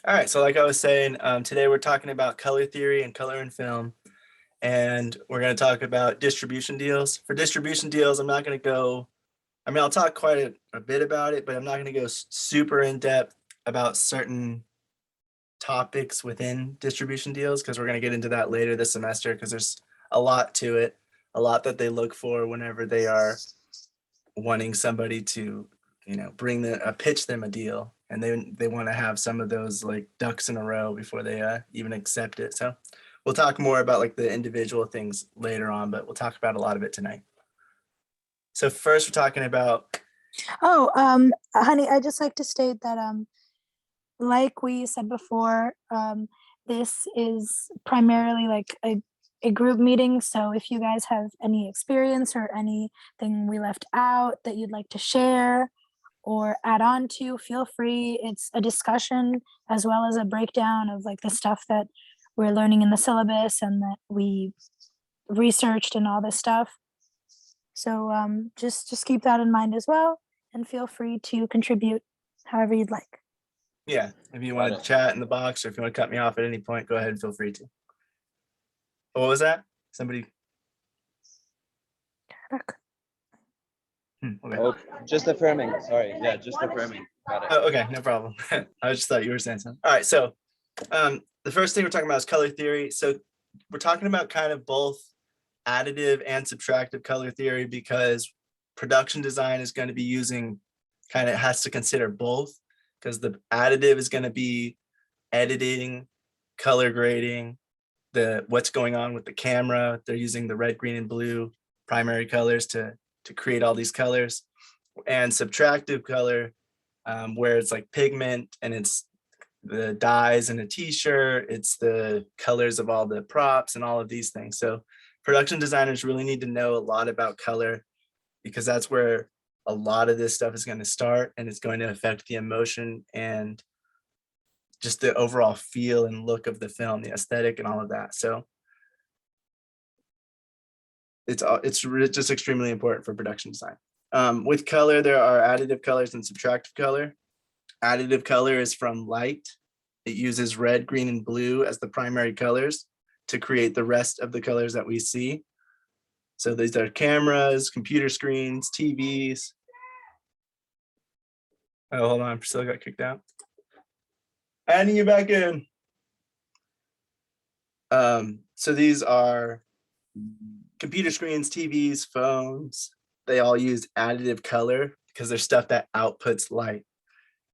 All right, so like I was saying, today we're talking about color theory and color in film, and we're going to talk about distribution deals. For distribution deals, I'm not going to go, I'll talk quite a bit about it, but I'm not going to go super in depth about certain topics within distribution deals because we're going to get into that later this semester because there's a lot to it, a lot that they look for whenever they are wanting somebody to, pitch them a deal, and they want to have some of those like ducks in a row before they even accept it. So we'll talk more about like the individual things later on, but we'll talk about a lot of it tonight. So first we're talking about. Honey, I just like to state that like we said before, this is primarily like a group meeting. So if you guys have any experience or anything we left out that you'd like to share or add on to, feel free. It's a discussion as well as a breakdown of like the stuff that we're learning in the syllabus and that we researched and all this stuff. So just keep that in mind as well, and feel free to contribute however you'd like. Yeah, if you want to chat in the box or if you want to cut me off at any point, go ahead and feel free to. What was that? Somebody? Okay. Oh, just affirming. Sorry. Yeah, just affirming. Got it. Oh, okay, no problem. I just thought you were saying something. All right, so the first thing we're talking about is color theory. So we're talking about kind of both additive and subtractive color theory because production design is going to be using has to consider both, because the additive is going to be editing, color grading, what's going on with the camera. They're using the red, green, and blue primary colors to create all these colors. And subtractive color, where it's like pigment and it's the dyes in a t-shirt, it's the colors of all the props and all of these things. So production designers really need to know a lot about color because that's where a lot of this stuff is going to start, and it's going to affect the emotion and just the overall feel and look of the film, the aesthetic and all of that. So it's just extremely important for production design. With color, there are additive colors and subtractive color. Additive color is from light. It uses red, green, and blue as the primary colors to create the rest of the colors that we see. So these are cameras, computer screens, TVs. Oh, hold on, Priscilla got kicked out. Adding you back in. So these are computer screens, TVs, phones. They all use additive color because they're stuff that outputs light.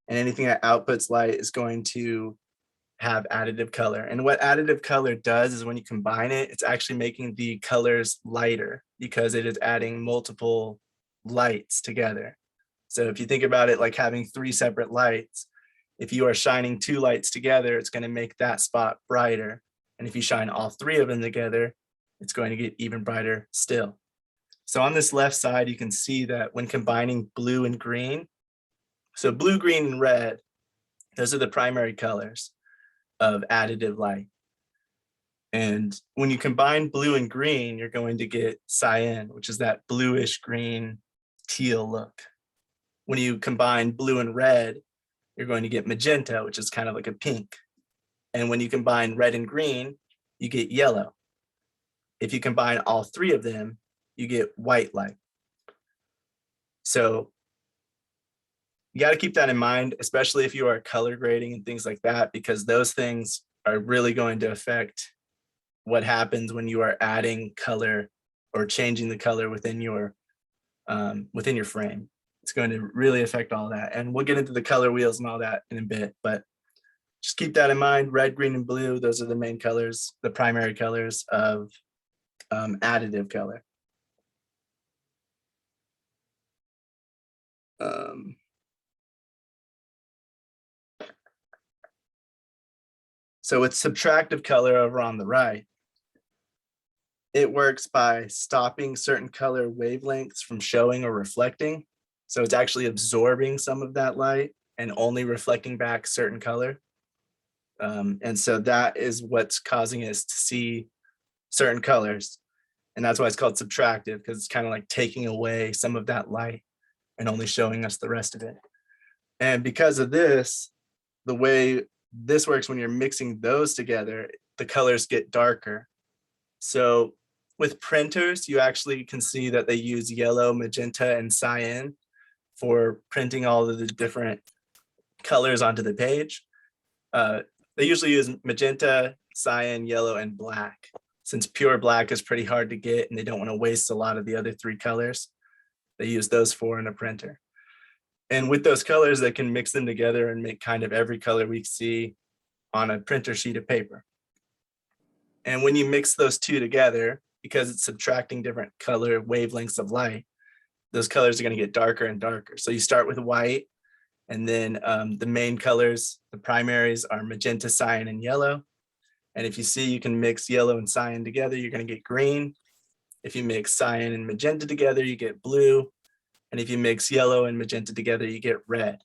And anything that outputs light is going to have additive color. And what additive color does is when you combine it, it's actually making the colors lighter because it is adding multiple lights together. So if you think about it like having 3 separate lights, if you are shining 2 lights together, it's going to make that spot brighter. And if you shine all 3 of them together, it's going to get even brighter still. So on this left side, you can see that when combining blue and green, so blue, green, and red, those are the primary colors of additive light. And when you combine blue and green, you're going to get cyan, which is that bluish green teal look. When you combine blue and red, you're going to get magenta, which is kind of like a pink. And when you combine red and green, you get yellow. If you combine all 3 of them, you get white light. So you got to keep that in mind, especially if you are color grading and things like that, because those things are really going to affect what happens when you are adding color or changing the color within your frame. It's going to really affect all that. And we'll get into the color wheels and all that in a bit, but just keep that in mind. Red, green, and blue, those are the main colors, the primary colors of additive color. So with subtractive color over on the right, it works by stopping certain color wavelengths from showing or reflecting. So it's actually absorbing some of that light and only reflecting back certain color. And so that is what's causing us to see certain colors. And that's why it's called subtractive, because it's kind of like taking away some of that light and only showing us the rest of it. And because of this, the way this works when you're mixing those together, the colors get darker. So with printers, you actually can see that they use yellow, magenta, and cyan for printing all of the different colors onto the page. They usually use magenta, cyan, yellow, and black. Since pure black is pretty hard to get and they don't want to waste a lot of the other three colors, they use those four in a printer. And with those colors, they can mix them together and make kind of every color we see on a printer sheet of paper. And when you mix those two together, because it's subtracting different color wavelengths of light, those colors are going to get darker and darker. So you start with white, and then the main colors, the primaries, are magenta, cyan, and yellow. And if you see, you can mix yellow and cyan together, you're going to get green. If you mix cyan and magenta together, you get blue. And if you mix yellow and magenta together, you get red.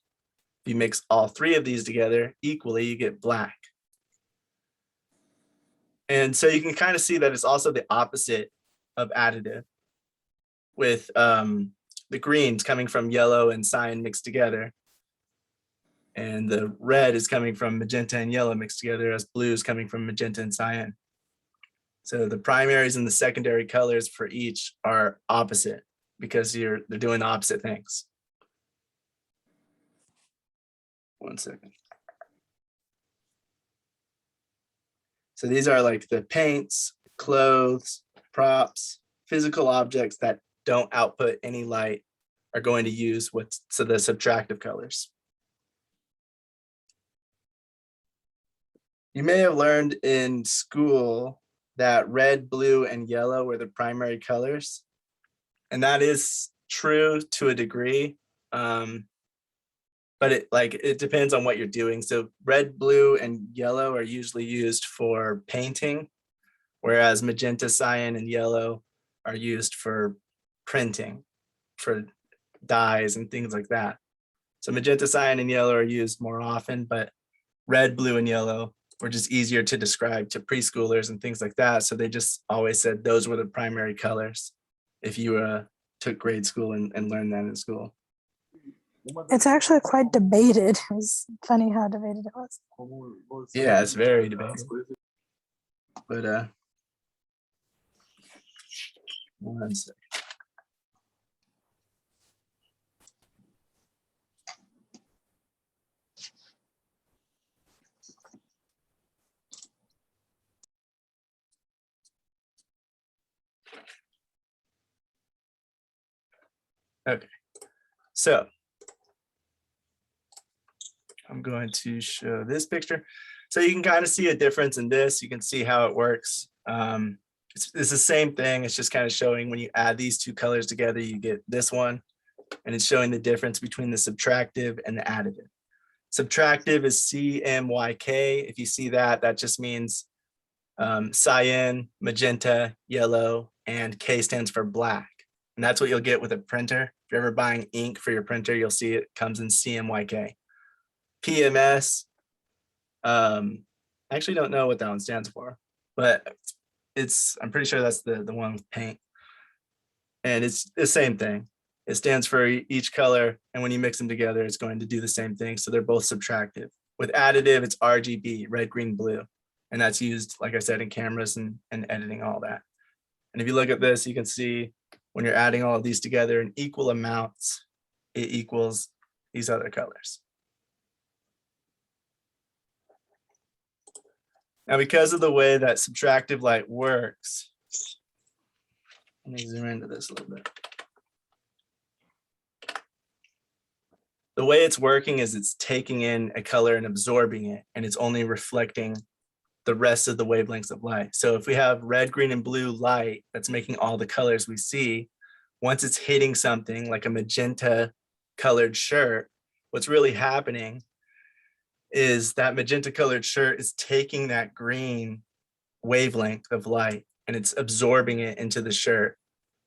If you mix all three of these together equally, you get black. And so you can kind of see that it's also the opposite of additive, with the greens coming from yellow and cyan mixed together. And the red is coming from magenta and yellow mixed together, as blue is coming from magenta and cyan. So the primaries and the secondary colors for each are opposite because they're doing the opposite things. One second. So these are like the paints, clothes, props, physical objects that don't output any light are going to use the subtractive colors. You may have learned in school that red, blue, and yellow were the primary colors. And that is true to a degree. But it depends on what you're doing. So red, blue, and yellow are usually used for painting, whereas magenta, cyan, and yellow are used for printing, for dyes and things like that. So magenta, cyan, and yellow are used more often, but red, blue, and yellow were just easier to describe to preschoolers and things like that. So they just always said those were the primary colors if you took grade school and learned that in school. It's actually quite debated. It was funny how debated it was. Yeah, it's very debated. But one second. Okay, so I'm going to show this picture. So you can kind of see a difference in this. You can see how it works. It's the same thing. It's just kind of showing when you add these two colors together, you get this one. And it's showing the difference between the subtractive and the additive. Subtractive is CMYK. If you see that, that just means cyan, magenta, yellow, and K stands for black. And that's what you'll get with a printer. If you're ever buying ink for your printer, you'll see it comes in CMYK. PMS, I actually don't know what that one stands for, but I'm pretty sure that's the one with paint. And it's the same thing. It stands for each color, and when you mix them together, it's going to do the same thing. So they're both subtractive. With additive, it's RGB, red, green, blue. And that's used, like I said, in cameras and editing, all that. And if you look at this, you can see when you're adding all of these together in equal amounts, it equals these other colors. Now, because of the way that subtractive light works, let me zoom into this a little bit. The way it's working is it's taking in a color and absorbing it, and it's only reflecting the rest of the wavelengths of light. So if we have red, green, and blue light that's making all the colors we see, once it's hitting something like a magenta colored shirt, what's really happening is that magenta colored shirt is taking that green wavelength of light and it's absorbing it into the shirt.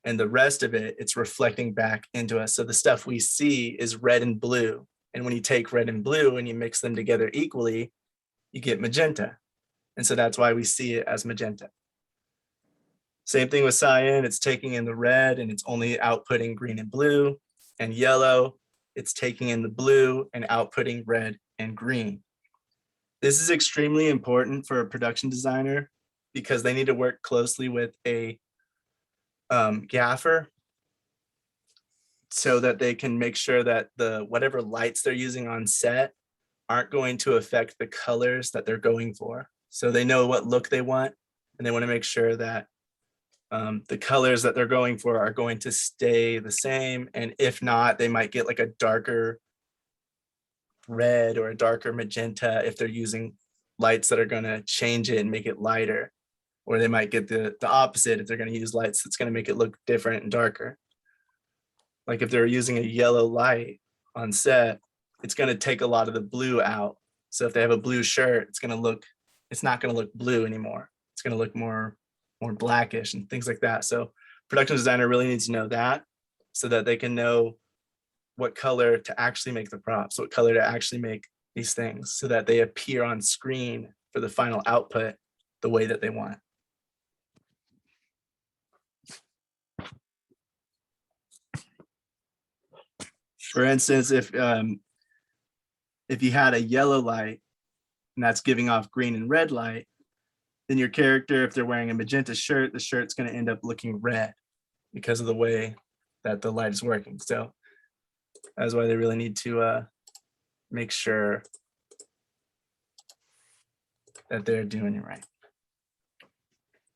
And the rest of it, it's reflecting back into us. So the stuff we see is red and blue. And when you take red and blue and you mix them together equally, you get magenta. And so that's why we see it as magenta. Same thing with cyan, it's taking in the red and it's only outputting green and blue. And yellow, it's taking in the blue and outputting red and green. This is extremely important for a production designer because they need to work closely with a gaffer so that they can make sure that the whatever lights they're using on set aren't going to affect the colors that they're going for. So they know what look they want, and they want to make sure that the colors that they're going for are going to stay the same. And if not, they might get like a darker red or a darker magenta if they're using lights that are going to change it and make it lighter. Or they might get the opposite if they're going to use lights that's going to make it look different and darker. Like if they're using a yellow light on set, it's going to take a lot of the blue out. So if they have a blue shirt, it's not going to look blue anymore. It's going to look more blackish and things like that. So production designer really needs to know that so that they can know what color to actually make the props, what color to actually make these things so that they appear on screen for the final output the way that they want. For instance, if you had a yellow light and that's giving off green and red light, then your character, if they're wearing a magenta shirt, the shirt's going to end up looking red because of the way that the light is working. So that's why they really need to make sure that they're doing it right.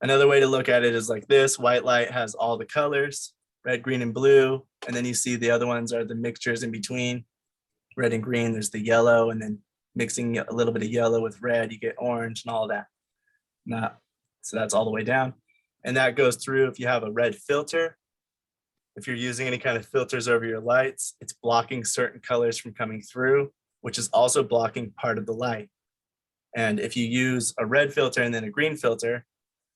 Another way to look at it is like this. White light has all the colors, red, green, and blue. And then you see the other ones are the mixtures in between. Red and green, there's the yellow, and then mixing a little bit of yellow with red, you get orange and all of that. So that's all the way down. And that goes through if you have a red filter. If you're using any kind of filters over your lights, it's blocking certain colors from coming through, which is also blocking part of the light. And if you use a red filter and then a green filter,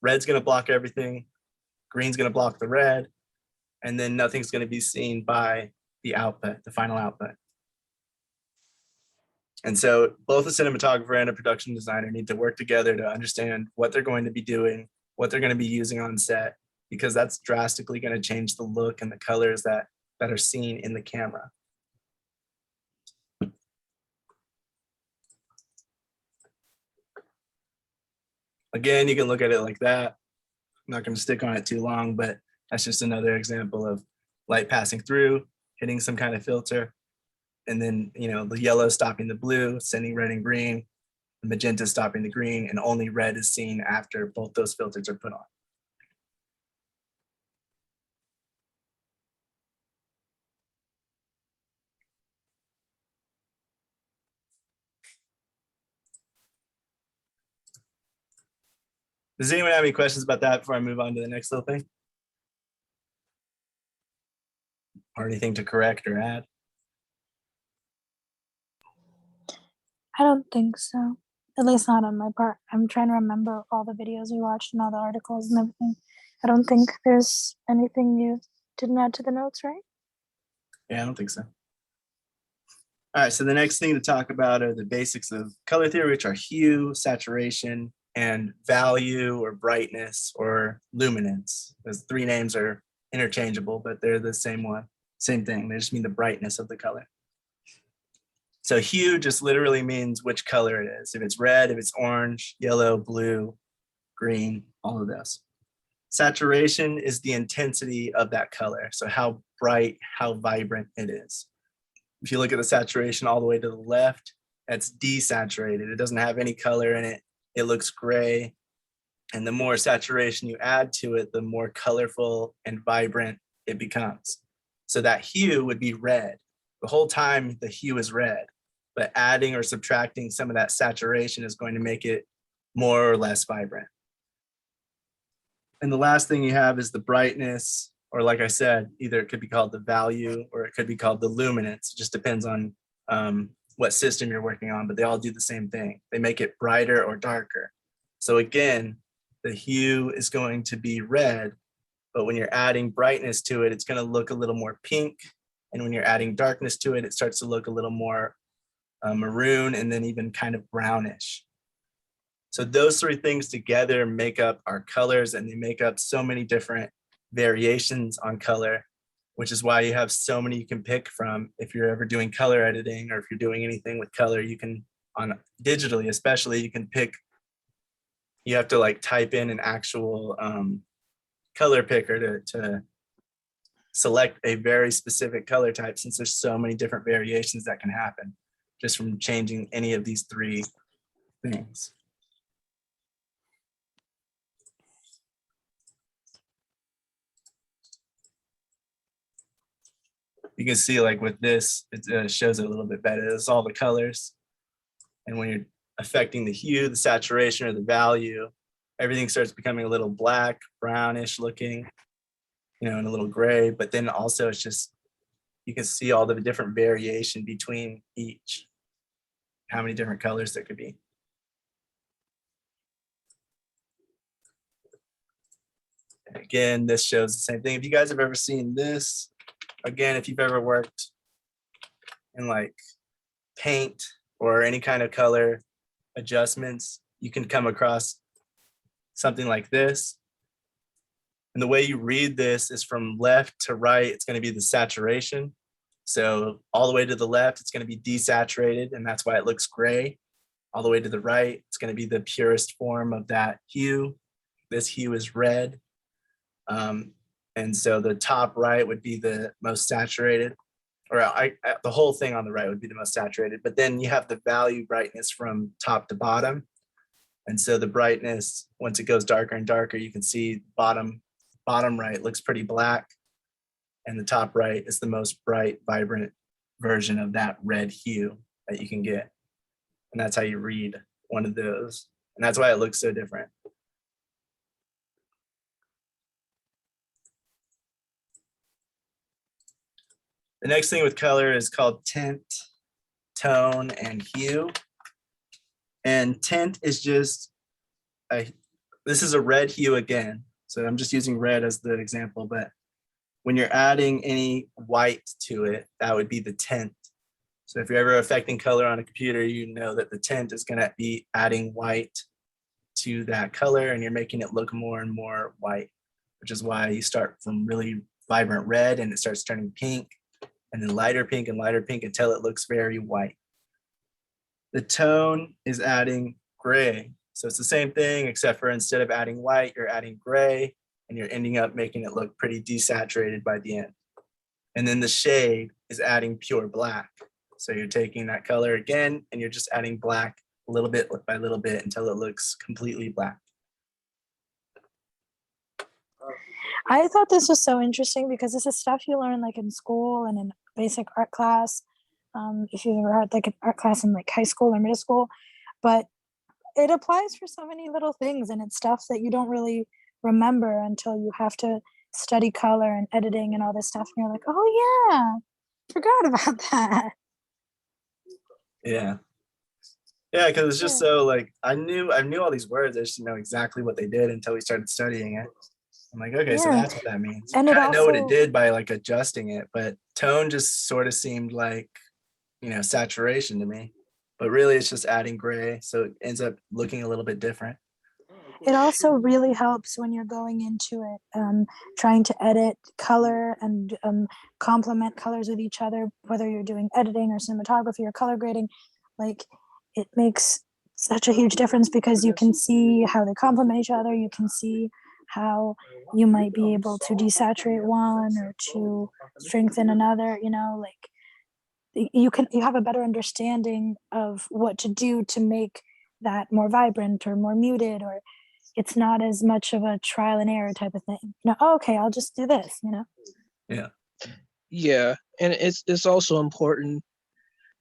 red's going to block everything, green's going to block the red, and then nothing's going to be seen by the output, the final output. And so both a cinematographer and a production designer need to work together to understand what they're going to be doing, what they're going to be using on set, because that's drastically going to change the look and the colors that are seen in the camera. Again, you can look at it like that. I'm not going to stick on it too long, but that's just another example of light passing through, hitting some kind of filter, and then, you know, the yellow stopping the blue, sending red and green, the magenta stopping the green, and only red is seen after both those filters are put on. Does anyone have any questions about that before I move on to the next little thing? Or anything to correct or add? I don't think so. At least not on my part. I'm trying to remember all the videos we watched and all the articles and everything. I don't think there's anything you didn't add to the notes, right? Yeah, I don't think so. All right, so the next thing to talk about are the basics of color theory, which are hue, saturation, and value or brightness or luminance. Those three names are interchangeable, but they're the same one, same thing. They just mean the brightness of the color. So hue just literally means which color it is. If it's red, if it's orange, yellow, blue, green, all of those. Saturation is the intensity of that color. So how bright, how vibrant it is. If you look at the saturation all the way to the left, that's desaturated. It doesn't have any color in it. It looks gray. And the more saturation you add to it, the more colorful and vibrant it becomes. So that hue would be red. The whole time the hue is red, but adding or subtracting some of that saturation is going to make it more or less vibrant. And the last thing you have is the brightness, or like I said, either it could be called the value or it could be called the luminance. It just depends on what system you're working on, but they all do the same thing. They make it brighter or darker. So again, the hue is going to be red, but when you're adding brightness to it, it's going to look a little more pink. And when you're adding darkness to it, it starts to look a little more maroon and then even kind of brownish. So those three things together make up our colors, and they make up so many different variations on color, which is why you have so many you can pick from. If you're ever doing color editing or if you're doing anything with color, you can on digitally, especially, you can pick, you have to like type in an actual color picker to select a very specific color type, since there's so many different variations that can happen just from changing any of these three things. You can see like with this, it shows it a little bit better. It's all the colors. And when you're affecting the hue, the saturation, or the value, everything starts becoming a little black, brownish looking, you know, and a little gray. But then also it's just, you can see all the different variation between each, how many different colors there could be. And again, this shows the same thing. If you guys have ever seen this, again, if you've ever worked in like paint or any kind of color adjustments, you can come across something like this. And the way you read this is from left to right, it's going to be the saturation. So all the way to the left, it's going to be desaturated, and that's why it looks gray. All the way to the right, it's going to be the purest form of that hue. This hue is red. And so the top right would be the most saturated, or the whole thing on the right would be the most saturated. But then you have the value brightness from top to bottom. And so the brightness, once it goes darker and darker, you can see bottom right looks pretty black. And the top right is the most bright, vibrant version of that red hue that you can get. And that's how you read one of those. And that's why it looks so different. The next thing with color is called tint, tone, and hue. And tint is just, this is a red hue again. So I'm just using red as the example, but when you're adding any white to it, that would be the tint. So if you're ever affecting color on a computer, you know that the tint is going to be adding white to that color, and you're making it look more and more white, which is why you start from really vibrant red and it starts turning pink, and then lighter pink and lighter pink until it looks very white. The tone is adding gray. So it's the same thing, except for instead of adding white, you're adding gray, and you're ending up making it look pretty desaturated by the end. And then the shade is adding pure black. So you're taking that color again, and you're just adding black little bit by little bit until it looks completely black. I thought this was so interesting because this is stuff you learn like in school and in basic art class. If you've ever had like an art class in like high school or middle school, but it applies for so many little things, and it's stuff that you don't really remember until you have to study color and editing and all this stuff. And you're like, oh yeah, forgot about that. Yeah. Yeah, because it's just so like I knew all these words. I just didn't know exactly what they did until we started studying it. I'm like, okay, so that's what that means. And I it kind of know what it also- did by like adjusting it, but tone just sort of seemed like, you know, saturation to me. But really it's just adding gray, so it ends up looking a little bit different. It also really helps when you're going into it, trying to edit color and complement colors with each other, whether you're doing editing or cinematography or color grading. Like, it makes such a huge difference because you can see how they complement each other. You can see how you might be able to desaturate one or to strengthen another, you know, like you have a better understanding of what to do to make that more vibrant or more muted, or it's not as much of a trial and error type of thing. You know, oh, okay, I'll just do this, you know? Yeah. Yeah, and it's also important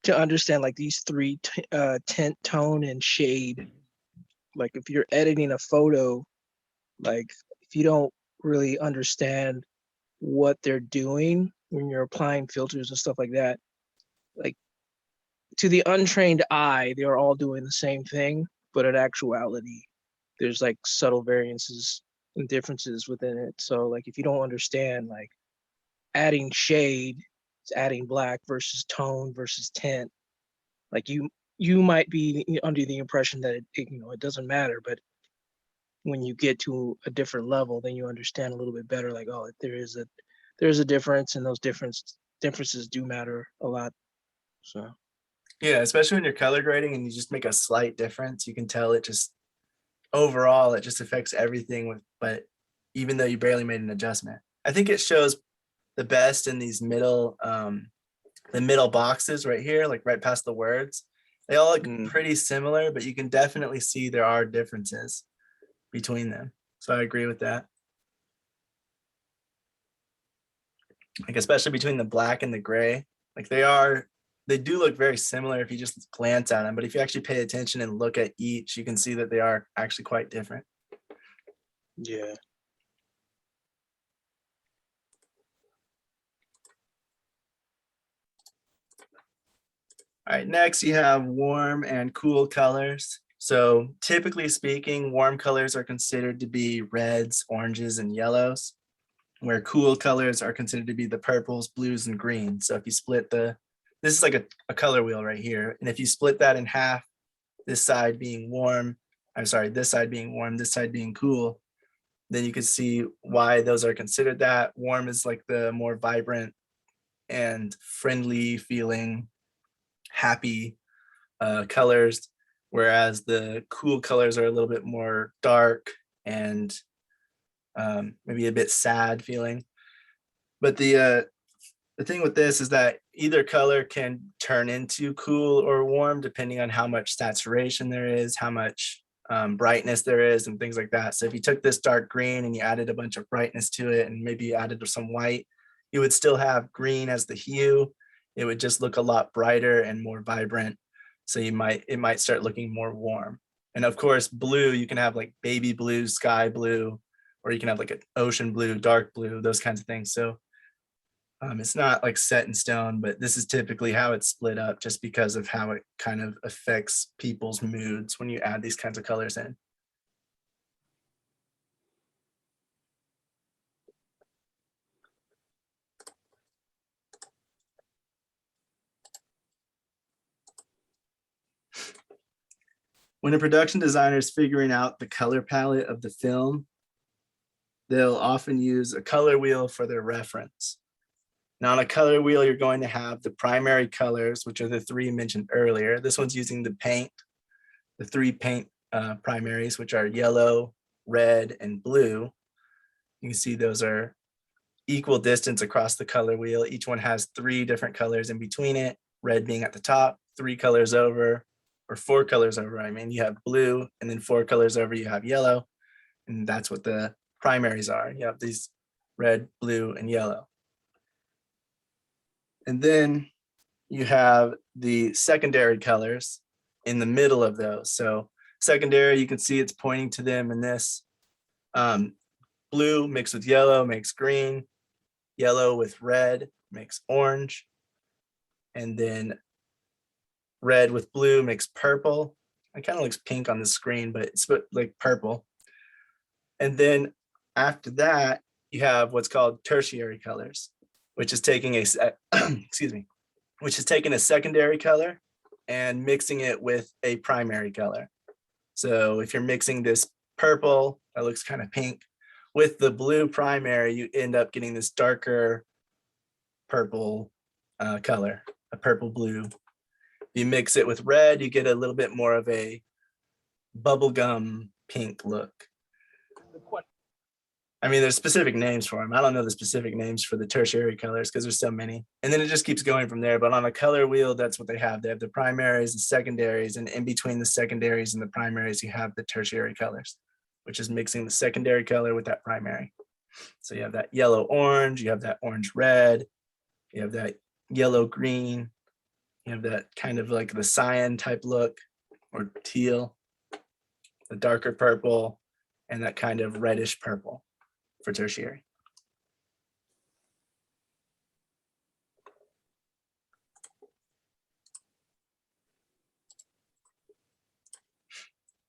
to understand like these three tint, tone, and shade. Like if you're editing a photo, like if you don't really understand what they're doing when you're applying filters and stuff like that, like to the untrained eye, they're all doing the same thing, but in actuality, there's like subtle variances and differences within it. So like if you don't understand like adding shade, adding black versus tone versus tint, like you might be under the impression that it doesn't matter, but when you get to a different level, then you understand a little bit better. Like, oh, there's a difference, and those differences do matter a lot. So Yeah, especially when you're color grading and you just make a slight difference, you can tell it just overall it just affects everything with, but even though you barely made an adjustment. I think it shows the best in these middle the middle boxes right here, like right past the words. They all look pretty similar, but you can definitely see there are differences between them. So I agree with that. Like especially between the black and the gray, like they do look very similar if you just glance at them, but if you actually pay attention and look at each, you can see that they are actually quite different. Yeah. All right, next you have warm and cool colors. So typically speaking, warm colors are considered to be reds, oranges, and yellows, where cool colors are considered to be the purples, blues, and greens. So if you split this is like a color wheel right here. And if you split that in half, this side being warm, this side being warm, this side being cool, then you can see why those are considered that. Warm is like the more vibrant and friendly feeling, happy colors, whereas the cool colors are a little bit more dark and maybe a bit sad feeling. But the thing with this is that either color can turn into cool or warm depending on how much saturation there is, how much brightness there is, and things like that. So if you took this dark green and you added a bunch of brightness to it and maybe you added some white, you would still have green as the hue. It would just look a lot brighter and more vibrant. So it might start looking more warm. And of course, blue, you can have like baby blue, sky blue, or you can have like an ocean blue, dark blue, those kinds of things. So it's not like set in stone, but this is typically how it's split up just because of how it kind of affects people's moods when you add these kinds of colors in. When a production designer is figuring out the color palette of the film, they'll often use a color wheel for their reference. Now on a color wheel, you're going to have the primary colors, which are the three mentioned earlier. This one's using the three paint primaries, which are yellow, red, and blue. You can see those are equal distance across the color wheel. Each one has three different colors in between it, red being at the top, 3 colors over, or 4 colors over. I mean, you have blue, and then 4 colors over, you have yellow. And that's what the primaries are. You have these red, blue, and yellow. And then you have the secondary colors in the middle of those. So secondary, you can see it's pointing to them in this. Blue mixed with yellow makes green. Yellow with red makes orange. And then red with blue makes purple. It kind of looks pink on the screen, but it's like purple. And then after that, you have what's called tertiary colors, which is taking a excuse me, which is taking a secondary color and mixing it with a primary color. So if you're mixing this purple that looks kind of pink with the blue primary, you end up getting this darker purple color, a purple blue. If you mix it with red, you get a little bit more of a bubblegum pink look. I mean, there's specific names for them. I don't know the specific names for the tertiary colors because there's so many. And then it just keeps going from there. But on a color wheel, that's what they have. They have the primaries and secondaries. And in between the secondaries and the primaries, you have the tertiary colors, which is mixing the secondary color with that primary. So you have that yellow orange, you have that orange red, you have that yellow green, you have that kind of like the cyan type look or teal, the darker purple, and that kind of reddish purple for tertiary.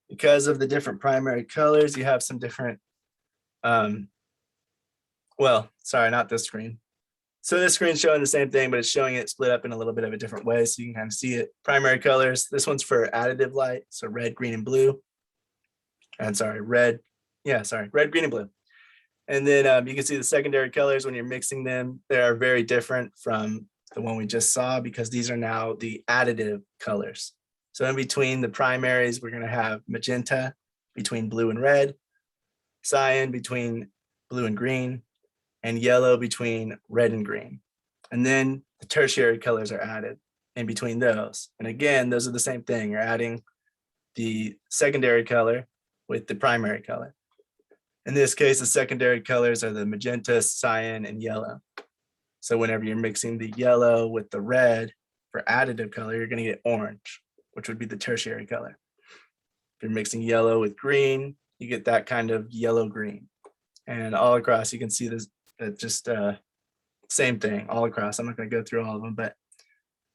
Because of the different primary colors, you have some different, well, sorry, not this screen. So this screen's showing the same thing, but it's showing it split up in a little bit of a different way. So you can kind of see it. Primary colors, this one's for additive light. So red, green, and blue. And sorry, red, green, and blue. And then you can see the secondary colors when you're mixing them. They are very different from the one we just saw, because these are now the additive colors. So in between the primaries, we're going to have magenta between blue and red, cyan between blue and green, and yellow between red and green. And then the tertiary colors are added in between those. And again, those are the same thing. You're adding the secondary color with the primary color. In this case, the secondary colors are the magenta, cyan, and yellow. So whenever you're mixing the yellow with the red for additive color, you're going to get orange, which would be the tertiary color. If you're mixing yellow with green, you get that kind of yellow-green. And all across, you can see this just same thing all across. I'm not going to go through all of them, but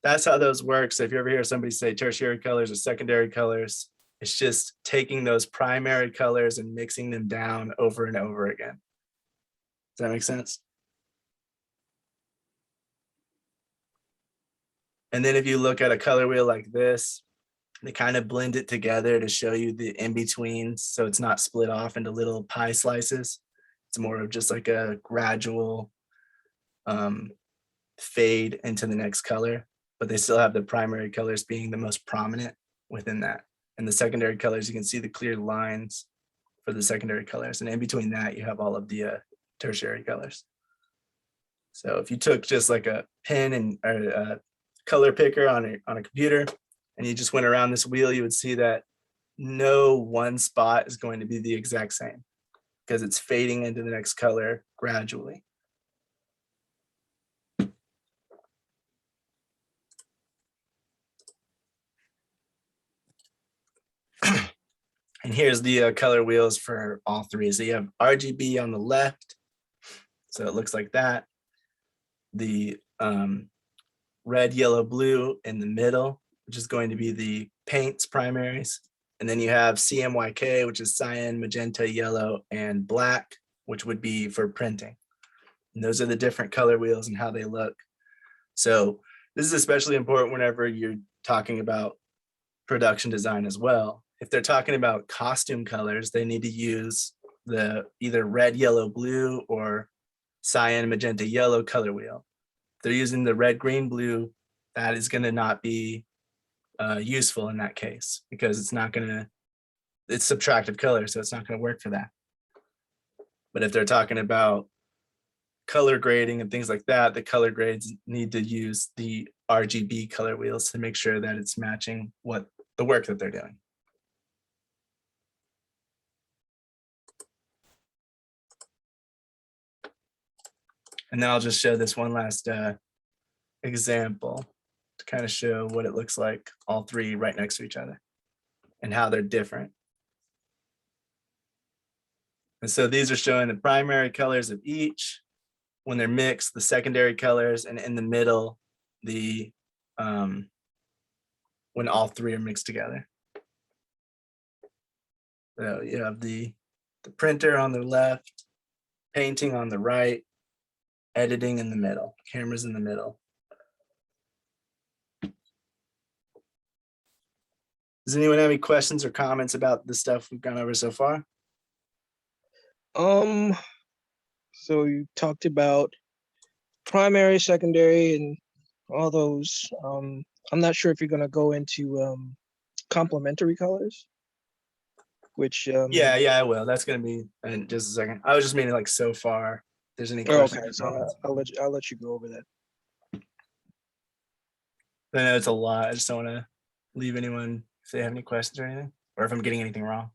that's how those work. So if you ever hear somebody say tertiary colors or secondary colors, it's just taking those primary colors and mixing them down over and over again. Does that make sense? And then if you look at a color wheel like this, they kind of blend it together to show you the in-betweens. So it's not split off into little pie slices. It's more of just like a gradual fade into the next color, but they still have the primary colors being the most prominent within that. And the secondary colors, you can see the clear lines for the secondary colors. And in between that, you have all of the tertiary colors. So if you took just like a pen and or a color picker on a computer, and you just went around this wheel, you would see that no one spot is going to be the exact same because it's fading into the next color gradually. And here's the color wheels for all three. So you have RGB on the left. So it looks like that. The red, yellow, blue in the middle, which is going to be the paints primaries. And then you have CMYK, which is cyan, magenta, yellow, and black, which would be for printing. And those are the different color wheels and how they look. So this is especially important whenever you're talking about production design as well. If they're talking about costume colors, they need to use the either red, yellow, blue, or cyan, magenta, yellow color wheel. If they're using the red, green, blue, that is going to not be useful in that case because it's subtractive color, so it's not going to work for that. But if they're talking about color grading and things like that, the color grades need to use the RGB color wheels to make sure that it's matching what the work that they're doing. And then I'll just show this one last example to kind of show what it looks like, all three right next to each other and how they're different. And so these are showing the primary colors of each when they're mixed, the secondary colors, and in the middle, the when all three are mixed together. So you have the printer on the left, painting on the right, editing in the middle, cameras in the middle. Does anyone have any questions or comments about the stuff we've gone over so far? So you talked about primary, secondary, and all those. I'm not sure if you're gonna go into complementary colors, which Yeah, I will. That's gonna be in just a second. I was just meaning like so far. If there's any oh, questions? okay, or so comments. I'll let you go over that. I know it's a lot. I just don't want to leave anyone if they have any questions or anything, or if I'm getting anything wrong.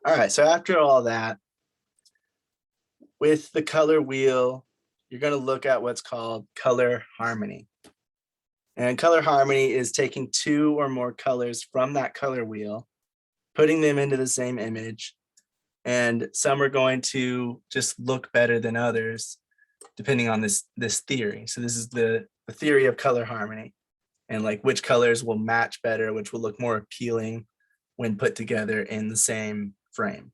All right, so after all that, with the color wheel, you're going to look at what's called color harmony. And color harmony is taking two or more colors from that color wheel, putting them into the same image, and some are going to just look better than others, depending on this theory. So this is the theory of color harmony, and like which colors will match better, which will look more appealing when put together in the same frame.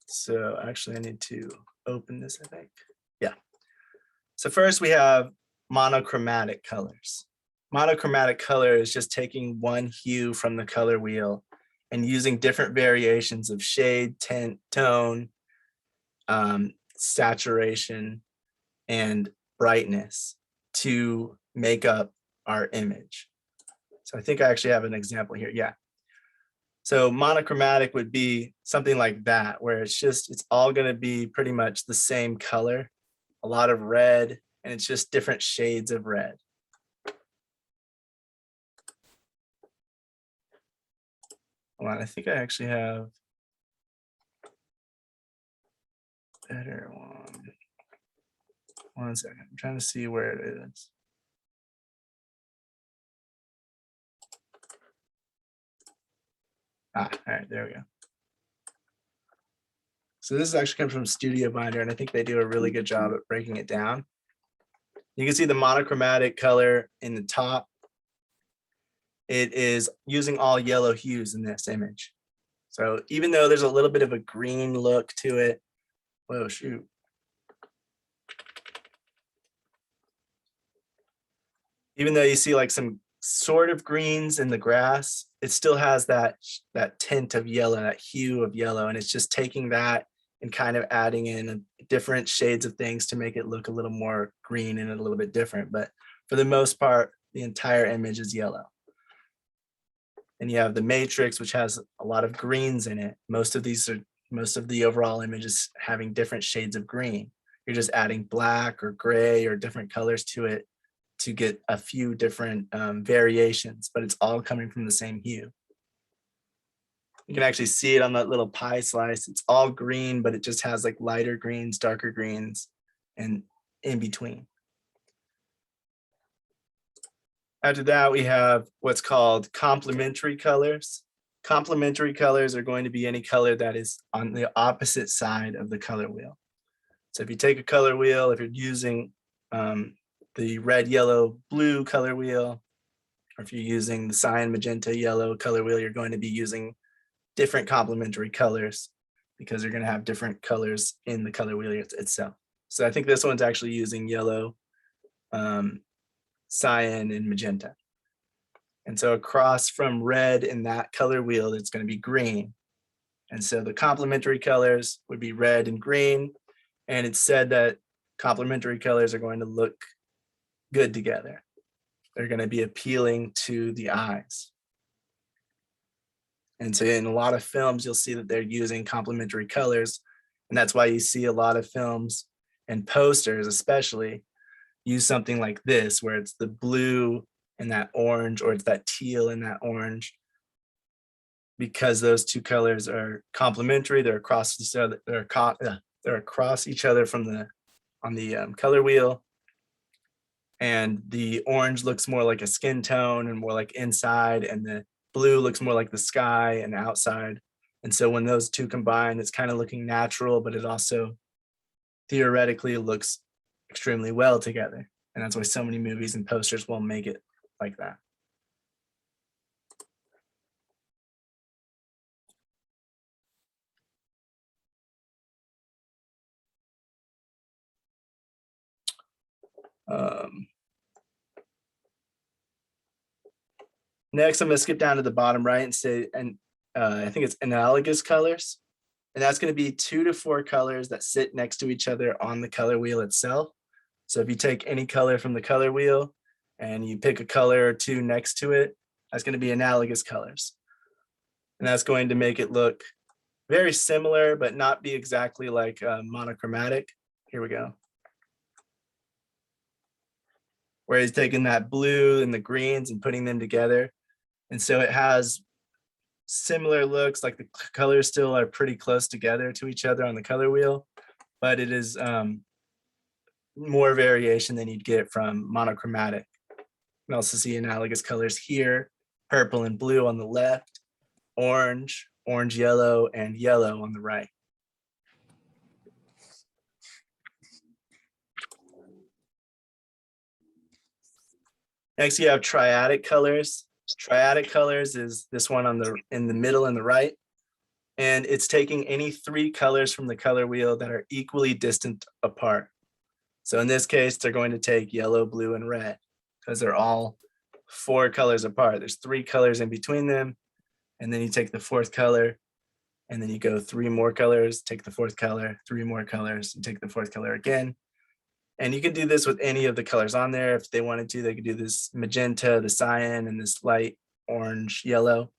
So actually I need to open this, I think. Yeah. So first we have monochromatic colors. monochromatic color is just taking one hue from the color wheel and using different variations of shade, tint, tone, saturation, and brightness to make up our image. So I think I actually have an example here. Yeah. So monochromatic would be something like that, where it's all going to be pretty much the same color, a lot of red, and it's just different shades of red. Hold on, I think I actually have a better one. One second, I'm trying to see where it is. All right, there we go. So this actually comes from Studio Binder, and I think they do a really good job at breaking it down. You can see the monochromatic color in the top. It is using all yellow hues in this image. So even though there's a little bit of a green look to it, whoa, shoot. Even though you see like some sort of greens in the grass, it still has that tint of yellow, that hue of yellow, and it's just taking that and kind of adding in different shades of things to make it look a little more green and a little bit different. But for the most part, the entire image is yellow. And you have the matrix, which has a lot of greens in it. Most of the overall images having different shades of green. You're just adding black or gray or different colors to it to get a few different variations, but it's all coming from the same hue. You can actually see it on that little pie slice. It's all green, but it just has like lighter greens, darker greens, and in between. After that, we have what's called complementary colors. Complementary colors are going to be any color that is on the opposite side of the color wheel. So if you take a color wheel, if you're using the red, yellow, blue color wheel, or if you're using the cyan, magenta, yellow color wheel, you're going to be using different complementary colors because you're going to have different colors in the color wheel itself. So I think this one's actually using yellow, cyan, and magenta. And so across from red in that color wheel, it's going to be green. And so the complementary colors would be red and green. And it's said that complementary colors are going to look good together. They're going to be appealing to the eyes. And so in a lot of films, you'll see that they're using complementary colors. And that's why you see a lot of films and posters, especially, use something like this, where it's the blue and that orange, or it's that teal and that orange, because those two colors are complementary. They're across each other. They're across each other on the color wheel. And the orange looks more like a skin tone and more like inside, and the blue looks more like the sky and outside. And so when those two combine, it's kind of looking natural, but it also theoretically looks extremely well together. And that's why so many movies and posters will make it like that. Next, I'm going to skip down to the bottom right and say, I think it's analogous colors. And that's going to be 2 to 4 colors that sit next to each other on the color wheel itself. So if you take any color from the color wheel and you pick a color or two next to it, that's going to be analogous colors. And that's going to make it look very similar, but not be exactly like monochromatic. Here we go. Where he's taking that blue and the greens and putting them together. And so it has similar looks, like the colors still are pretty close together to each other on the color wheel, but it is more variation than you'd get from monochromatic. You can also see analogous colors here, purple and blue on the left, orange, orange, yellow, and yellow on the right. Next, you have triadic colors. Triadic colors is this one in the middle and the right. And it's taking any 3 colors from the color wheel that are equally distant apart. So in this case, they're going to take yellow, blue, and red because they're all 4 colors apart. There's 3 colors in between them. And then you take the 4th color, and then you go 3 more colors, take the 4th color, 3 more colors, and take the 4th color again. And you can do this with any of the colors on there. If they wanted to, they could do this magenta, the cyan, and this light orange, yellow.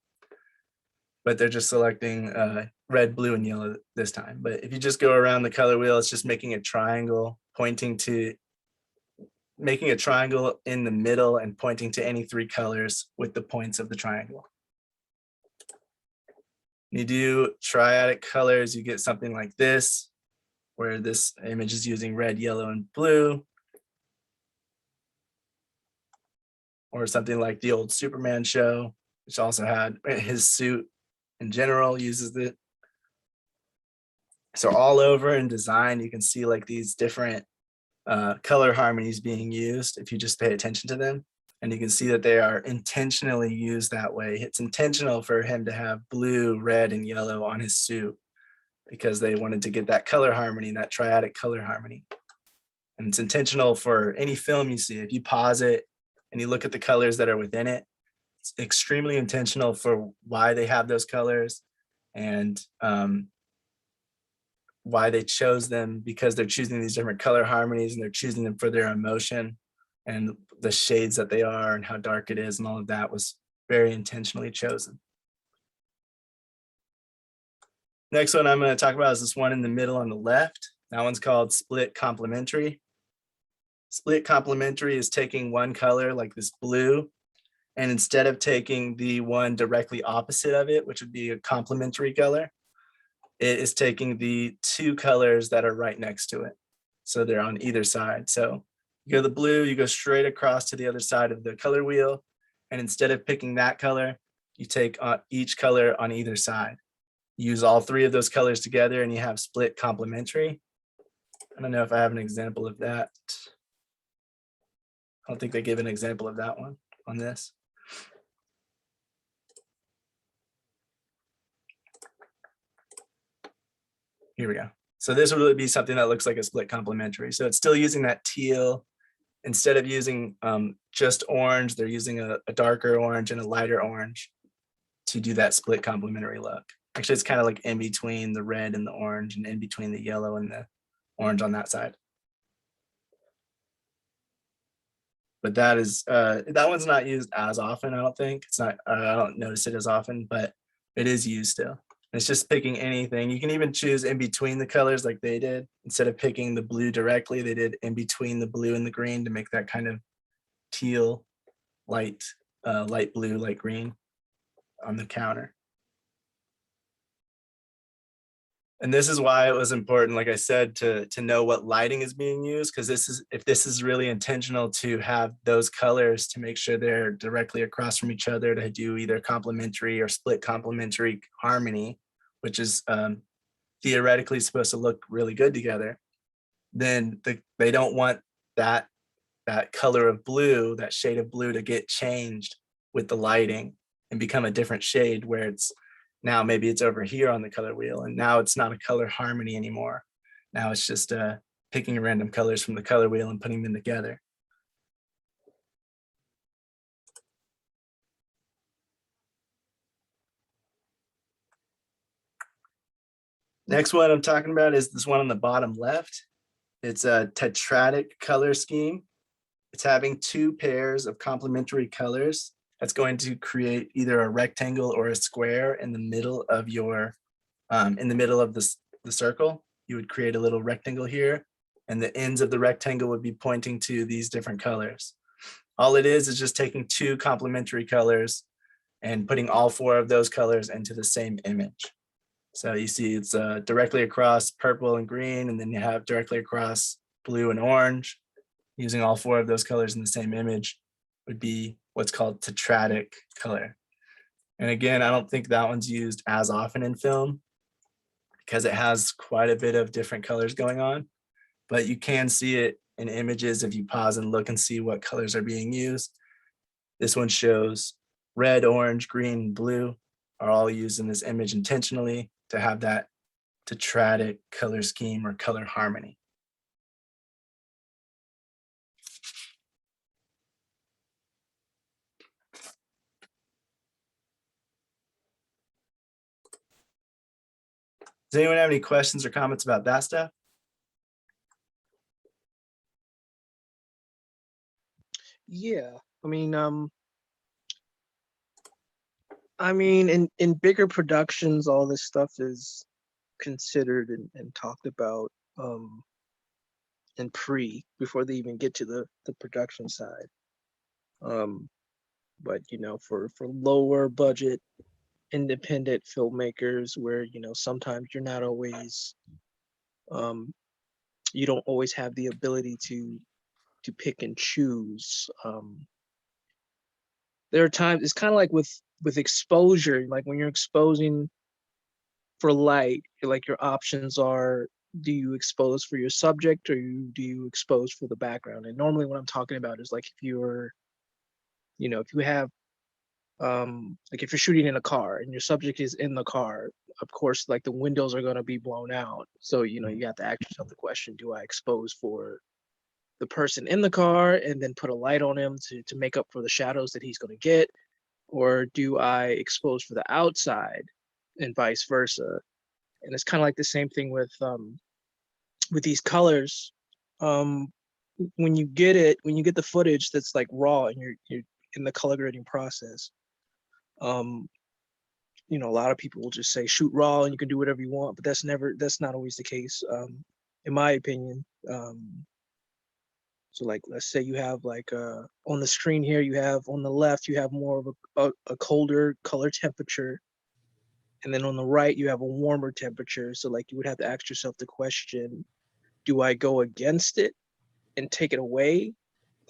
But they're just selecting red, blue, and yellow this time. But if you just go around the color wheel, it's just making a triangle, making a triangle in the middle and pointing to any 3 colors with the points of the triangle. You do triadic colors, you get something like this, where this image is using red, yellow, and blue. Or something like the old Superman show, which also had his suit in general uses it. So all over in design, you can see like these different color harmonies being used if you just pay attention to them. And you can see that they are intentionally used that way. It's intentional for him to have blue, red, and yellow on his suit because they wanted to get that color harmony, that triadic color harmony. And it's intentional for any film you see. If you pause it and you look at the colors that are within it, it's extremely intentional for why they have those colors and why they chose them, because they're choosing these different color harmonies and they're choosing them for their emotion and the shades that they are and how dark it is, and all of that was very intentionally chosen. Next one I'm going to talk about is this one in the middle on the left. That one's called split complementary. Split complementary is taking one color like this blue, and instead of taking the one directly opposite of it, which would be a complementary color, it is taking the 2 colors that are right next to it. So they're on either side. So you go the blue, you go straight across to the other side of the color wheel. And instead of picking that color, you take each color on either side. Use all 3 of those colors together and you have split complementary. I don't know if I have an example of that. I don't think they give an example of that one on this. Here we go. So this would really be something that looks like a split complementary. So it's still using that teal. Instead of using just orange, they're using a darker orange and a lighter orange to do that split complementary look. Actually, it's kind of like in between the red and the orange and in between the yellow and the orange on that side. But that is, that one's not used as often, I don't think. It's not, I don't notice it as often, but it is used still. It's just picking anything. You can even choose in between the colors like they did. Instead of picking the blue directly, they did in between the blue and the green to make that kind of teal, light blue, light green on the counter. And this is why it was important, like I said, to know what lighting is being used, because if this is really intentional to have those colors to make sure they're directly across from each other to do either complementary or split complementary harmony, which is theoretically supposed to look really good together, then they don't want that color of blue, that shade of blue, to get changed with the lighting and become a different shade where it's now maybe it's over here on the color wheel and now it's not a color harmony anymore. Now it's just picking random colors from the color wheel and putting them together. Next one I'm talking about is this one on the bottom left. It's a tetradic color scheme. It's having 2 pairs of complementary colors. That's going to create either a rectangle or a square in the middle of your, in the middle of the circle. You would create a little rectangle here, and the ends of the rectangle would be pointing to these different colors. All it is just taking 2 complementary colors and putting all 4 of those colors into the same image. So you see it's directly across purple and green, and then you have directly across blue and orange. Using all 4 of those colors in the same image would be what's called tetradic color. And again, I don't think that one's used as often in film because it has quite a bit of different colors going on, but you can see it in images if you pause and look and see what colors are being used. This one shows red, orange, green, and blue are all used in this image intentionally to have that tetradic color scheme or color harmony. Does anyone have any questions or comments about that stuff? Yeah, in bigger productions, all this stuff is considered and talked about in before they even get to the production side. But for lower budget independent filmmakers, where sometimes you're not always you don't always have the ability to pick and choose. There are times it's kind of like with exposure, like when you're exposing for light, like your options are, do you expose for your subject or do you expose for the background? And normally what I'm talking about is like if you're, if you have like if you're shooting in a car and your subject is in the car, of course, like the windows are going to be blown out. So, you have to ask yourself the question, do I expose for the person in the car and then put a light on him to make up for the shadows that he's going to get? Or do I expose for the outside and vice versa? And it's kind of like the same thing with these colors. When you get the footage that's like raw and you're in the color grading process, a lot of people will just say shoot raw and you can do whatever you want, but that's not always the case, in my opinion. So like, let's say you have like on the screen here, you have on the left, you have more of a colder color temperature. And then on the right, you have a warmer temperature. So like you would have to ask yourself the question, do I go against it and take it away?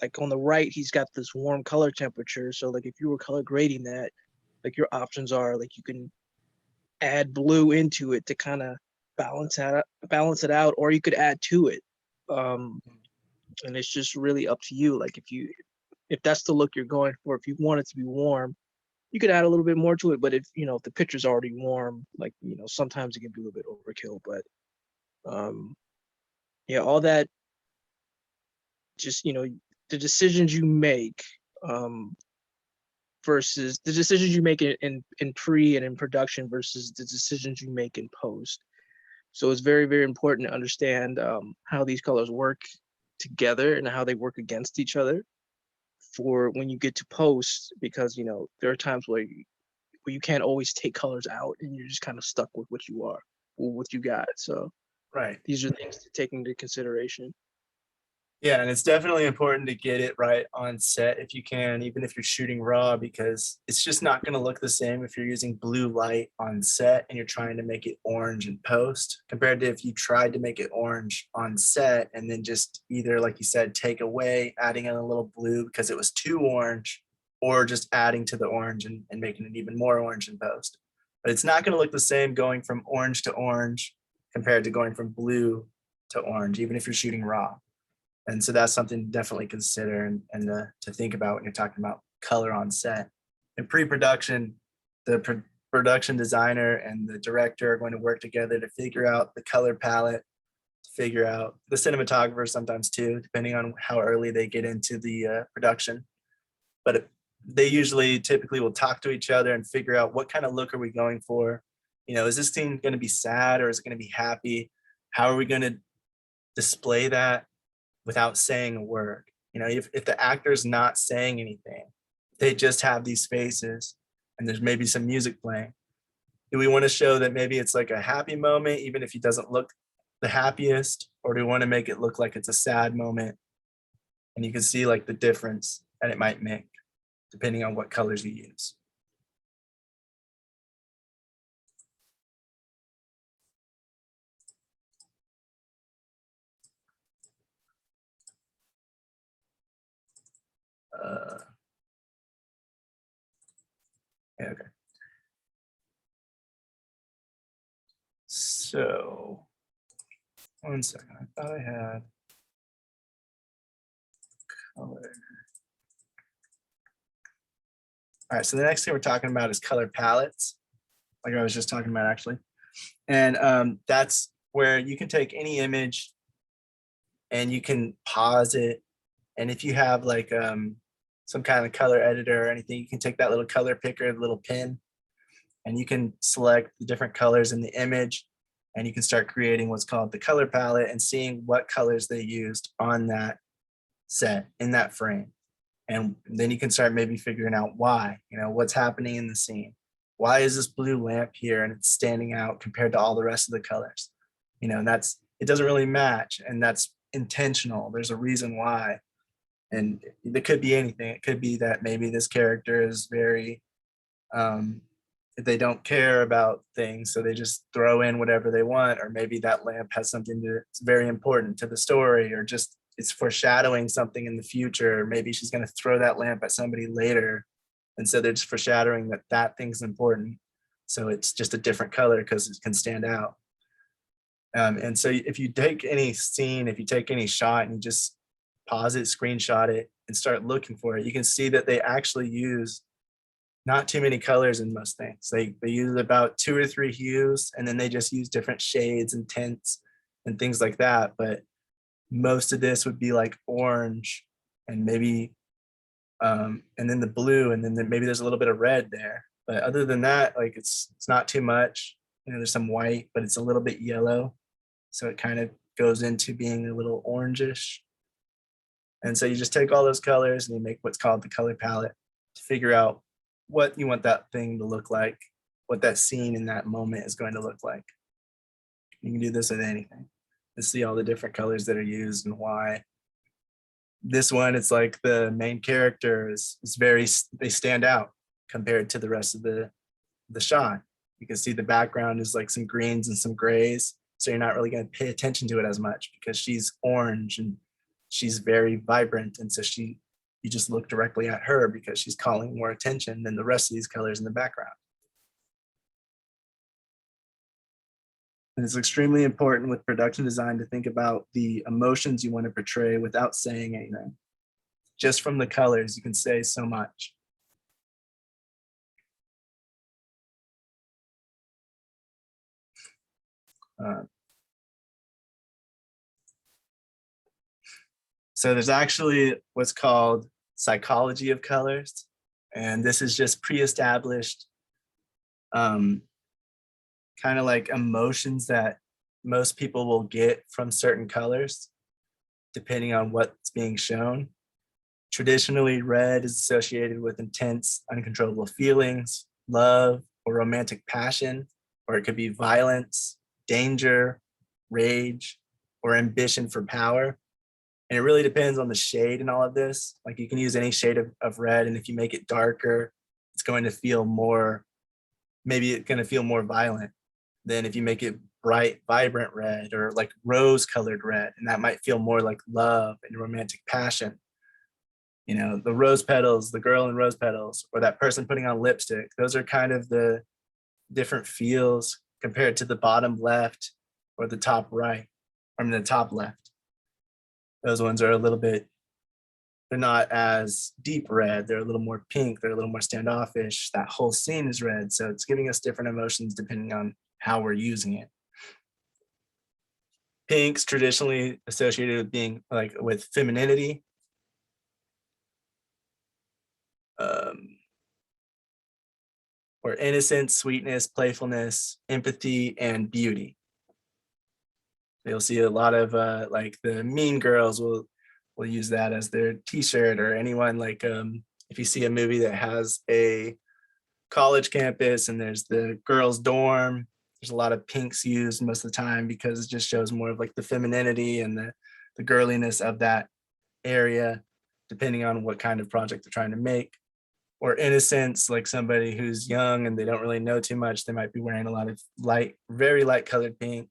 Like on the right, he's got this warm color temperature. So like if you were color grading that, like your options are like you can add blue into it to kind of balance it out, or you could add to it. And it's just really up to you. Like if that's the look you're going for, if you want it to be warm, you could add a little bit more to it. But if the picture's already warm, like sometimes it can be a little bit overkill. But yeah, all that, just the decisions you make versus the decisions you make in pre and in production versus the decisions you make in post. So it's very, very important to understand how these colors work together and how they work against each other for when you get to post, because there are times where you can't always take colors out and you're just kind of stuck with what you are, or what you got. So Right. these are things to take into consideration. Yeah, and it's definitely important to get it right on set if you can, even if you're shooting raw, because it's just not going to look the same if you're using blue light on set and you're trying to make it orange in post, compared to if you tried to make it orange on set and then just either, like you said, take away, adding in a little blue because it was too orange, or just adding to the orange and making it even more orange in post. But it's not going to look the same going from orange to orange compared to going from blue to orange, even if you're shooting raw. And so that's something to definitely consider and to think about when you're talking about color on set. In pre-production, the production designer and the director are going to work together to figure out the color palette, to figure out the cinematographer sometimes too, depending on how early they get into the production. But they usually typically will talk to each other and figure out what kind of look are we going for? Is this scene going to be sad or is it going to be happy? How are we going to display that without saying a word? If the actor's not saying anything, they just have these faces and there's maybe some music playing. Do we want to show that maybe it's like a happy moment, even if he doesn't look the happiest, or do we want to make it look like it's a sad moment? And you can see like the difference that it might make depending on what colors you use. Yeah, okay. So, one second. I thought I had color. All right, so the next thing we're talking about is color palettes, like I was just talking about actually. And that's where you can take any image and you can pause it. And if you have like some kind of color editor or anything, you can take that little color picker, the little pin, and you can select the different colors in the image. And you can start creating what's called the color palette and seeing what colors they used on that set in that frame. And then you can start maybe figuring out why, what's happening in the scene. Why is this blue lamp here and it's standing out compared to all the rest of the colors? And it doesn't really match, and that's intentional. There's a reason why. And it could be anything. It could be that maybe this character is very, they don't care about things, so they just throw in whatever they want, or maybe that lamp has something that's very important to the story, or just it's foreshadowing something in the future. Maybe she's going to throw that lamp at somebody later, and so they're just foreshadowing that thing's important. So it's just a different color because it can stand out. And so if you take any scene, if you take any shot and you just pause it, screenshot it, and start looking for it, you can see that they actually use not too many colors in most things. They use about 2 or 3 hues, and then they just use different shades and tints and things like that. But most of this would be like orange and maybe, and then the blue, and then maybe there's a little bit of red there. But other than that, like it's not too much. There's some white, but it's a little bit yellow. So it kind of goes into being a little orangish. And so you just take all those colors and you make what's called the color palette to figure out what you want that thing to look like, what that scene in that moment is going to look like. You can do this with anything to see all the different colors that are used and why. This one, it's like the main character is very, they stand out compared to the rest of the shot. You can see the background is like some greens and some grays. So you're not really going to pay attention to it as much because she's orange and she's very vibrant. And so you just look directly at her because she's calling more attention than the rest of these colors in the background. And it's extremely important with production design to think about the emotions you want to portray without saying anything. Just from the colors, you can say so much. So there's actually what's called psychology of colors. And this is just pre-established kind of like emotions that most people will get from certain colors, depending on what's being shown. Traditionally, red is associated with intense, uncontrollable feelings, love, or romantic passion, or it could be violence, danger, rage, or ambition for power. And it really depends on the shade in all of this. Like you can use any shade of red, and if you make it darker, it's going to feel more, maybe it's going to feel more violent than if you make it bright, vibrant red, or like rose colored red, and that might feel more like love and romantic passion. The rose petals, the girl in rose petals, or that person putting on lipstick, those are kind of the different feels compared to the bottom left or the top right, or the top left. Those ones are a little bit, they're not as deep red. They're a little more pink. They're a little more standoffish. That whole scene is red. So it's giving us different emotions depending on how we're using it. Pink's traditionally associated with being like with femininity. Or innocence, sweetness, playfulness, empathy, and beauty. You'll see a lot of like the mean girls will use that as their t-shirt, or anyone like if you see a movie that has a college campus and there's the girls dorm, there's a lot of pinks used most of the time because it just shows more of like the femininity and the girliness of that area, depending on what kind of project they're trying to make. Or innocence, like somebody who's young and they don't really know too much, they might be wearing a lot of light, very light colored pink.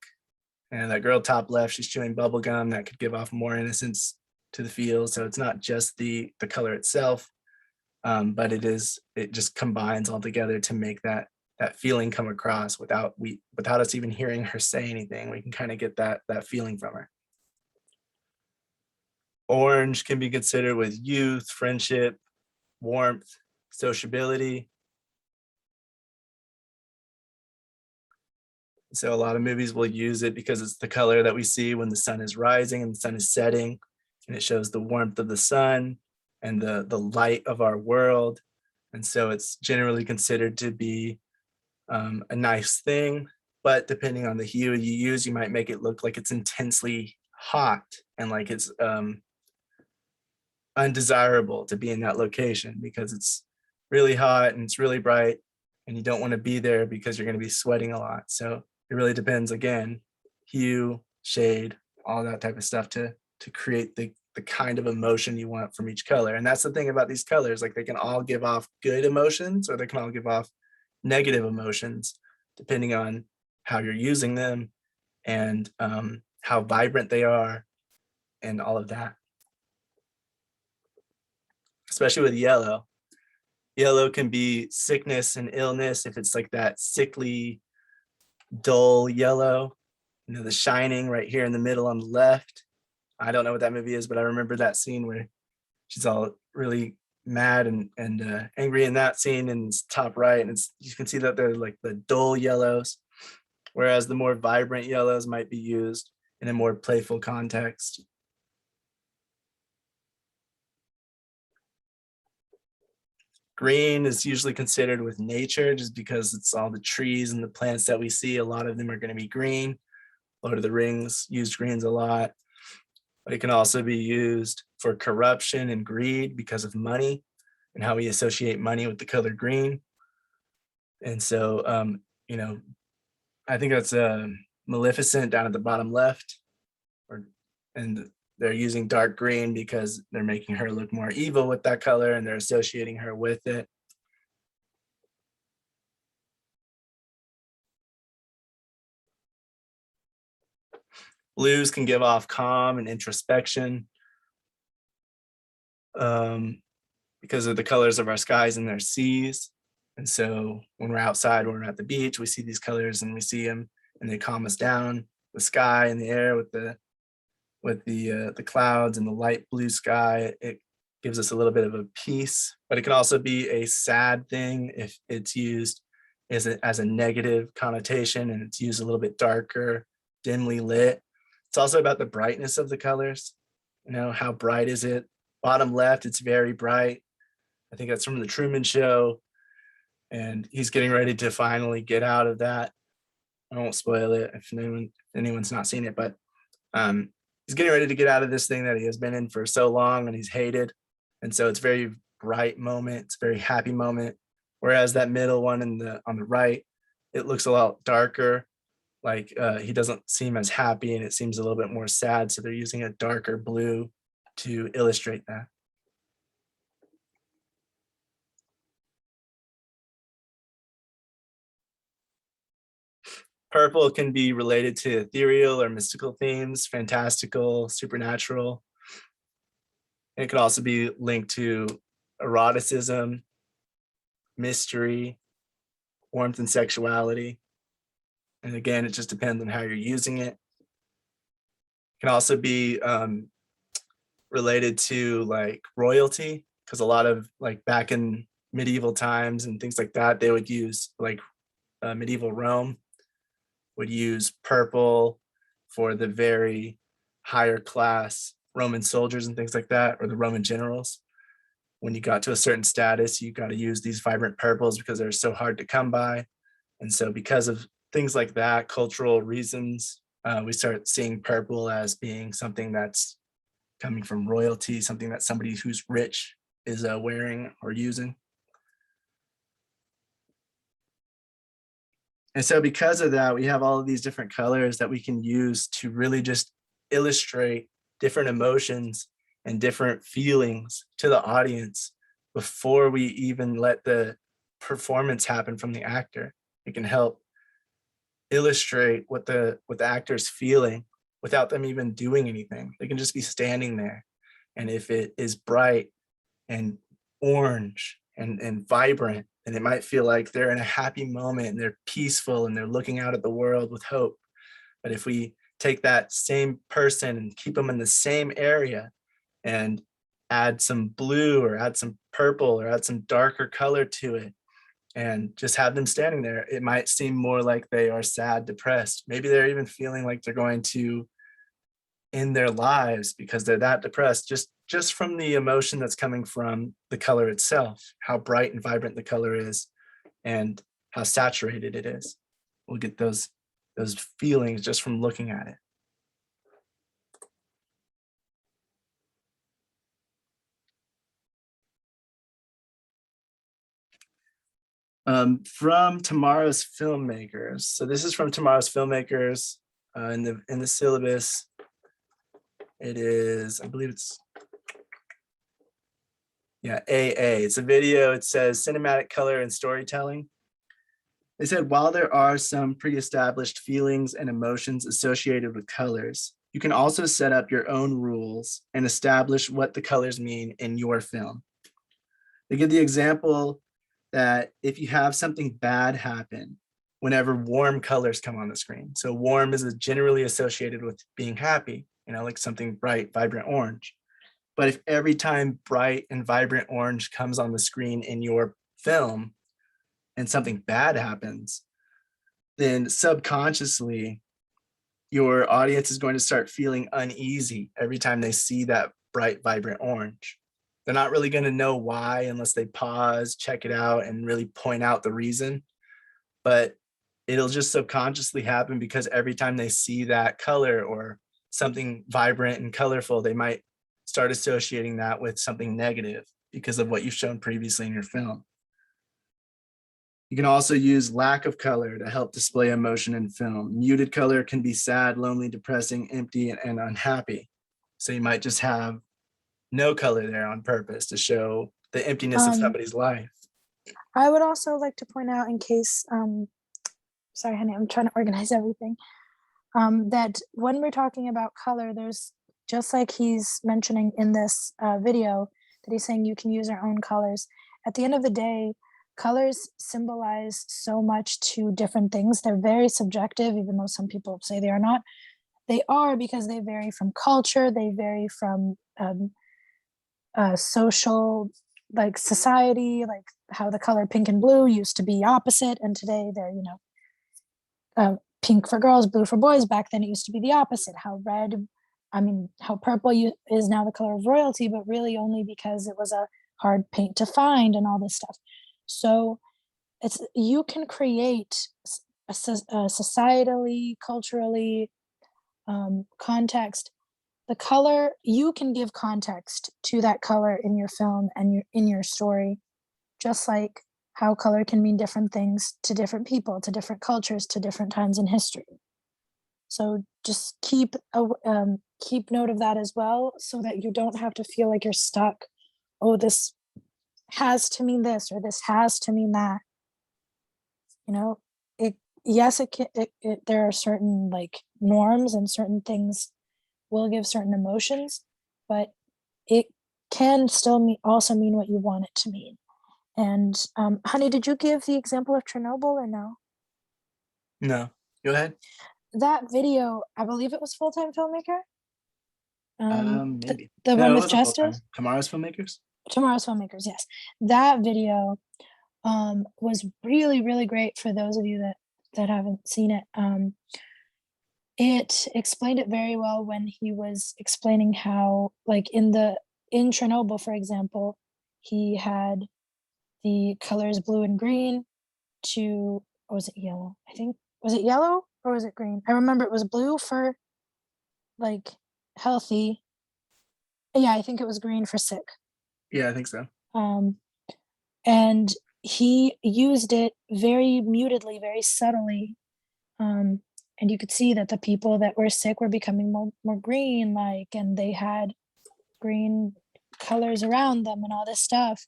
And that girl top left, she's chewing bubble gum. That could give off more innocence to the feel. So it's not just the color itself, but it just combines all together to make that feeling come across without us even hearing her say anything. We can kind of get that feeling from her. Orange can be considered with youth, friendship, warmth, sociability. So a lot of movies will use it because it's the color that we see when the sun is rising and the sun is setting, and it shows the warmth of the sun and the light of our world. And so it's generally considered to be a nice thing. but depending on the hue you use, you might make it look like it's intensely hot and like it's undesirable to be in that location because it's really hot and it's really bright and you don't want to be there because you're going to be sweating a lot. So it really depends, again, hue, shade, all that type of stuff to create the kind of emotion you want from each color. And that's the thing about these colors, like they can all give off good emotions or they can all give off negative emotions depending on how you're using them and how vibrant they are and all of that. Especially with yellow. Yellow can be sickness and illness if it's like that sickly, dull yellow. You know, The Shining right here in the middle on the left. I don't know what that movie is, but I remember that scene where she's all really mad and angry in that scene, and it's top right, and you can see that they're like the dull yellows, whereas the more vibrant yellows might be used in a more playful context. Green is usually considered with nature just because it's all the trees and the plants that we see. A lot of them are going to be green. Lord of the Rings used greens a lot. But it can also be used for corruption and greed because of money and how we associate money with the color green. And so, you know, I think that's Maleficent down at the bottom left. And they're using dark green because they're making her look more evil with that color and they're associating her with it. Blues can give off calm and introspection because of the colors of our skies and their seas. And so when we're outside, when we're at the beach, we see these colors and we see them and they calm us down. The sky and the air with the clouds and the light blue sky, it gives us a little bit of a peace, but it can also be a sad thing if it's used as a negative connotation and it's used a little bit darker, dimly lit. It's also about the brightness of the colors. You know, how bright is it? Bottom left, it's very bright. I think that's from the Truman Show. And he's getting ready to finally get out of that. I won't spoil it if anyone's not seen it, but he's getting ready to get out of this thing that he has been in for so long and he's hated. And so it's a very bright moment. It's a very happy moment. Whereas that middle one on the right, it looks a lot darker. Like he doesn't seem as happy and it seems a little bit more sad. So they're using a darker blue to illustrate that. Purple can be related to ethereal or mystical themes, fantastical, supernatural. It could also be linked to eroticism, mystery, warmth and sexuality. And again, it just depends on how you're using it. It can also be related to like royalty, because a lot of like back in medieval times and things like that, they would use like medieval Rome would use purple for the very higher class Roman soldiers and things like that, or the Roman generals. When you got to a certain status, you got to use these vibrant purples because they're so hard to come by. And so because of things like that, cultural reasons, we start seeing purple as being something that's coming from royalty, something that somebody who's rich is wearing or using. And so because of that, we have all of these different colors that we can use to really just illustrate different emotions and different feelings to the audience before we even let the performance happen from the actor. It can help illustrate what the actor's feeling without them even doing anything. They can just be standing there. And if it is bright and orange and vibrant, and it might feel like they're in a happy moment and they're peaceful and they're looking out at the world with hope. But if we take that same person and keep them in the same area and add some blue or add some purple or add some darker color to it and just have them standing there, it might seem more like they are sad, depressed. Maybe they're even feeling like they're going to end their lives because they're that depressed, just from the emotion that's coming from the color itself, how bright and vibrant the color is and how saturated it is. We'll get those those feelings just from looking at it. From tomorrow's filmmakers. So this is from tomorrow's filmmakers in the syllabus. It is, I believe it's, yeah, AA. It's a video. It says cinematic color and storytelling. They said, while there are some pre-established feelings and emotions associated with colors, you can also set up your own rules and establish what the colors mean in your film. They give the example that if you have something bad happen, whenever warm colors come on the screen. So warm is generally associated with being happy, like something bright, vibrant orange. But if every time bright and vibrant orange comes on the screen in your film and something bad happens, then subconsciously your audience is going to start feeling uneasy every time they see that bright, vibrant orange. They're not really going to know why unless they pause, check it out, and really point out the reason. But it'll just subconsciously happen because every time they see that color or something vibrant and colorful, they might start associating that with something negative because of what you've shown previously in your film. You can also use lack of color to help display emotion in film. Muted color can be sad, lonely, depressing, empty, and unhappy. So you might just have no color there on purpose to show the emptiness of somebody's life. I would also like to point out, in case, sorry, honey, I'm trying to organize everything, that when we're talking about color, there's, just like he's mentioning in this video, that he's saying you can use our own colors. At the end of the day, colors symbolize so much to different things. They're very subjective, even though some people say they are not. They are, because they vary from culture, they vary from social, like society, like how the color pink and blue used to be opposite, and today they're, pink for girls, blue for boys. Back then it used to be the opposite. How purple is now the color of royalty, but really only because it was a hard paint to find and all this stuff. So you can create a societally, culturally context. The color, you can give context to that color in your film and in your story, just like how color can mean different things to different people, to different cultures, to different times in history. So just keep note of that as well, so that you don't have to feel like you're stuck. Oh, this has to mean this, or this has to mean that. There are certain like norms, and certain things will give certain emotions, but it can still also mean what you want it to mean. And honey, did you give the example of Chernobyl or no? No, go ahead. That video, I believe it was Full-Time Filmmaker. Maybe the no, one it with wasn't full-time. Justice. Tomorrow's filmmakers. Tomorrow's Filmmakers, yes. That video was really, really great for those of you that haven't seen it. It explained it very well when he was explaining how, like in Chernobyl, for example, he had the colors blue and green or was it yellow? I think, was it yellow or was it green? I remember it was blue for like healthy. Yeah, I think it was green for sick. Yeah, I think so. And he used it very mutedly, very subtly. And you could see that the people that were sick were becoming more green, like, and they had green colors around them and all this stuff.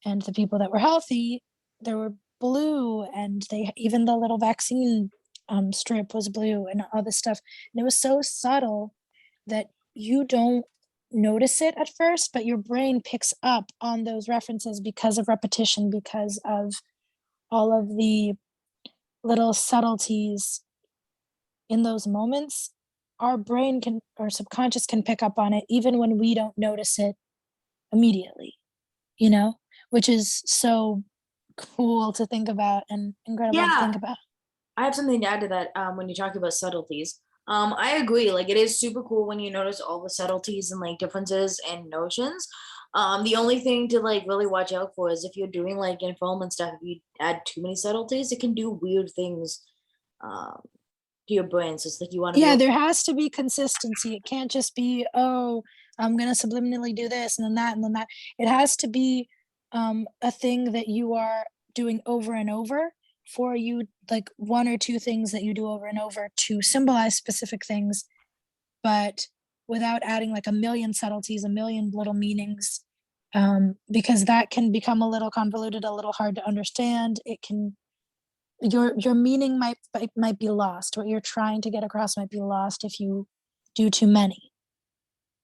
And the people that were healthy, there were blue, and even the little vaccine strip was blue and all this stuff. And it was so subtle that you don't notice it at first, but your brain picks up on those references because of repetition, because of all of the little subtleties in those moments. Our brain or subconscious can pick up on it even when we don't notice it immediately, which is so cool to think about and incredible to think about. I have something to add to that. When you're talking about subtleties, I agree. Like, it is super cool when you notice all the subtleties and like differences and notions. The only thing to like really watch out for is if you're doing like in film and stuff, if you add too many subtleties, it can do weird things. your brain. So it's like you want to Yeah, there has to be consistency. It can't just be, oh, I'm gonna subliminally do this and then that and then that. It has to be a thing that you are doing over and over for you, like one or two things that you do over and over to symbolize specific things, but without adding like a million subtleties, a million little meanings, because that can become a little convoluted, a little hard to understand. It can, your meaning might be lost. What you're trying to get across might be lost if you do too many.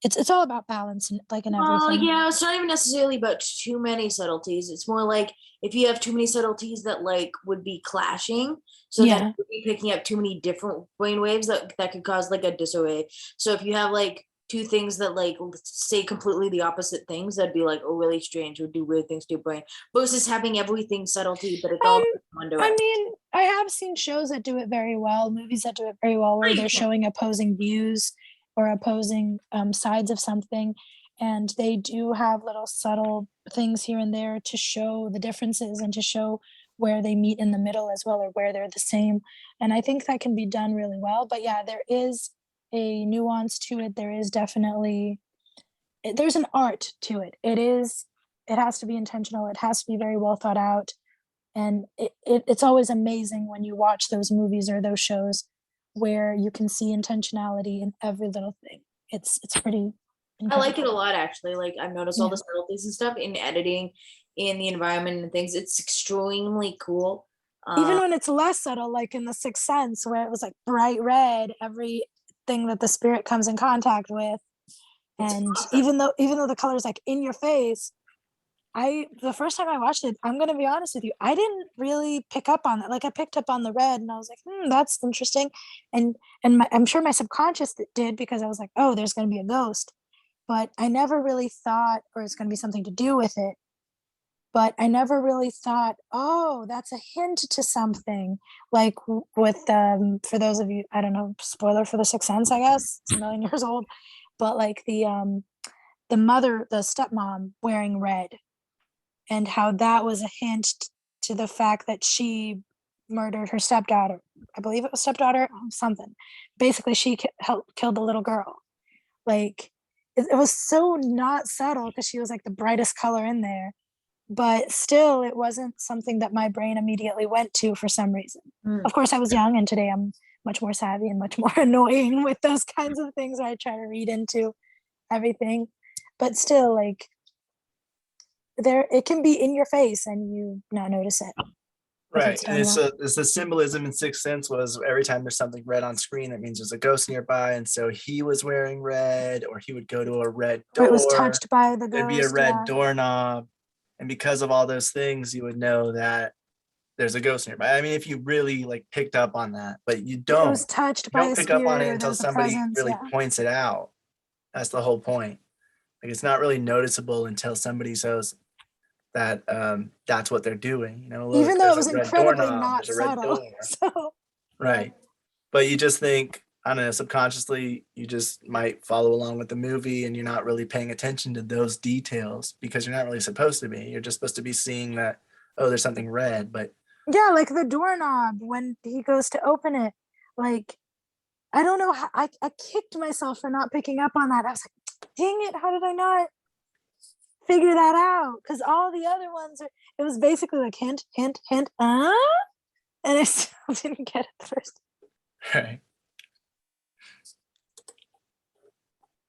It's all about balance and like in Well, everything. yeah, it's not even necessarily about too many subtleties. It's more like if you have too many subtleties that like would be clashing, so then Yeah. you'd be picking up too many different brain waves that could cause like a disarray. So if you have like two things that like say completely the opposite things, that'd be like, oh, really strange, would do weird things to your brain. Versus having everything subtlety, but it's all in one I direction. mean, I have seen shows that do it very well, movies that do it very well, where you they're can. showing opposing views or opposing sides of something, and they do have little subtle things here and there to show the differences and to show where they meet in the middle as well, or where they're the same. And I think that can be done really well. But yeah, there is a nuance to it. There is definitely, there's an art to it. It has to be intentional. It has to be very well thought out. And it's always amazing when you watch those movies or those shows where you can see intentionality in every little thing. It's pretty I like it incredible. a lot actually. Like I've noticed all the subtleties and stuff in editing, in the environment and things. It's extremely cool. Even when it's less subtle, like in The Sixth Sense, where it was like bright red, everything that the spirit comes in contact with. And even though the color is like in your face, the first time I watched it, I'm gonna be honest with you, I didn't really pick up on that. Like I picked up on the red, and I was like, that's interesting. And I'm sure my subconscious did, because I was like, oh, there's gonna be a ghost. But I never really thought, or it's gonna be something to do with it. But I never really thought, oh, that's a hint to something. Like with for those of you, I don't know, spoiler for The Sixth Sense, I guess it's a million years old. But like the mother, the stepmom wearing red, and how that was a hint to the fact that she murdered her stepdaughter. I believe it was stepdaughter, something. Basically, she killed the little girl. Like, it was so not subtle because she was like the brightest color in there. But still, it wasn't something that my brain immediately went to for some reason. Of course, I was young, and today I'm much more savvy and much more annoying with those kinds of things where I try to read into everything. But still, like, it can be in your face and you not notice it. Right. And it's the symbolism in Sixth Sense was every time there's something red on screen, that means there's a ghost nearby. And so he was wearing red, or he would go to a red door. Or it was touched by the ghost. There'd be a red doorknob. And because of all those things, you would know that there's a ghost nearby. I mean, if you really like picked up on that, but you don't. It was touched You by don't a pick up on it spirit, or until there was a somebody presence, really points it out. That's the whole point. Like it's not really noticeable until somebody says that that's what they're doing. You know, look, even though it there's was a red incredibly doorknob, not there's a red subtle. door. So Right. But you just think, I don't know, subconsciously, you just might follow along with the movie and you're not really paying attention to those details because you're not really supposed to be. You're just supposed to be seeing that, oh, there's something red. But yeah, like the doorknob when he goes to open it, like, I don't know how I kicked myself for not picking up on that. I was like, dang it, how did I not figure that out? Because all the other ones it was basically like hint, hint, hint, and I still didn't get it first. right.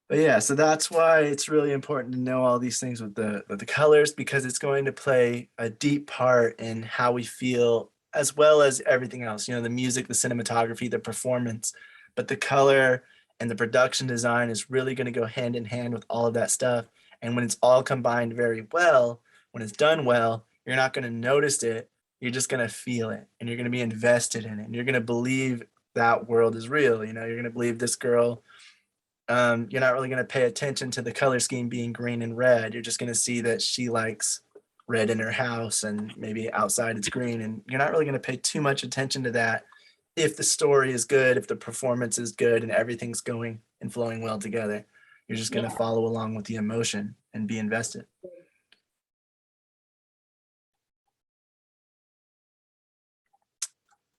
But yeah, so that's why it's really important to know all these things with the colors, because it's going to play a deep part in how we feel, as well as everything else, you know, the music, the cinematography, the performance. But the color and the production design is really going to go hand in hand with all of that stuff. And when it's all combined very well, when it's done well, you're not going to notice it. You're just going to feel it, and you're going to be invested in it. And you're going to believe that world is real. You know, you're going to believe this girl. You're not really going to pay attention to the color scheme being green and red. You're just going to see that she likes red in her house, and maybe outside it's green. And you're not really going to pay too much attention to that if the story is good, if the performance is good, and everything's going and flowing well together. You're just going to follow along with the emotion and be invested.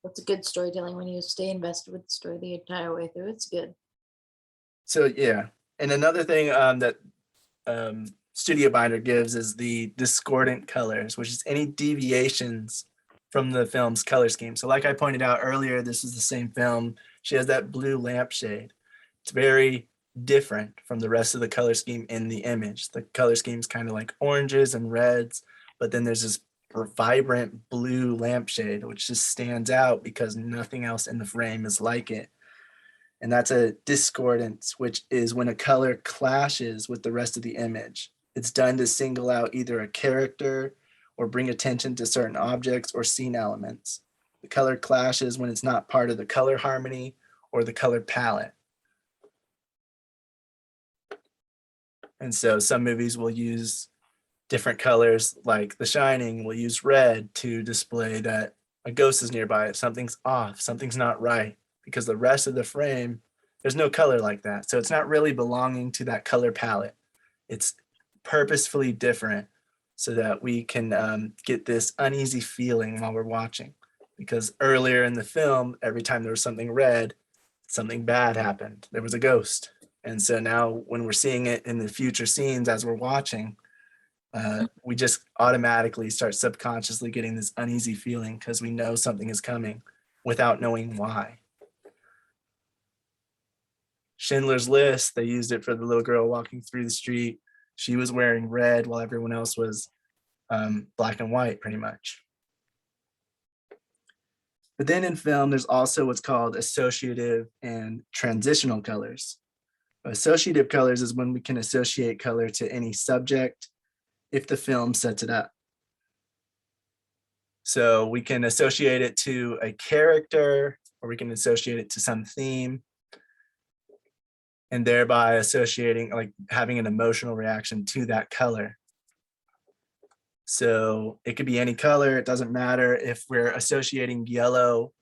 That's a good storytelling when you stay invested with the story the entire way through. It's good. So yeah, and another thing that Studio Binder gives is the discordant colors, which is any deviations from the film's color scheme. So like I pointed out earlier, this is the same film. She has that blue lampshade. It's very different from the rest of the color scheme in the image. The color scheme is kind of like oranges and reds, but then there's this vibrant blue lampshade, which just stands out because nothing else in the frame is like it. And that's a discordance, which is when a color clashes with the rest of the image. It's done to single out either a character or bring attention to certain objects or scene elements. The color clashes when it's not part of the color harmony or the color palette. And so some movies will use different colors, like The Shining will use red to display that a ghost is nearby, if something's off, something's not right, because the rest of the frame, there's no color like that. So it's not really belonging to that color palette. It's purposefully different so that we can get this uneasy feeling while we're watching. Because earlier in the film, every time there was something red, something bad happened. There was a ghost. And so now when we're seeing it in the future scenes as we're watching, we just automatically start subconsciously getting this uneasy feeling because we know something is coming without knowing why. Schindler's List, they used it for the little girl walking through the street. She was wearing red while everyone else was black and white, pretty much. But then in film, there's also what's called associative and transitional colors. Associative colors is when we can associate color to any subject if the film sets it up. So we can associate it to a character, or we can associate it to some theme, and thereby associating, like having an emotional reaction to that color. So it could be any color. It doesn't matter if we're associating yellow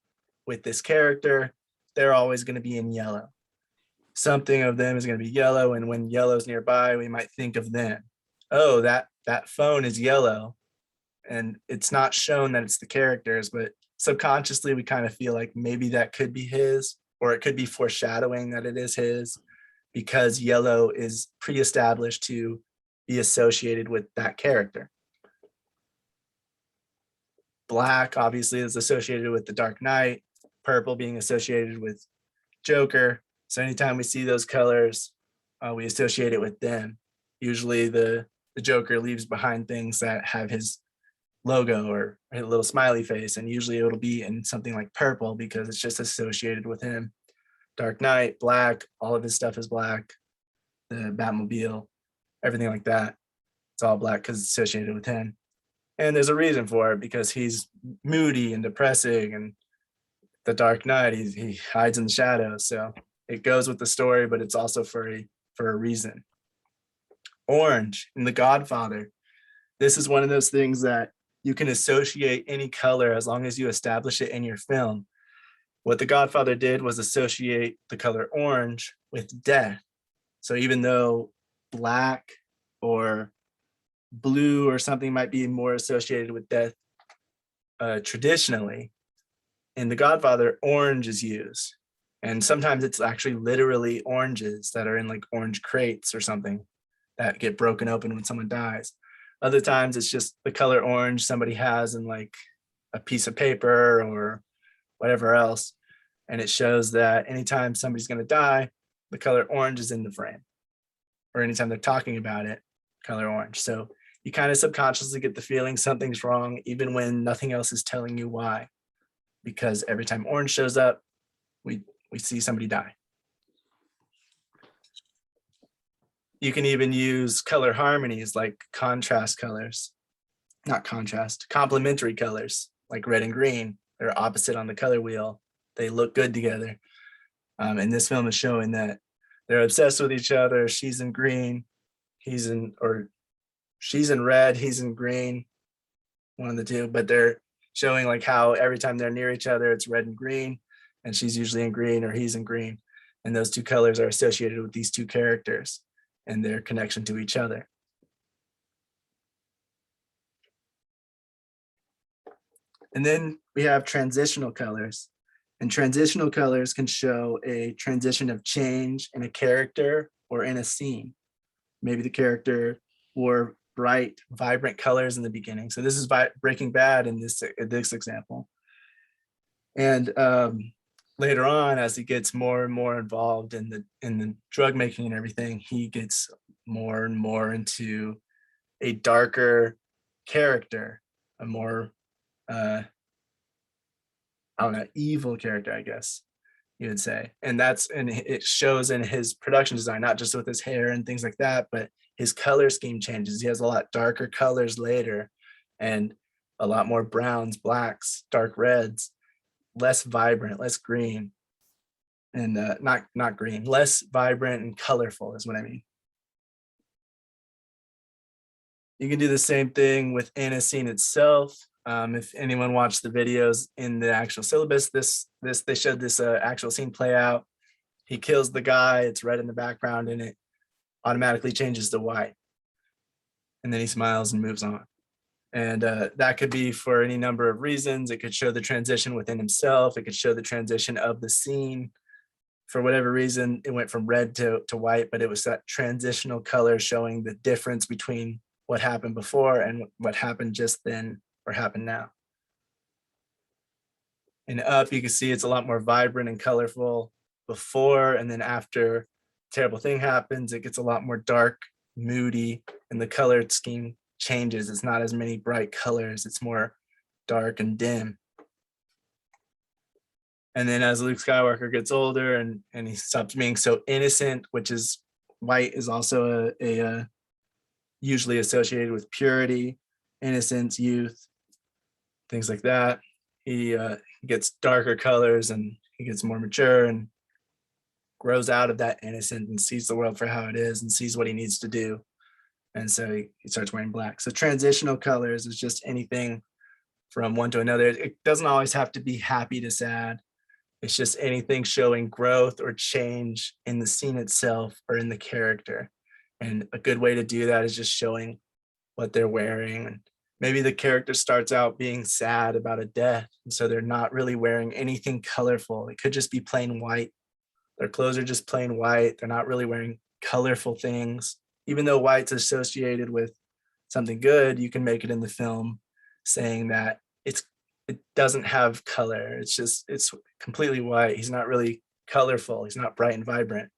with this character, they're always going to be in yellow. Something of them is going to be yellow, and when yellow's nearby, we might think of them. Oh, that phone is yellow. And it's not shown that it's the characters, but subconsciously we kind of feel like maybe that could be his, or it could be foreshadowing that it is his, because yellow is pre-established to be associated with that character. Black obviously is associated with the Dark Knight, purple being associated with Joker. So anytime we see those colors, we associate it with them. Usually the Joker leaves behind things that have his logo or a little smiley face, and usually it'll be in something like purple because it's just associated with him. Dark Knight, black, all of his stuff is black. The Batmobile, everything like that, it's all black because it's associated with him. And there's a reason for it, because he's moody and depressing, and the Dark Knight, he hides in the shadows. So it goes with the story, but it's also for a reason. Orange in The Godfather. This is one of those things that you can associate any color as long as you establish it in your film. What The Godfather did was associate the color orange with death. So even though black or blue or something might be more associated with death traditionally, in The Godfather, orange is used. And sometimes it's actually literally oranges that are in like orange crates or something that get broken open when someone dies. Other times it's just the color orange somebody has in like a piece of paper or whatever else. And it shows that anytime somebody's going to die, the color orange is in the frame. Or anytime they're talking about it, color orange. So you kind of subconsciously get the feeling something's wrong, even when nothing else is telling you why. Because every time orange shows up, we see somebody die. You can even use color harmonies like contrast colors, not contrast, complementary colors like red and green. They're opposite on the color wheel. They look good together. And this film is showing that they're obsessed with each other. She's in green, she's in red, he's in green, one of the two, but they're showing like how every time they're near each other, it's red and green, and she's usually in green or he's in green. And those two colors are associated with these two characters and their connection to each other. And then we have transitional colors. And transitional colors can show a transition of change in a character or in a scene. Maybe the character wore bright, vibrant colors in the beginning. So this is Breaking Bad in this example. And later on, as he gets more and more involved in the drug making and everything, he gets more and more into a darker character, a more I don't know, evil character, I guess you would say. And it shows in his production design, not just with his hair and things like that, but his color scheme changes. He has a lot darker colors later and a lot more browns, blacks, dark reds, less vibrant, less green, and not green, less vibrant and colorful is what I mean. You can do the same thing within a scene itself. If anyone watched the videos in the actual syllabus, they showed this actual scene play out. He kills the guy, it's red in the background, and it automatically changes to white. And then he smiles and moves on. And that could be for any number of reasons. It could show the transition within himself. It could show the transition of the scene. For whatever reason, it went from red to white, but it was that transitional color showing the difference between what happened before and what happened just then or happened now. And up, you can see it's a lot more vibrant and colorful before, and then after a terrible thing happens, it gets a lot more dark, moody, and the color scheme changes. It's not as many bright colors, it's more dark and dim. And then as Luke Skywalker gets older and he stops being so innocent, which is white is also a usually associated with purity, innocence, youth, things like that. He gets darker colors and he gets more mature and grows out of that innocent and sees the world for how it is and sees what he needs to do. And so he starts wearing black. So transitional colors is just anything from one to another. It doesn't always have to be happy to sad. It's just anything showing growth or change in the scene itself or in the character. And a good way to do that is just showing what they're wearing. And maybe the character starts out being sad about a death, and so they're not really wearing anything colorful. It could just be plain white. Their clothes are just plain white. They're not really wearing colorful things. Even though white's associated with something good, you can make it in the film saying that it doesn't have color. It's completely white. He's not really colorful. He's not bright and vibrant.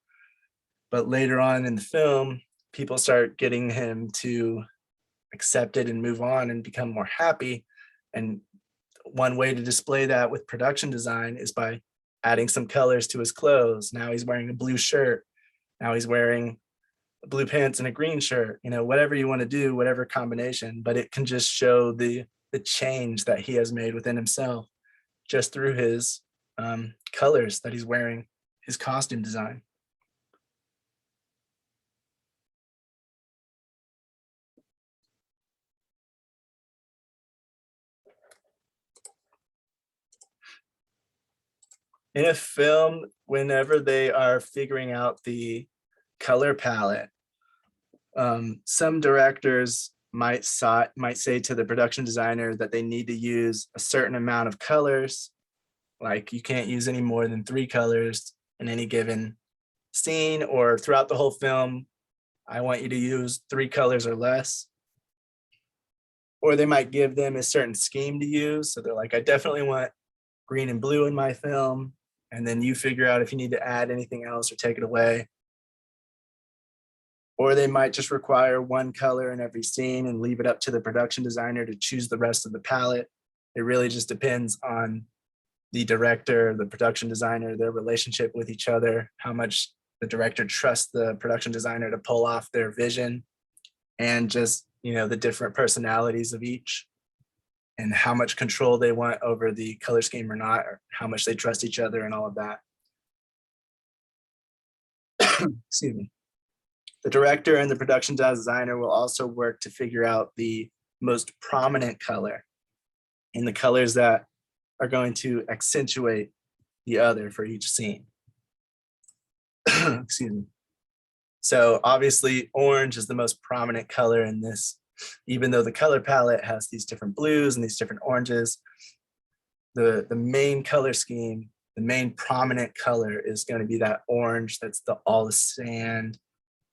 But later on in the film, people start getting him to accept it and move on and become more happy. And one way to display that with production design is by adding some colors to his clothes. Now he's wearing a blue shirt. Now he's wearing blue pants and a green shirt, whatever you want to do, whatever combination, but it can just show the change that he has made within himself just through his colors that he's wearing, his costume design. In a film, whenever they are figuring out the color palette, some directors might say to the production designer that they need to use a certain amount of colors. Like you can't use any more than 3 colors in any given scene, or throughout the whole film, I want you to use 3 colors or less. Or they might give them a certain scheme to use. So they're like, I definitely want green and blue in my film. And then you figure out if you need to add anything else or take it away. Or they might just require 1 color in every scene and leave it up to the production designer to choose the rest of the palette. It really just depends on the director, the production designer, their relationship with each other, how much the director trusts the production designer to pull off their vision, and just, the different personalities of each and how much control they want over the color scheme or not, or how much they trust each other and all of that. Excuse me. The director and the production designer will also work to figure out the most prominent color and the colors that are going to accentuate the other for each scene. Excuse me. So obviously orange is the most prominent color in this, even though the color palette has these different blues and these different oranges. the main color scheme, the main prominent color is going to be that orange. That's all the sand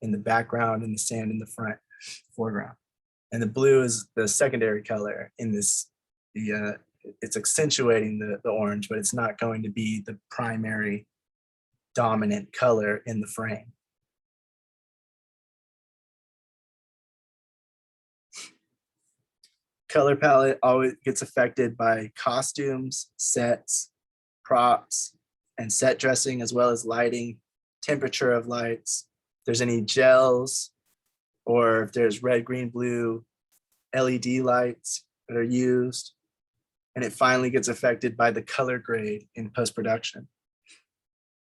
in the background and the sand in the foreground. And the blue is the secondary color in this. It's accentuating the orange, but it's not going to be the primary dominant color in the frame. Color palette always gets affected by costumes, sets, props, and set dressing, as well as lighting, temperature of lights. If there's any gels, or if there's red, green, blue LED lights that are used. And it finally gets affected by the color grade in post-production.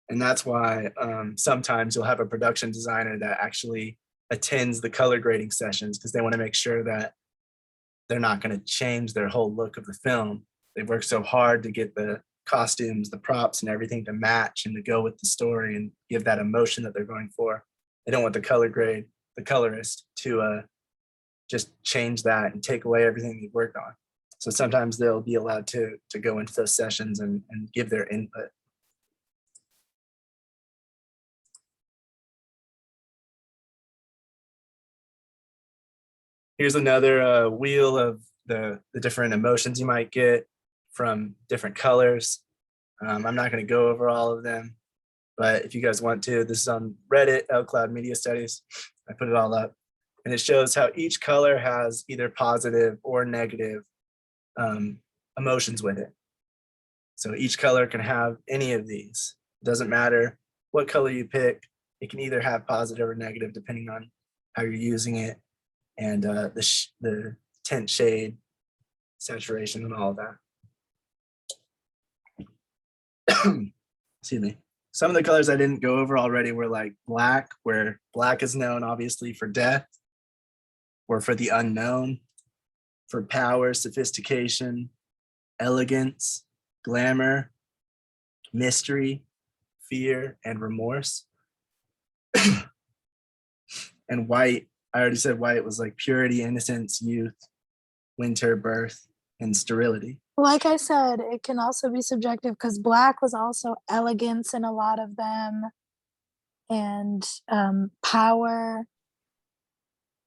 And that's why sometimes you'll have a production designer that actually attends the color grading sessions, because they want to make sure that they're not going to change their whole look of the film. They've worked so hard to get the costumes, the props, and everything to match and to go with the story and give that emotion that they're going for. They don't want the color grade, the colorist, to just change that and take away everything they've worked on. So sometimes they'll be allowed to go into those sessions and give their input. Here's another wheel of the different emotions you might get from different colors. I'm not going to go over all of them, but if you guys want to, this is on Reddit, LCloud MediaStudies. I put it all up, and it shows how each color has either positive or negative emotions with it. So each color can have any of these. It doesn't matter what color you pick. It can either have positive or negative depending on how you're using it, and the tint, shade, saturation, and all of that. Excuse me. Some of the colors I didn't go over already were like black, where black is known obviously for death or for the unknown, for power, sophistication, elegance, glamour, mystery, fear, and remorse. And white, I already said white was like purity, innocence, youth, winter, birth, and sterility. Like I said, it can also be subjective because black was also elegance in a lot of them, and power,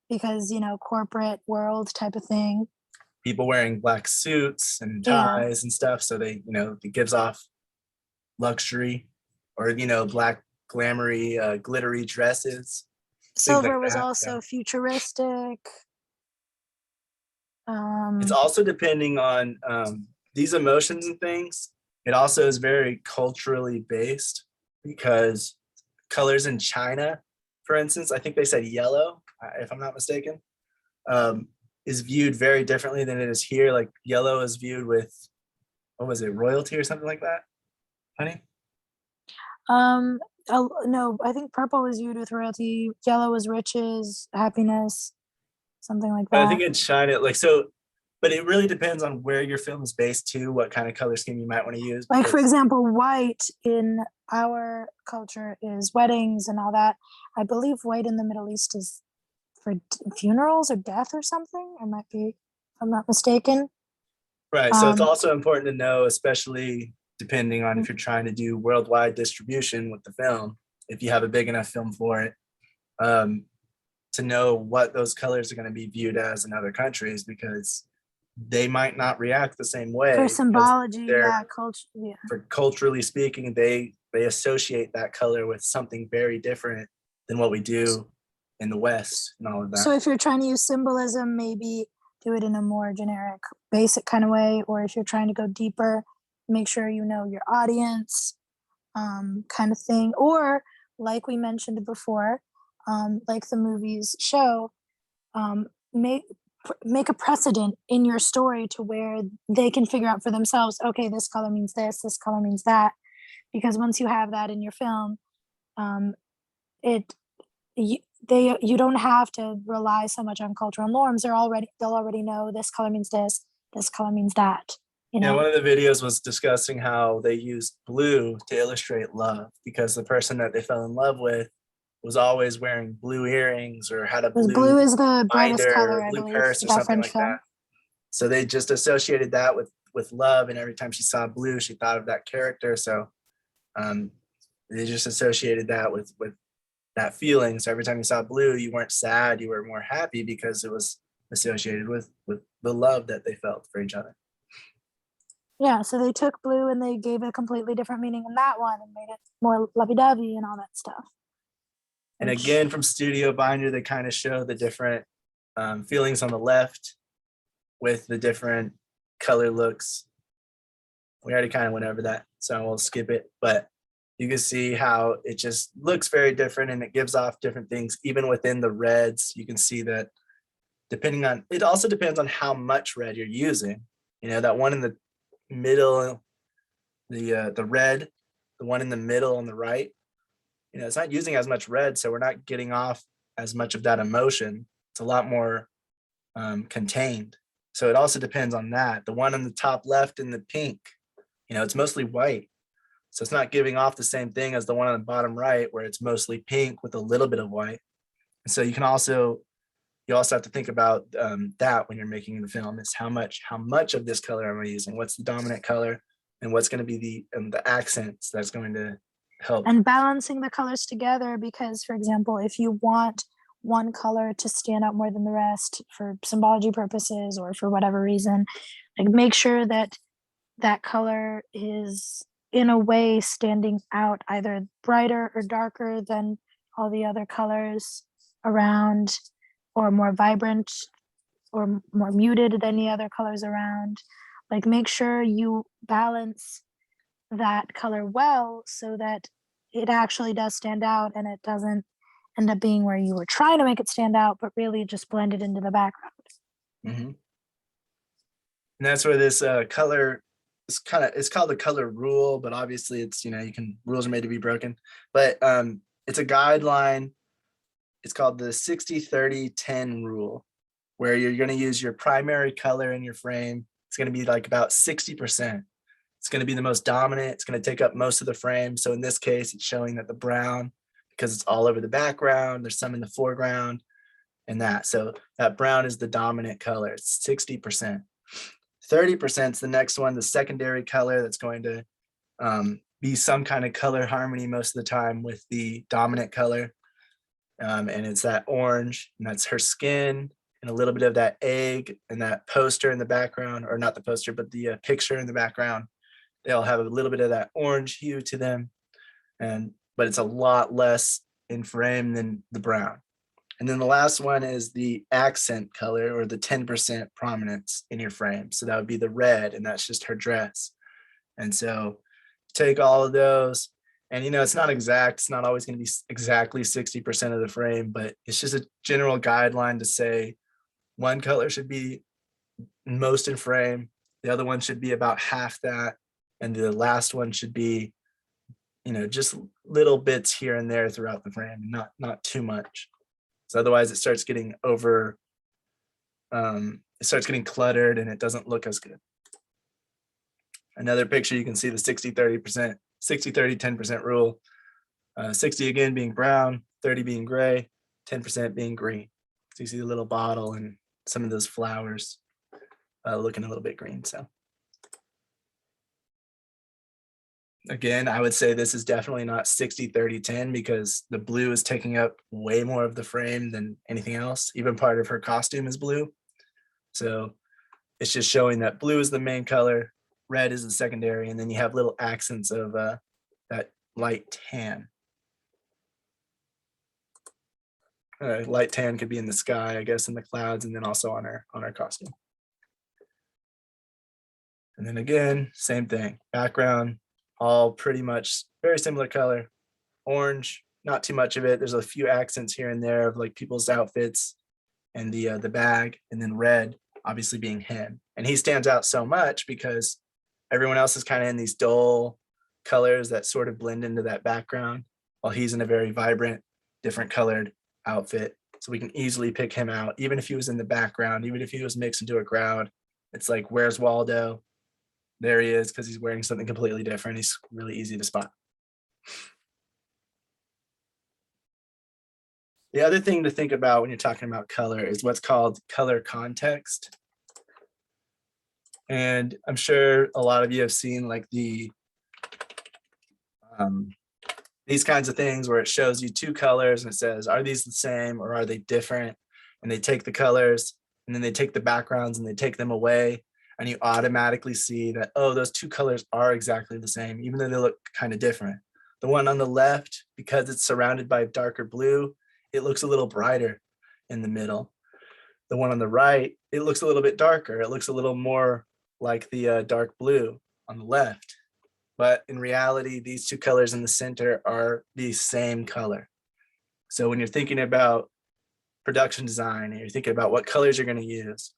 because, you know, corporate world type of thing. People wearing black suits and Yeah. ties and stuff, so they, you know, it gives off luxury, or, you know, black glamoury, glittery dresses. Silver like was that, also yeah. futuristic. It's also depending on these emotions and things. It also is very culturally based, because colors in China, for instance, I think they said yellow, if I'm not mistaken, is viewed very differently than it is here. Like yellow is viewed with, what was it, royalty or something like that, honey? No, I think purple was viewed with royalty. Yellow was riches, happiness, something like But that. I think in China, like, so, but it really depends on where your film is based too, what kind of color scheme you might want to use. Like, for because- example, white in our culture is weddings and all that. I believe white in the Middle East is for funerals or death or something. It might be, if I'm not mistaken. Right. So it's Um, also important to know, especially depending on if you're trying to do worldwide distribution with the film, if you have a big enough film for it, to know what those colors are going to be viewed as in other countries, because they might not react the same way. For because symbology, they're- yeah, culture, yeah. For culturally speaking, they associate that color with something very different than what we do in the West and all of that. So if you're trying to use symbolism, maybe do it in a more generic, basic kind of way. Or if you're trying to go deeper, make sure you know your audience, kind of thing. Or like we mentioned before, like the movies show, make a precedent in your story to where they can figure out for themselves, okay, this color means this color means that. Because once you have that in your film, you don't have to rely so much on cultural norms. They'll already know this color means this color means that. You know? Yeah, one of the videos was discussing how they used blue to illustrate love, because the person that they fell in love with was always wearing blue earrings or had a Because blue is the brightest binder, color, I blue believe, purse or of that something French like film. that. So they just associated that with with love, and every time she saw blue, she thought of that character. So they just associated that with that feeling. So every time you saw blue, you weren't sad, you were more happy because it was associated with the love that they felt for each other. Yeah, so they took blue and they gave a completely different meaning in that one and made it more lovey-dovey and all that stuff. And Which- again, from Studio Binder, they kind of show the different feelings on the left with the different color looks. We already kind of went over that, so we'll skip it. But you can see how it just looks very different, and it gives off different things. Even within the reds, you can see that depending on, it also depends on how much red you're using. You know, that one in the middle, the red, the one in the middle on the right, you know, it's not using as much red, so we're not getting off as much of that emotion. It's a lot more contained. So it also depends on that. The one on the top left in the pink, you know, it's mostly white. So it's not giving off the same thing as the one on the bottom right, where it's mostly pink with a little bit of white. And so you also have to think about that when you're making the film, is how much of this color am I using? What's the dominant color, and what's going to be the accents that's going to help. And balancing the colors together, because for example, if you want one color to stand out more than the rest for symbology purposes or for whatever reason, like make sure that that color is in a way standing out either brighter or darker than all the other colors around, or more vibrant or more muted than the other colors around. Like make sure you balance that color well so that it actually does stand out and it doesn't end up being where you were trying to make it stand out, but really just blended into the background. Mm-hmm. And that's where this color is it's called the color rule, but obviously it's, you know, rules are made to be broken, but it's a guideline. It's called the 60-30-10 rule, where you're going to use your primary color in your frame. It's going to be like about 60%. It's going to be the most dominant. It's going to take up most of the frame. So in this case, it's showing that the brown, because it's all over the background, there's some in the foreground and that. So that brown is the dominant color. It's 60%. 30% is the next one, the secondary color, that's going to be some kind of color harmony most of the time with the dominant color. And it's that orange, and that's her skin, and a little bit of that egg, and that poster in the background, or not the poster, but the picture in the background. They'll have a little bit of that orange hue to them, but it's a lot less in frame than the brown. And then the last one is the accent color, or the 10% prominence in your frame. So that would be the red, and that's just her dress. And so take all of those, and, you know, it's not exact. It's not always going to be exactly 60% of the frame, but it's just a general guideline to say one color should be most in frame, the other one should be about half that, and the last one should be, you know, just little bits here and there throughout the frame, not too much. So otherwise it starts getting it starts getting cluttered and it doesn't look as good. Another picture, you can see the 60-30%, 60-30-10% rule. 60 again being brown, 30 being gray, 10% being green. So you see the little bottle and some of those flowers looking a little bit green. So again, I would say this is definitely not 60-30-10, because the blue is taking up way more of the frame than anything else. Even part of her costume is blue. So it's just showing that blue is the main color, red is the secondary, and then you have little accents of that light tan. Light tan could be in the sky, I guess, in the clouds, and then also on our costume. And then again, same thing, background, all pretty much very similar color. Orange, not too much of it. There's a few accents here and there of like people's outfits and the bag, and then red, obviously being him. And he stands out so much because everyone else is kind of in these dull colors that sort of blend into that background, while he's in a very vibrant, different colored outfit. So we can easily pick him out, even if he was in the background, even if he was mixed into a crowd. It's like, where's Waldo? There he is, because he's wearing something completely different. He's really easy to spot. The other thing to think about when you're talking about color is what's called color context. And I'm sure a lot of you have seen like these kinds of things where it shows you two colors and it says, are these the same or are they different? And they take the colors and then they take the backgrounds and they take them away. And you automatically see that, oh, those two colors are exactly the same, even though they look kind of different. The one on the left, because it's surrounded by darker blue, it looks a little brighter in the middle. The one on the right, it looks a little bit darker. It looks a little more like the dark blue on the left. But in reality, these two colors in the center are the same color. So when you're thinking about production design and you're thinking about what colors you're going to use,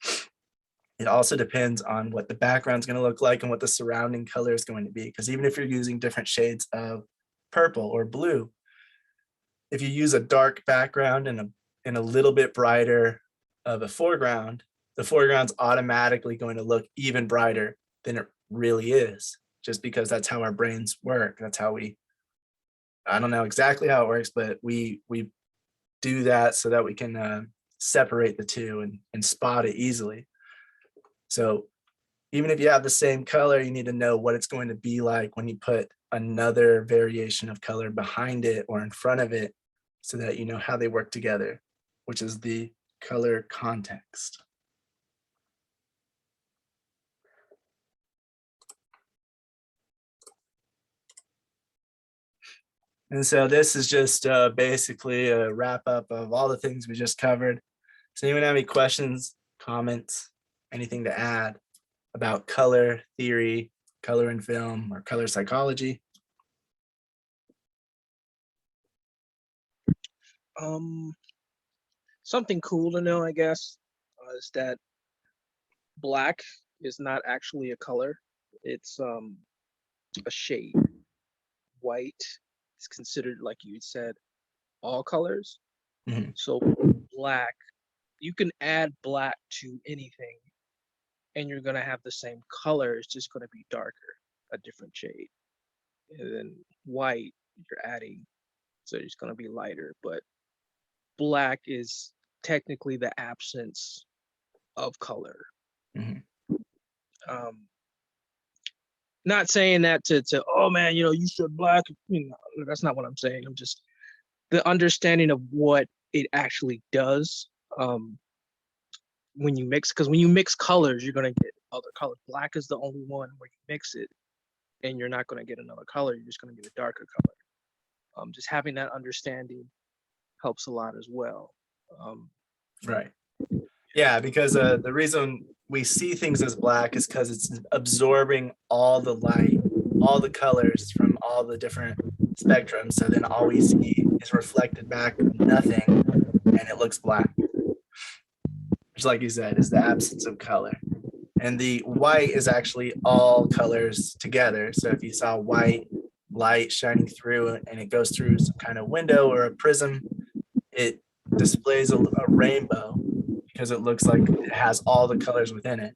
it also depends on what the background's going to look like and what the surrounding color is going to be. Because even if you're using different shades of purple or blue, if you use a dark background and a little bit brighter of a foreground, the foreground's automatically going to look even brighter than it really is, just because that's how our brains work. That's how I don't know exactly how it works, but we do that so that we can separate the two and spot it easily. So even if you have the same color, you need to know what it's going to be like when you put another variation of color behind it or in front of it, so that you know how they work together, which is the color context. And so this is just basically a wrap up of all the things we just covered. Does anyone have any questions, comments, anything to add about color theory, color in film, or color psychology? Something cool to know, I guess, is that black is not actually a color. It's a shade. White is considered, like you said, all colors. Mhm. So black, you can add black to anything and you're gonna have the same color. It's just gonna be darker, a different shade. And then white, you're adding, so it's gonna be lighter. But black is technically the absence of color. Mhm. Not saying that to oh man, you should black. That's not what I'm saying. I'm just the understanding of what it actually does when you mix, because when you mix colors, you're gonna get other colors. Black is the only one where you mix it, and you're not gonna get another color. You're just gonna get a darker color. Just having that understanding helps a lot as well. Right. Yeah, because the reason we see things as black is because it's absorbing all the light, all the colors from all the different spectrums. So then all we see is reflected back nothing, and it looks black. Which, like you said, is the absence of color. And the white is actually all colors together. So if you saw white light shining through and it goes through some kind of window or a prism, it displays a rainbow because it looks like it has all the colors within it.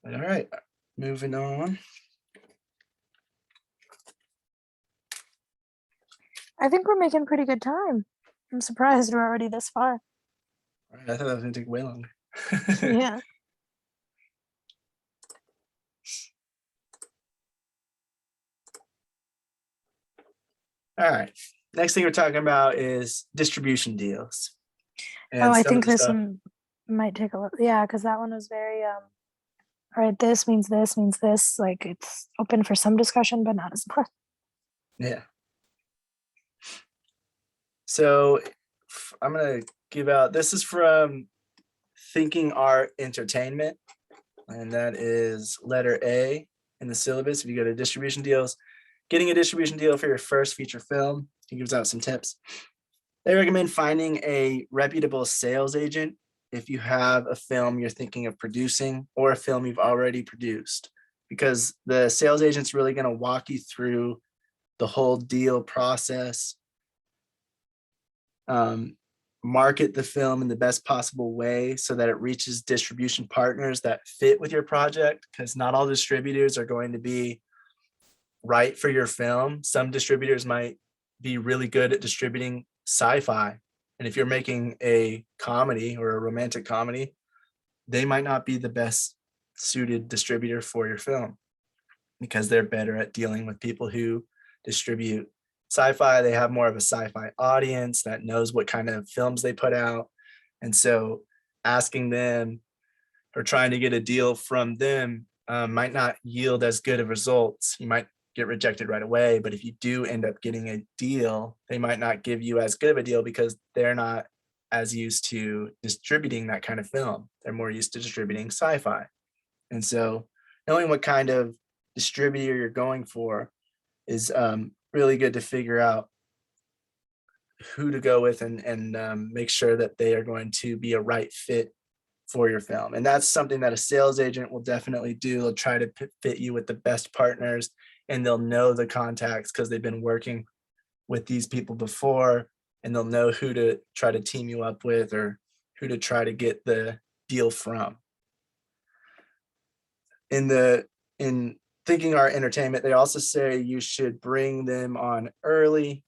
All right, moving on. I think we're making pretty good time. I'm surprised we're already this far. All right, I thought that was gonna take way longer. Yeah. All right, next thing we're talking about is distribution deals. And I some of think the this stuff- one might take a little, yeah, because that one was very all right, this means this, like it's open for some discussion, but not as much. Yeah. So I'm gonna give out, this is from Thinking Art Entertainment, and that is letter A in the syllabus. If you go to distribution deals, getting a distribution deal for your first feature film, he gives out some tips. They recommend finding a reputable sales agent if you have a film you're thinking of producing or a film you've already produced, because the sales agent's really going to walk you through the whole deal process, market the film in the best possible way so that it reaches distribution partners that fit with your project, because not all distributors are going to be right for your film. Some distributors might be really good at distributing sci-fi. And if you're making a comedy or a romantic comedy, they might not be the best suited distributor for your film because they're better at dealing with people who distribute sci-fi. They have more of a sci-fi audience that knows what kind of films they put out. And so asking them or trying to get a deal from them might not yield as good of results. You might get rejected right away, but if you do end up getting a deal, they might not give you as good of a deal because they're not as used to distributing that kind of film. They're more used to distributing sci-fi. And so knowing what kind of distributor you're going for is really good to figure out who to go with and make sure that they are going to be a right fit for your film. And that's something that a sales agent will definitely do. They'll try to fit you with the best partners, and they'll know the contacts because they've been working with these people before, and they'll know who to try to team you up with or who to try to get the deal from. In thinking art entertainment, they also say you should bring them on early,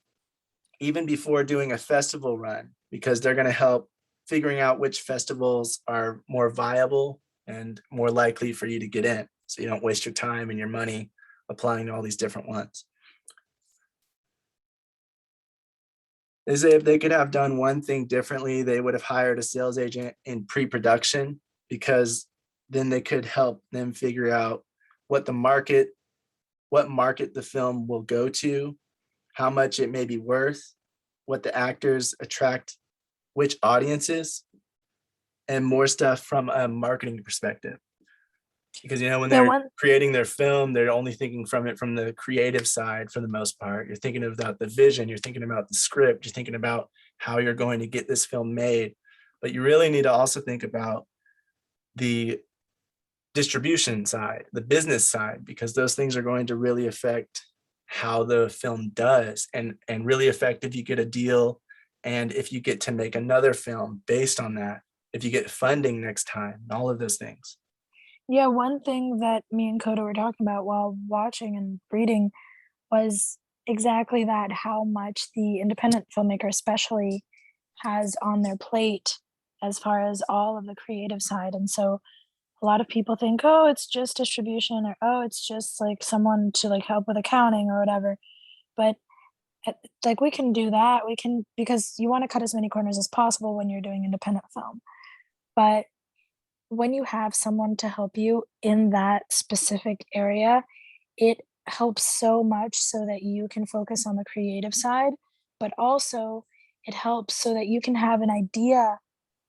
even before doing a festival run, because they're going to help figuring out which festivals are more viable and more likely for you to get in, so you don't waste your time and your money applying to all these different ones. Is if they could have done one thing differently, they would have hired a sales agent in pre-production, because then they could help them figure out what market the film will go to, how much it may be worth, what the actors attract, which audiences, and more stuff from a marketing perspective. Because, when they're creating their film, they're only thinking from the creative side for the most part. You're thinking about the vision, you're thinking about the script, you're thinking about how you're going to get this film made. But you really need to also think about the distribution side, the business side, because those things are going to really affect how the film does and really affect if you get a deal and if you get to make another film based on that, if you get funding next time, and all of those things. Yeah, one thing that me and Coda were talking about while watching and reading was exactly that, how much the independent filmmaker especially has on their plate as far as all of the creative side. And so a lot of people think, oh, it's just distribution, or oh, it's just like someone to like help with accounting or whatever. But like we can do that. We can, because you want to cut as many corners as possible when you're doing independent film. But when you have someone to help you in that specific area, it helps so much so that you can focus on the creative side, but also it helps so that you can have an idea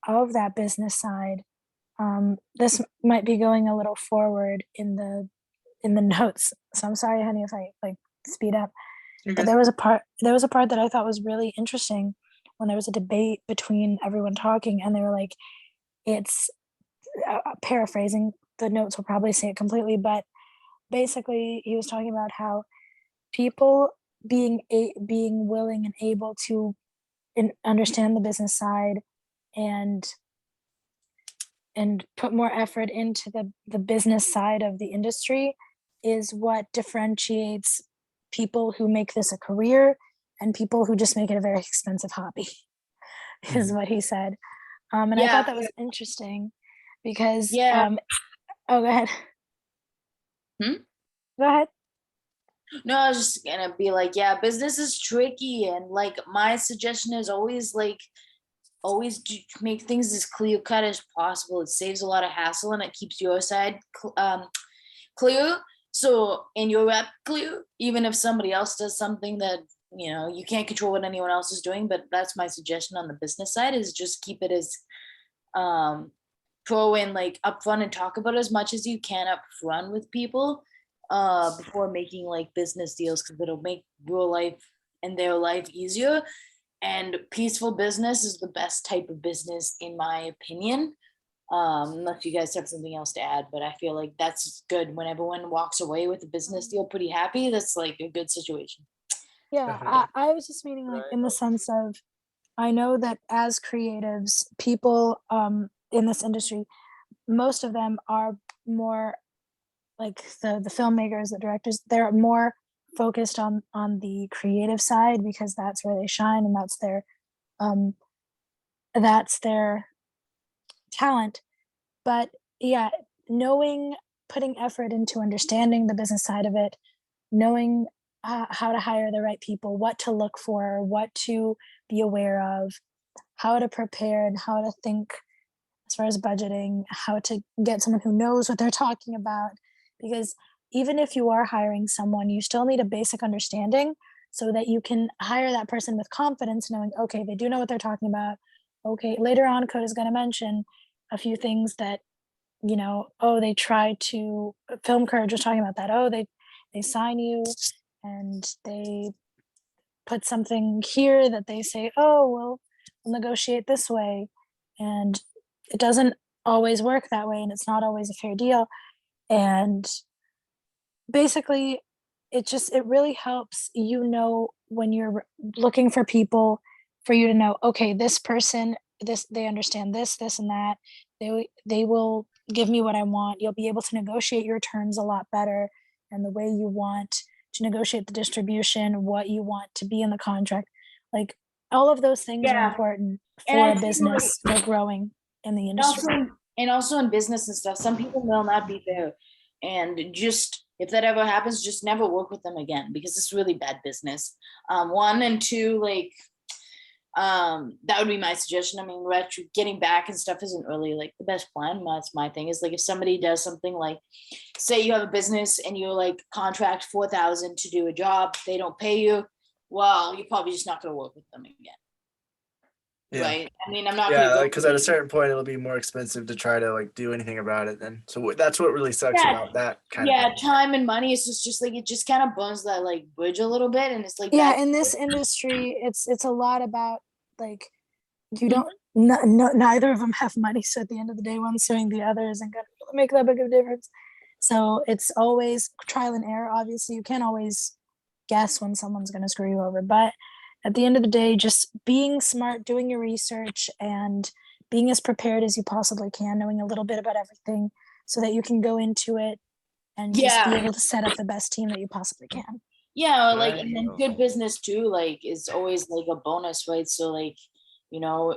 of that business side. This might be going a little forward in the notes, so I'm sorry, honey, if I like speed up. But there was a part that I thought was really interesting when there was a debate between everyone talking, and they were like, it's paraphrasing, the notes will probably say it completely, but basically he was talking about how people being willing and able to understand the business side and put more effort into the business side of the industry is what differentiates people who make this a career and people who just make it a very expensive hobby, is what he said. And I thought that was interesting because, oh, go ahead. Go ahead. No, I was just gonna be like, yeah, business is tricky, and like my suggestion is always make things as clear cut as possible. It saves a lot of hassle and it keeps your side clear. So, and your rep clear, even if somebody else does something that, you can't control what anyone else is doing. But that's my suggestion on the business side, is just keep it as pro and like upfront, and talk about as much as you can upfront with people before making like business deals, because it'll make your life and their life easier. And peaceful business is the best type of business, in my opinion. Unless you guys have something else to add, but I feel like that's good. When everyone walks away with a business deal pretty happy, that's like a good situation. Yeah, I was just meaning like in the sense of, I know that as creatives, people in this industry, most of them are more like the filmmakers, the directors, they're more focused on the creative side because that's where they shine and that's their talent. But yeah, putting effort into understanding the business side of it, knowing how to hire the right people, what to look for, what to be aware of, how to prepare, and how to think as far as budgeting, how to get someone who knows what they're talking about. Because even if you are hiring someone, you still need a basic understanding so that you can hire that person with confidence, knowing, okay, they do know what they're talking about. Okay, later on, Code is going to mention a few things that, they try to, Film Courage was talking about that. Oh, they sign you and they put something here that they say, oh, well, we'll negotiate this way. And it doesn't always work that way, and it's not always a fair deal. And basically, it really helps, when you're looking for people, for you to know, okay, this person, they understand this and that. They will give me what I want. You'll be able to negotiate your terms a lot better, and the way you want to negotiate the distribution, what you want to be in the contract. Like, all of those things are Yeah. important And for I a think, business for growing in the And industry. also in business and stuff, some people will not be fair. And just if that ever happens, just never work with them again because it's really bad business. One and two, like that would be my suggestion. I mean, getting back and stuff isn't really like the best plan. That's my thing. Is like if somebody does something like, say you have a business and you're like contract 4,000 to do a job, they don't pay you. Well, you're probably just not going to work with them again. Yeah. Right. I mean, I'm not Yeah, going because at a certain point it'll be more expensive to try to like do anything about it then. So that's what really sucks Yeah. about that kind of thing. Time and money is just like it just kind of burns that like bridge a little bit, and it's like Yeah, that. in this industry, it's a lot about, like, you don't neither of them have money, so at the end of the day, one suing the other isn't gonna really make that big of a difference. So it's always trial and error. Obviously, you can't always guess when someone's going to screw you over, but at the end of the day, just being smart, doing your research, and being as prepared as you possibly can, knowing a little bit about everything so that you can go into it and just be Yeah, able to set up the best team that you possibly can. yeah, like Right. and then good business too, like is always like a bonus, right? So like,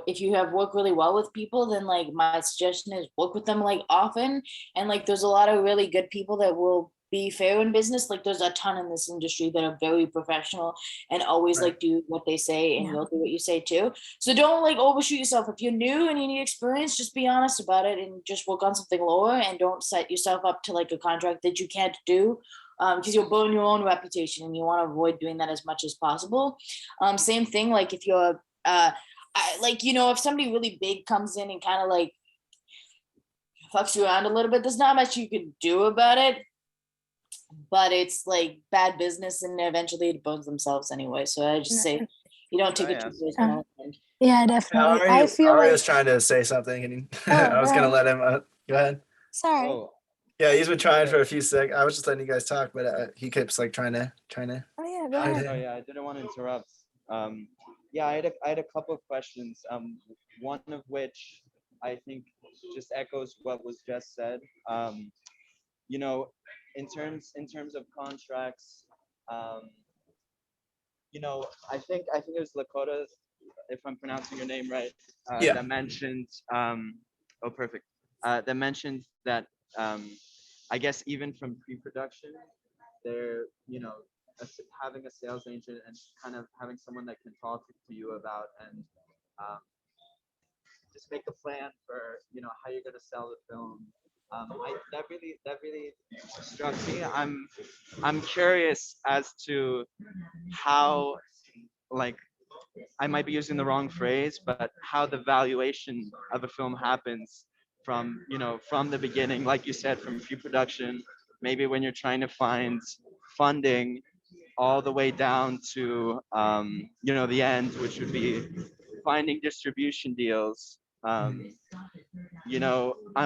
if you have worked really well with people, then like my suggestion is work with them like often. And like there's a lot of really good people that will be fair in business. Like there's a ton in this industry that are very professional and always Right. like do what they say, and Yeah. you'll do what you say too. So don't like overshoot yourself. If you're new and you need experience, just be honest about it and just work on something lower, and don't set yourself up to like a contract that you can't do, because you'll burn your own reputation, and you want to avoid doing that as much as possible. Same thing, like if you're if somebody really big comes in and kind of like fucks you around a little bit, there's not much you can do about it, but it's like bad business, and eventually it burns themselves anyway. So I just say you don't take it too personal. Yeah, definitely. Ari, I feel Ari like was trying to say something, and Oh, I was go gonna ahead. let him. Go ahead. Sorry. Oh, Yeah, he's been trying for a few seconds. I was just letting you guys talk, but he keeps like trying to. Oh yeah, go I ahead. did. oh yeah, I didn't want to interrupt. Yeah, I had a couple of questions. One of which I think just echoes what was just said. You know, in terms of contracts, um, I think it was Lakota, if I'm pronouncing your name right, Yeah. that mentioned. Oh, perfect. That mentioned that I guess even from pre-production, they're having a sales agent and kind of having someone that can talk to you about and um, just make a plan for how you're gonna sell the film. That really struck me. I'm curious as to how, like, I might be using the wrong phrase, but how the valuation of a film happens from the beginning, like you said, from pre-production, maybe when you're trying to find funding, all the way down to the end, which would be finding distribution deals. I'm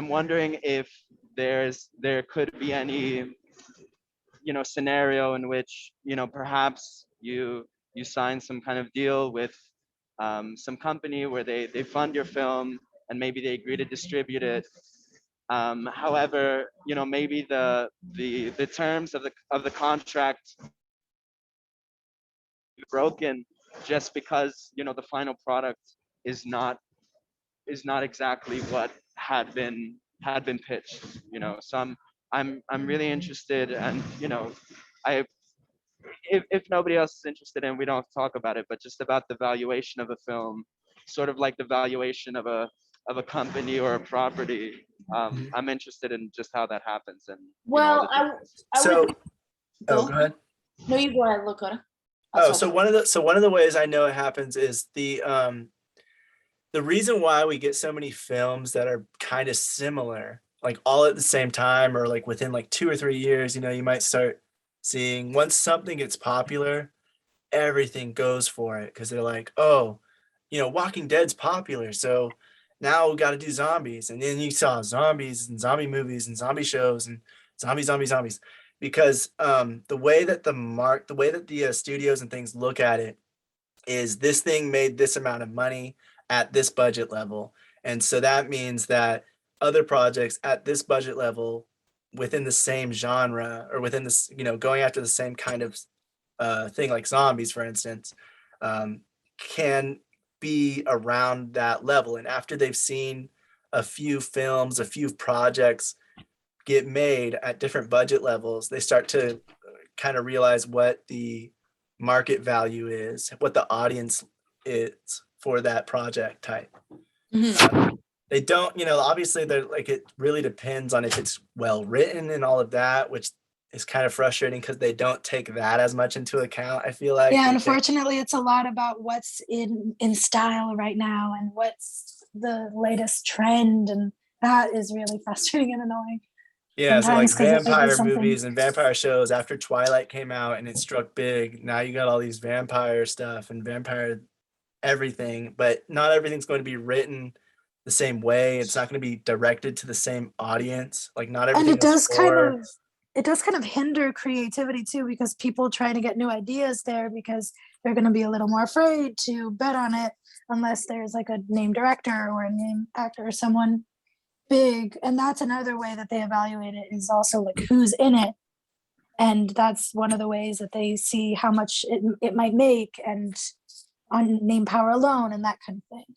wondering if there could be any scenario in which perhaps you sign some kind of deal with some company where they fund your film and maybe they agree to distribute it. However, maybe the terms of the contract broken just because, you know, the final product is not exactly what had been pitched, you know. So I'm really interested, and you know, I if nobody else is interested and we don't talk about it, but just about the valuation of a film, sort of like the valuation of a company or a property. I'm interested in just how that happens, and you know, all Well, the details. I So, would oh, go ahead. No, you go ahead, Lakota. Oh, so one of the ways I know it happens is the reason why we get so many films that are kind of similar, like all at the same time, or like within like 2 or 3 years, you know, you might start seeing once something gets popular, everything goes for it because they're like, oh, you know, Walking Dead's popular, so now we got to do zombies. And then you saw zombies and zombie movies and zombie shows and zombies, because the way that the studios and things look at it is this thing made this amount of money at this budget level. And so that means that other projects at this budget level within the same genre, or within this, you know, going after the same kind of thing, like zombies, for instance, can be around that level. And after they've seen a few films, a few projects get made at different budget levels, they start to kind of realize what the market value is, what the audience is for that project type. They don't, you know, obviously they're like, it really depends on if it's well written and all of that, which is kind of frustrating because they don't take that as much into account, I feel like. Yeah, unfortunately, it's a lot about what's in style right now and what's the latest trend, and that is really frustrating and annoying. Yeah, so like Sometimes 'cause it might be vampire something- movies and vampire shows, after Twilight came out and it struck big, now you got all these vampire stuff and vampire everything, but not everything's going to be written the same way. It's not going to be directed to the same audience. Like not And everything it does is kind of hinder creativity too, because people try to get new ideas there because they're going to be a little more afraid to bet on it unless there's like a name director or a name actor or someone big. And that's another way that they evaluate it, is also like who's in it. And that's one of the ways that they see how much it might make, and on name power alone and that kind of thing.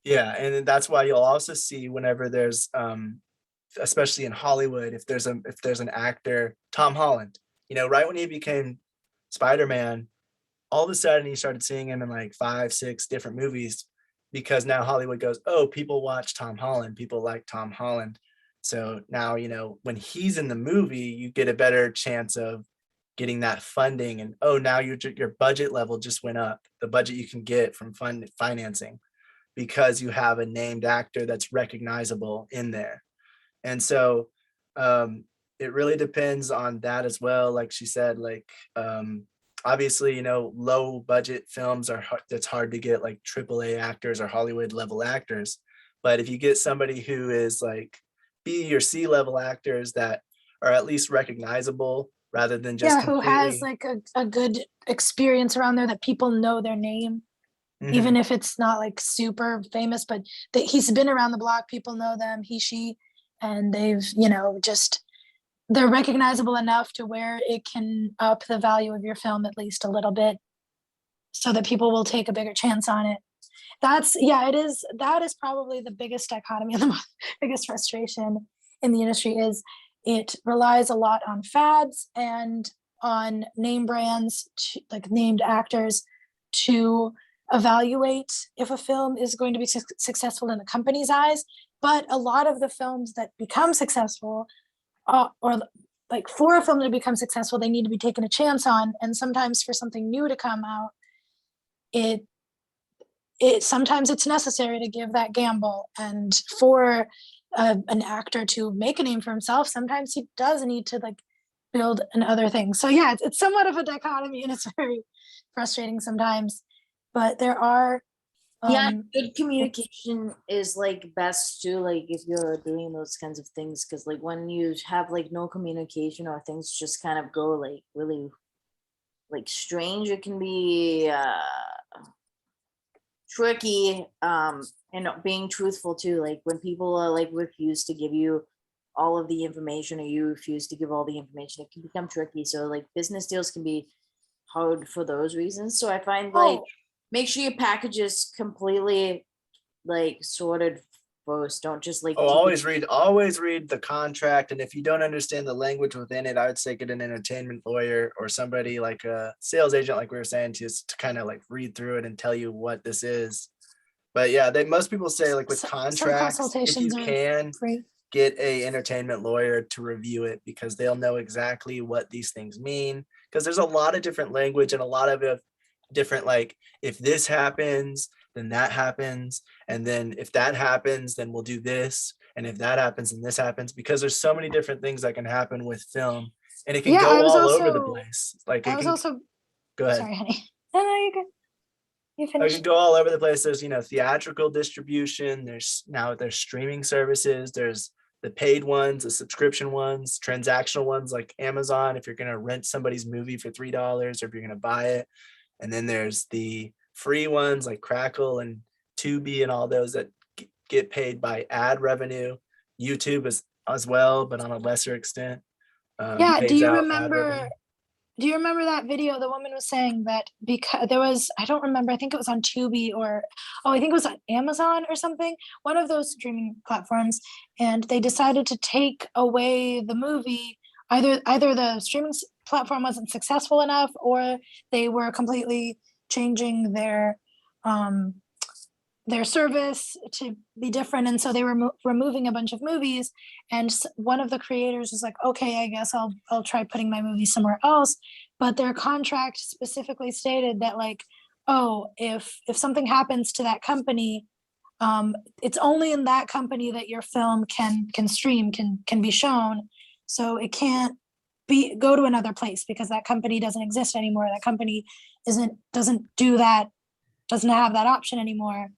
Yeah, and that's why you'll also see whenever there's especially in Hollywood, if there's an actor, Tom Holland, you know, right when he became Spider-Man, all of a sudden he started seeing him in like 5, 6 different movies, because now Hollywood goes, oh, people watch Tom Holland, people like Tom Holland. So now, you know, when he's in the movie, you get a better chance of getting that funding, and oh, now your budget level just went up, the budget you can get from financing, because you have a named actor that's recognizable in there. And so it really depends on that as well. Like she said, like obviously, you know, low budget films are that's hard to get like AAA actors or Hollywood level actors. But if you get somebody who is like B or C level actors that are at least recognizable, rather than just who has like a good experience around there, that people know their name, even if it's not like super famous, but that he's been around the block, people know them, she, and they've, you know, just, they're recognizable enough to where it can up the value of your film at least a little bit, so that people will take a bigger chance on it. That is probably the biggest dichotomy and the biggest frustration in the industry, is it relies a lot on fads and on name brands, like named actors, to evaluate if a film is going to be successful in the company's eyes. But a lot of the films that become successful, or like for a film to become successful, they need to be taken a chance on. And sometimes for something new to come out, sometimes it's necessary to give that gamble. And for an actor to make a name for himself, sometimes he does need to like build another thing. So yeah, it's somewhat of a dichotomy, and it's very frustrating sometimes. But there are good communication is like best too, like if you're doing those kinds of things, because like when you have like no communication, or things just kind of go like really like strange, it can be tricky, and being truthful too, like when people like refuse to give you all of the information, or you refuse to give all the information, it can become tricky. So like business deals can be hard for those reasons. So I find like make sure your package is completely like sorted first. Don't just like Oh, always read the contract. And if you don't understand the language within it, I would say get an entertainment lawyer or somebody like a sales agent, like we were saying, to kind of like read through it and tell you what this is. But yeah, most people say like with Some contracts, if you consultations are can free. get a entertainment lawyer to review it, because they'll know exactly what these things mean. Because there's a lot of different language and a lot of different, like, if this happens, then that happens. And then if that happens, then we'll do this. And if that happens, then this happens, because there's so many different things that can happen with film, and it can Yeah, I go was all over the also- place. Like I it was can also go ahead. sorry, honey. No, you good. You It finish. can go all over the place. There's, theatrical distribution. There's streaming services. There's the paid ones, the subscription ones, transactional ones like Amazon, if you're going to rent somebody's movie for $3 or if you're going to buy it. And then there's the free ones like Crackle and Tubi and all those that get paid by ad revenue. YouTube is as well, but on a lesser extent. Yeah, do pays you out ad remember revenue. do you remember that video? The woman was saying that because there was, I don't remember, I think it was on Tubi or, I think it was on Amazon or something, one of those streaming platforms, and they decided to take away the movie. Either the streaming platform wasn't successful enough, or they were completely changing their service to be different, and so they were removing a bunch of movies, and one of the creators was like, okay, I guess I'll try putting my movie somewhere else, but their contract specifically stated that, like, oh, if something happens to that company, it's only in that company that your film can stream, can be shown, so it can't go to another place because that company doesn't exist anymore. That company doesn't have that option anymore.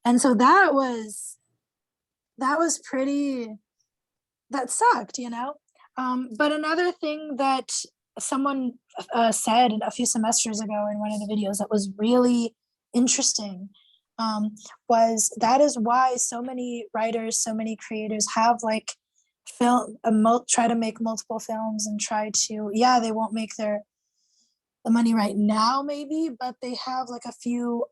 And so that sucked, but another thing that someone said a few semesters ago in one of the videos that was really interesting was that is why so many writers, so many creators have like try to make multiple films and they won't make the money right now maybe, but they have like a few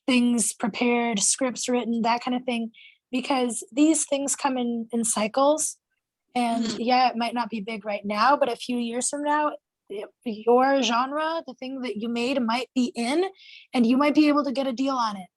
things prepared, scripts written, that kind of thing, because these things come in cycles. And it might not be big right now, but a few years from now, your genre, the thing that you made, might be in, and you might be able to get a deal on it.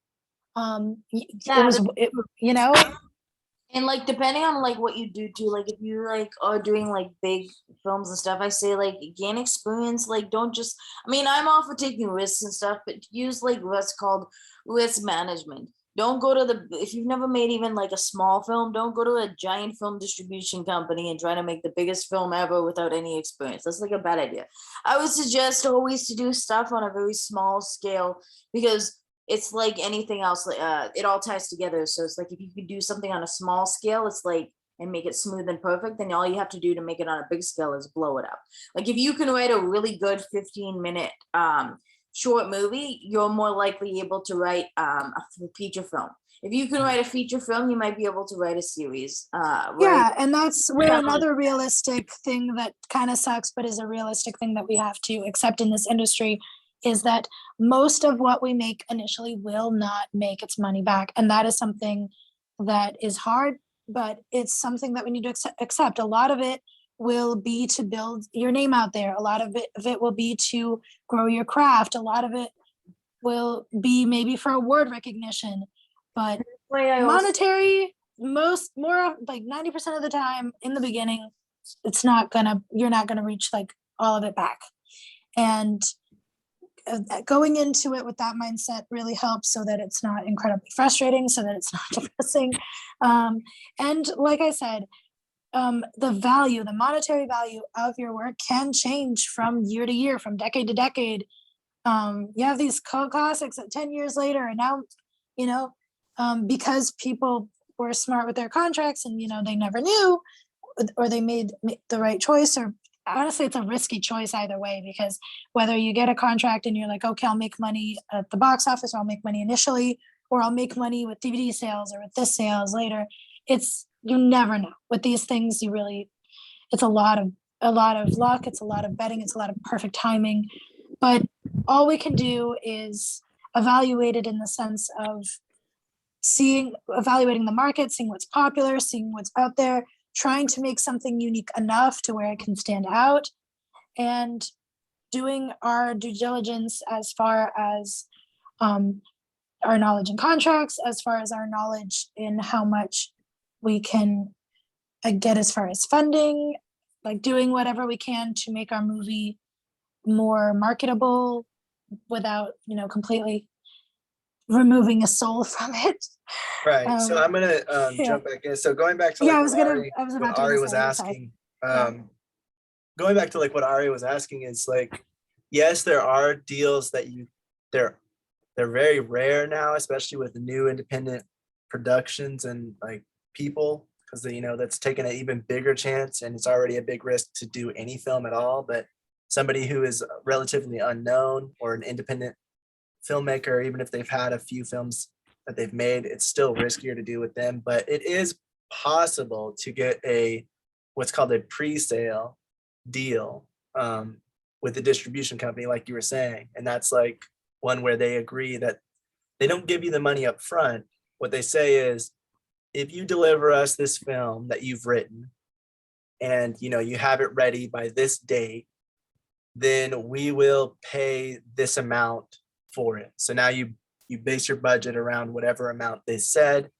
And like depending on like what you do too, like if you like are doing like big films and stuff, I say like gain experience. Like don't just, I'm all for taking risks and stuff, but use like what's called risk management. Don't go to if you've never made even like a small film, don't go to a giant film distribution company and try to make the biggest film ever without any experience. That's like a bad idea. I would suggest always to do stuff on a very small scale, because it's like anything else, it all ties together. So it's like if you could do something on a small scale, it's like, and make it smooth and perfect, then all you have to do to make it on a big scale is blow it up. Like if you can write a really good 15-minute short movie, you're more likely able to write a feature film. If you can write a feature film, you might be able to write a series. Yeah, and that's where another realistic thing that kind of sucks, but is a realistic thing that we have to accept in this industry, is that most of what we make initially will not make its money back. And that is something that is hard, but it's something that we need to accept. A lot of it will be to build your name out there. A lot of it will be to grow your craft. A lot of it will be maybe for award recognition, but monetary, more like 90% of the time in the beginning, you're not gonna reach like all of it back. And going into it with that mindset really helps, so that it's not incredibly frustrating, so that it's not depressing. And like I said, the monetary value of your work can change from year to year, from decade to decade. You have these classics that 10 years later, and now, because people were smart with their contracts and, they never knew, or they made the right choice, or honestly, it's a risky choice either way, because whether you get a contract and you're like, okay, I'll make money at the box office, or I'll make money initially, or I'll make money with DVD sales or with this sales later, you never know. With these things, it's a lot of luck, it's a lot of betting, it's a lot of perfect timing. but all we can do is evaluate it in the sense of evaluating the market, seeing what's popular, seeing what's out there, trying to make something unique enough to where it can stand out, and doing our due diligence as far as our knowledge in contracts, as far as our knowledge in how much we can get as far as funding, like doing whatever we can to make our movie more marketable without, completely removing a soul from it. Right. So I'm gonna jump back in. So going back to like I was what about Ari to was say, asking. Yeah. Going back to like what Ari was asking is like, yes, there are deals that they're very rare now, especially with the new independent productions and like people, because that's taking an even bigger chance, and it's already a big risk to do any film at all. But somebody who is relatively unknown or an independent filmmaker, even if they've had a few films that they've made, it's still riskier to do with them. But it is possible to get what's called a pre-sale deal with the distribution company, like you were saying. And that's like one where they agree that they don't give you the money up front. What they say is, if you deliver us this film that you've written and you have it ready by this date, then we will pay this amount for it. So now you base your budget around whatever amount they said,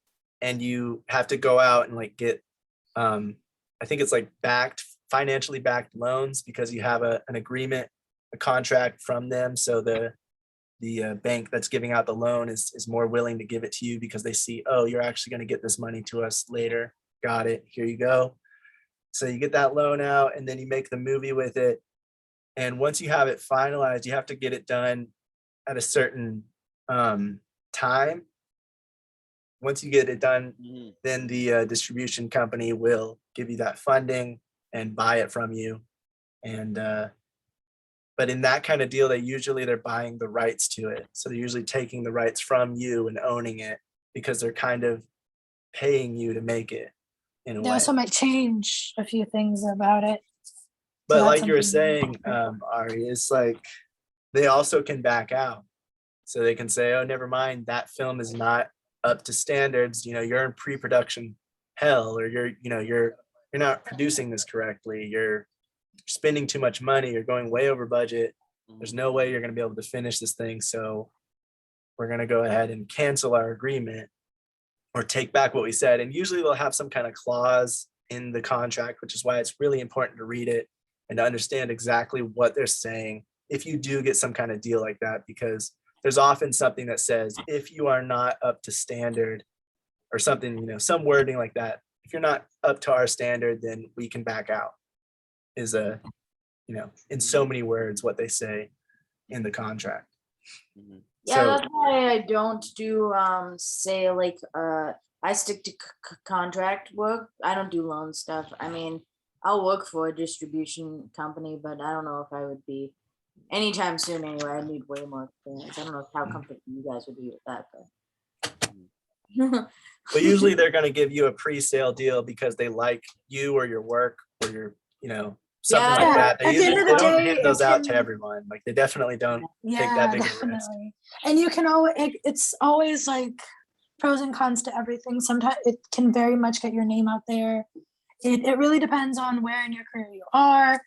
and you have to go out and like get I think it's like financially backed loans, because you have an agreement, a contract from them. So the bank that's giving out the loan is more willing to give it to you because they see, oh, you're actually going to get this money to us later. Got it. Here you go. So you get that loan out, and then you make the movie with it. And once you have it finalized, you have to get it done at a certain time. Once you get it done, then the distribution company will give you that funding and buy it from you. And but in that kind of deal, they're buying the rights to it. So they're usually taking the rights from you and owning it, because they're kind of paying you to make it in a They way. also might change a few things about it. But that's like you were something saying, Ari, it's like they also can back out. So they can say, oh, never mind, that film is not up to standards. You're in pre-production hell, or you're not producing this correctly. You're spending too much money. You're going way over budget. There's no way you're going to be able to finish this thing. So we're going to go ahead and cancel our agreement or take back what we said. And usually they'll have some kind of clause in the contract, which is why it's really important to read it and to understand exactly what they're saying if you do get some kind of deal like that, because there's often something that says, if you are not up to standard, or something, some wording like that. If you're not up to our standard, then we can back out, is in so many words, what they say in the contract. Yeah, So, that's why I don't do say like I stick to contract work. I don't do loan stuff. I mean, I'll work for a distribution company, but I don't know if I would be anytime soon anyway. I need way more experience. I don't know how comfortable you guys would be with that, but but usually they're going to give you a pre-sale deal because they like you or your work or your, something Yeah. like that. They At the end of the don't day, hand those it out to can- everyone. Like, they definitely don't take that Yeah, big of a risk. definitely. And you can always, it's always like pros and cons to everything. Sometimes it can very much get your name out there. It really depends on where in your career you are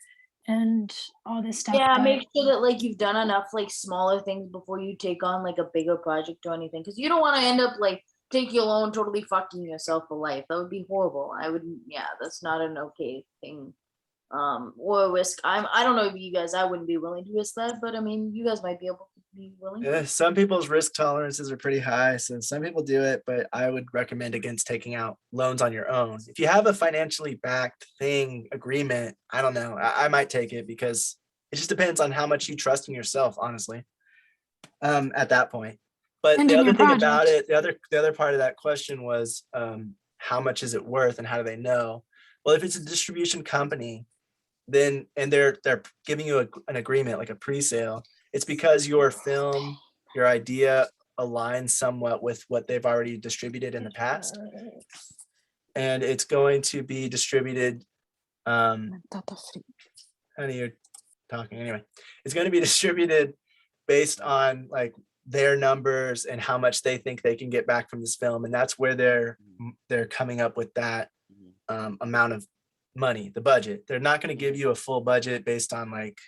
and all this stuff. yeah, but- make sure that like you've done enough like smaller things before you take on like a bigger project or anything, because you don't want to end up like taking a loan, totally fucking yourself for life. That would be horrible. I wouldn't. Yeah, that's not an okay thing. Or risk. I don't know if you guys. I wouldn't be willing to risk that, but I mean, you guys might be able to be willing. Yeah, some people's risk tolerances are pretty high, so some people do it, but I would recommend against taking out loans on your own. If you have a financially backed agreement, I don't know, I might take it, because it just depends on how much you trust in yourself, honestly, at that point. But And the in other your thing about project. it, the other part of that question was, how much is it worth and how do they know? Well, if it's a distribution company, then and they're giving you an agreement, like a pre-sale, it's because your film, your idea aligns somewhat with what they've already distributed in the past, and it's going to be distributed honey, talking anyway. It's going to be distributed based on like their numbers and how much they think they can get back from this film, and that's where they're coming up with that amount of money, the budget. They're not going to give you a full budget based on like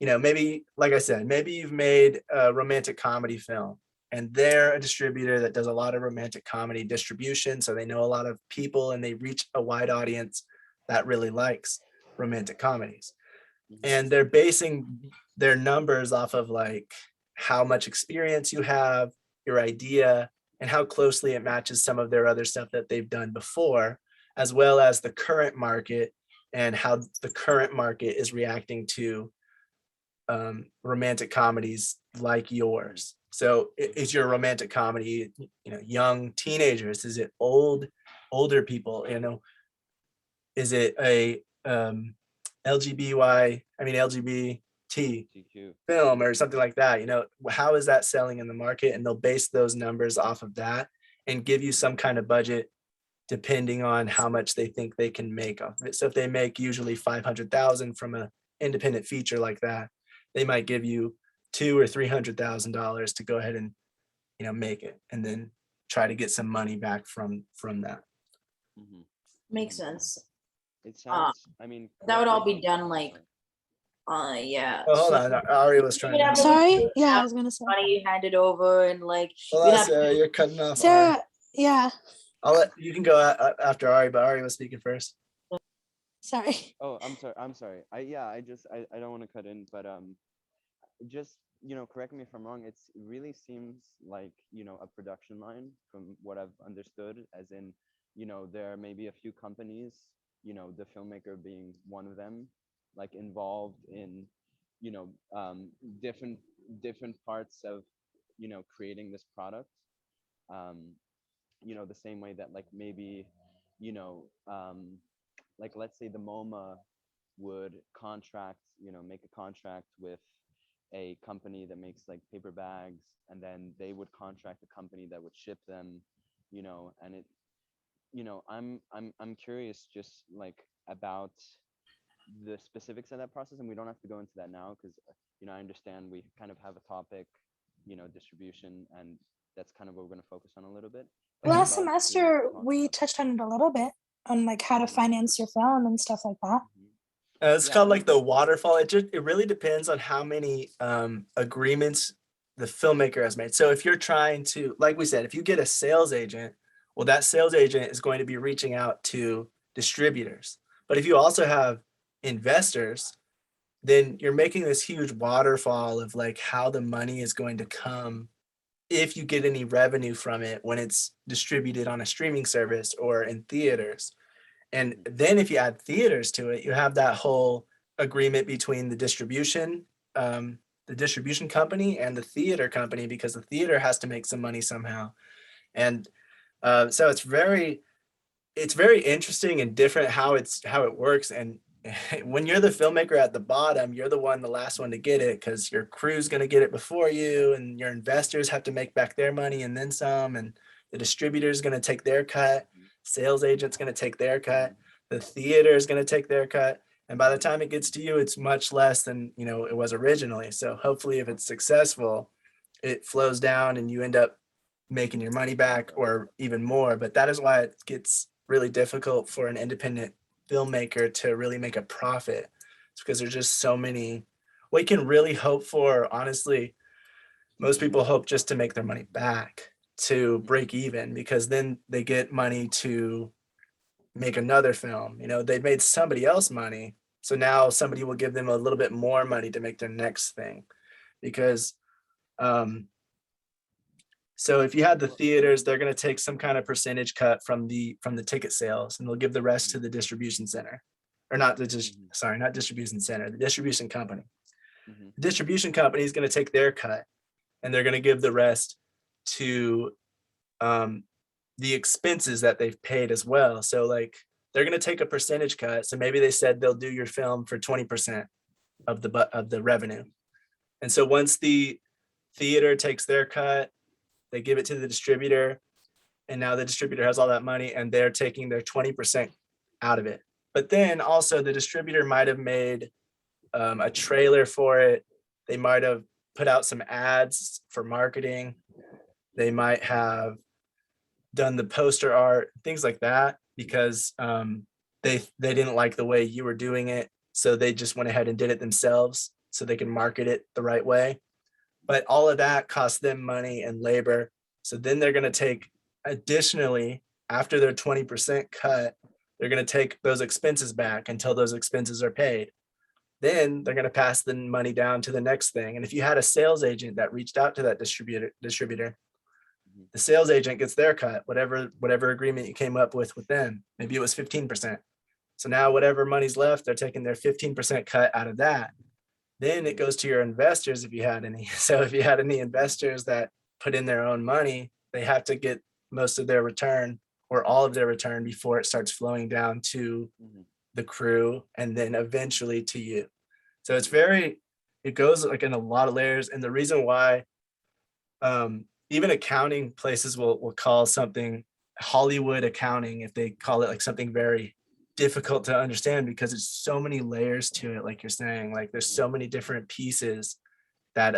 maybe, like I said, maybe you've made a romantic comedy film and they're a distributor that does a lot of romantic comedy distribution, so they know a lot of people and they reach a wide audience that really likes romantic comedies. And they're basing their numbers off of like how much experience you have, your idea, and how closely it matches some of their other stuff that they've done before, as well as the current market and how the current market is reacting to romantic comedies like yours. So is your romantic comedy, young teenagers? Is it older people? Is it a LGBT TQ. film or something like that? How is that selling in the market? And they'll base those numbers off of that and give you some kind of budget depending on how much they think they can make off of it. So if they make usually 500,000 from an independent feature like that, they might give you $200,000 or $300,000 to go ahead and make it, and then try to get some money back from that. Makes sense. It sounds. I mean, That would all be correct me if done I'm like, wrong. yeah. Oh, hold so on, Ari was trying Yeah, to. but- Sorry. Yeah, I was gonna say. money handed over and like Hold you'd on, have Sarah, you're cutting off. Ari. Sarah, yeah, You can go after Ari, but Ari was speaking first. sorry. Oh, I'm sorry. I don't want to cut in, but just correct me if I'm wrong. It really seems like a production line from what I've understood, as in there may be a few companies, the filmmaker being one of them, like involved in different parts of creating this product. The same way that like maybe like let's say the MoMA would make a contract with a company that makes like paper bags, and then they would contract a company that would ship them, and it I'm curious just like about the specifics of that process, and we don't have to go into that now because I understand we kind of have a topic, distribution, and that's kind of what we're going to focus on a little bit. But I'd Last love to semester talk we about- touched on it a little bit on like how to finance your film and stuff like that. It's Yeah, called I like mean- the waterfall. It really depends on how many agreements the filmmaker has made. So if you're trying to, like we said, if you get a sales agent, well, that sales agent is going to be reaching out to distributors. But if you also have investors, then you're making this huge waterfall of like how the money is going to come if you get any revenue from it when it's distributed on a streaming service or in theaters. And then if you add theaters to it, you have that whole agreement between the distribution company and the theater company, because the theater has to make some money somehow. And so it's very interesting and different how it works. And when you're the filmmaker at the bottom, you're the last one to get it, because your crew's going to get it before you, and your investors have to make back their money and then some, and the distributor is going to take their cut, sales agent's going to take their cut, the theater is going to take their cut, and by the time it gets to you, it's much less than it was originally. So hopefully if it's successful, it flows down and you end up making your money back or even more. But that is why it gets really difficult for an independent filmmaker to really make a profit. It's because there's just so many. What you can really hope for, honestly, most people hope just to make their money back, to break even, because then they get money to make another film. They made somebody else money, so now somebody will give them a little bit more money to make their next thing. Because so if you had the theaters, they're going to take some kind of percentage cut from the ticket sales, and they'll give the rest to the distribution center, or not not distribution center, the distribution company. The distribution company is going to take their cut, and they're going to give the rest to the expenses that they've paid as well. So like they're going to take a percentage cut. So maybe they said they'll do your film for 20% of the revenue. And so once the theater takes their cut, they give it to the distributor, and now the distributor has all that money and they're taking their 20% out of it. But then also the distributor might have made a trailer for it. They might have put out some ads for marketing. They might have done the poster art, things like that, because they didn't like the way you were doing it. So they just went ahead and did it themselves so they can market it the right way. But all of that costs them money and labor. So then they're going to take additionally, after their 20% cut, they're going to take those expenses back until those expenses are paid. Then they're going to pass the money down to the next thing. And if you had a sales agent that reached out to that distributor, the sales agent gets their cut, whatever agreement you came up with them. Maybe it was 15%. So now whatever money's left, they're taking their 15% cut out of that. Then it goes to your investors if you had any. So if you had any investors that put in their own money, they have to get most of their return or all of their return before it starts flowing down to the crew and then eventually to you. So it goes like in a lot of layers. And the reason why even accounting places will call something Hollywood accounting if they call it like something very difficult to understand, because it's so many layers to it. Like you're saying, like there's so many different pieces that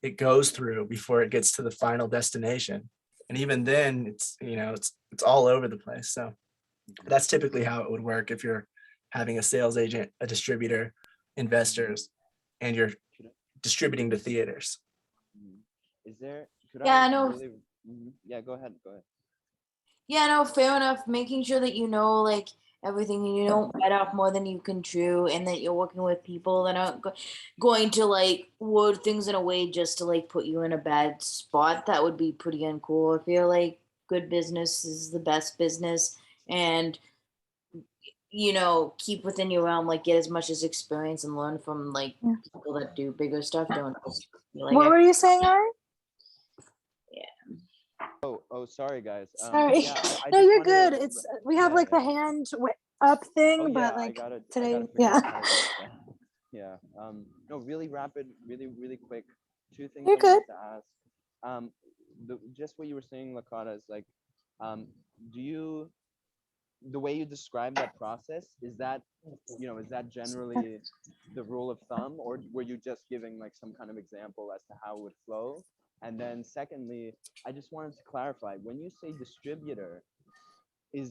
it goes through before it gets to the final destination. And even then it's all over the place. So that's typically how it would work if you're having a sales agent, a distributor, investors, and you're distributing to theaters. Is there? Yeah, I know. Really, yeah, go ahead. Yeah, no, fair enough. Making sure that you know like everything and you don't bite off more than you can chew, and that you're working with people that aren't going to like word things in a way just to like put you in a bad spot. That would be pretty uncool. I feel like good business is the best business, and keep within your realm, like get as much as experience and learn from like people that do bigger stuff. Don't just be like, What were you saying, Ari? Oh, sorry guys. Sorry. Yeah, I No, just you're wanted good. to- It's we have like the hand up thing, Oh, but yeah, like I today, gotta figure yeah. out how to fix that. Yeah. No, really rapid, really quick. Two things You're I good. wanted to ask. Just what you were saying, Lakata, is like, the way you describe that process, is that generally the rule of thumb, or were you just giving like some kind of example as to how it would flow? And then secondly, I just wanted to clarify, when you say distributor, do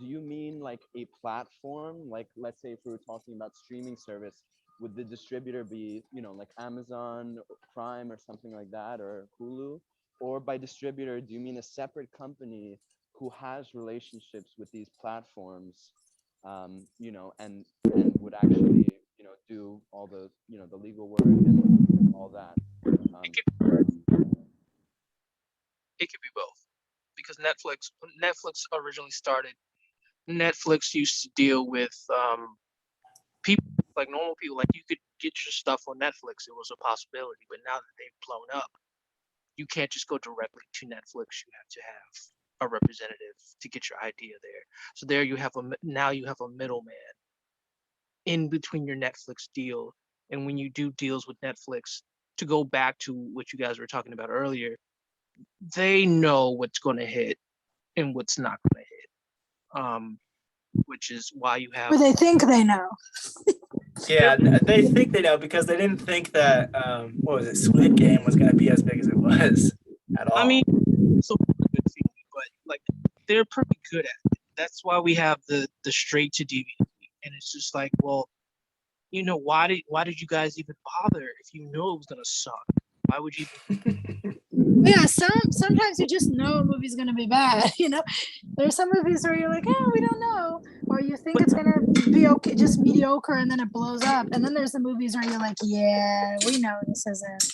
you mean like a platform? Like, let's say if we were talking about streaming service, would the distributor be, like Amazon Prime or something like that, or Hulu? Or by distributor, do you mean a separate company who has relationships with these platforms, and would actually, do all the, the legal work and all that? It could be both, because when Netflix originally started, Netflix used to deal with people like normal people. Like you could get your stuff on Netflix, it was a possibility, but now that they've blown up, you can't just go directly to Netflix. You have to have a representative to get your idea there. So there you have a middleman in between your Netflix deal. And when you do deals with Netflix, to go back to what you guys were talking about earlier, they know what's going to hit and what's not going to hit. Which is why you have. Or they think they know. Yeah, they think they know because they didn't think that Squid Game was going to be as big as it was at all. I mean, it's a good feeling, but like they're pretty good at it. That's why we have the straight to DVD, and it's just like, well, why did you guys even bother if you knew it was gonna suck? Why would you? Yeah, sometimes you just know a movie's gonna be bad. There's some movies where you're like, we don't know, or you think it's gonna be okay, just mediocre, and then it blows up. And then there's the movies where you're like, yeah, we know this isn't,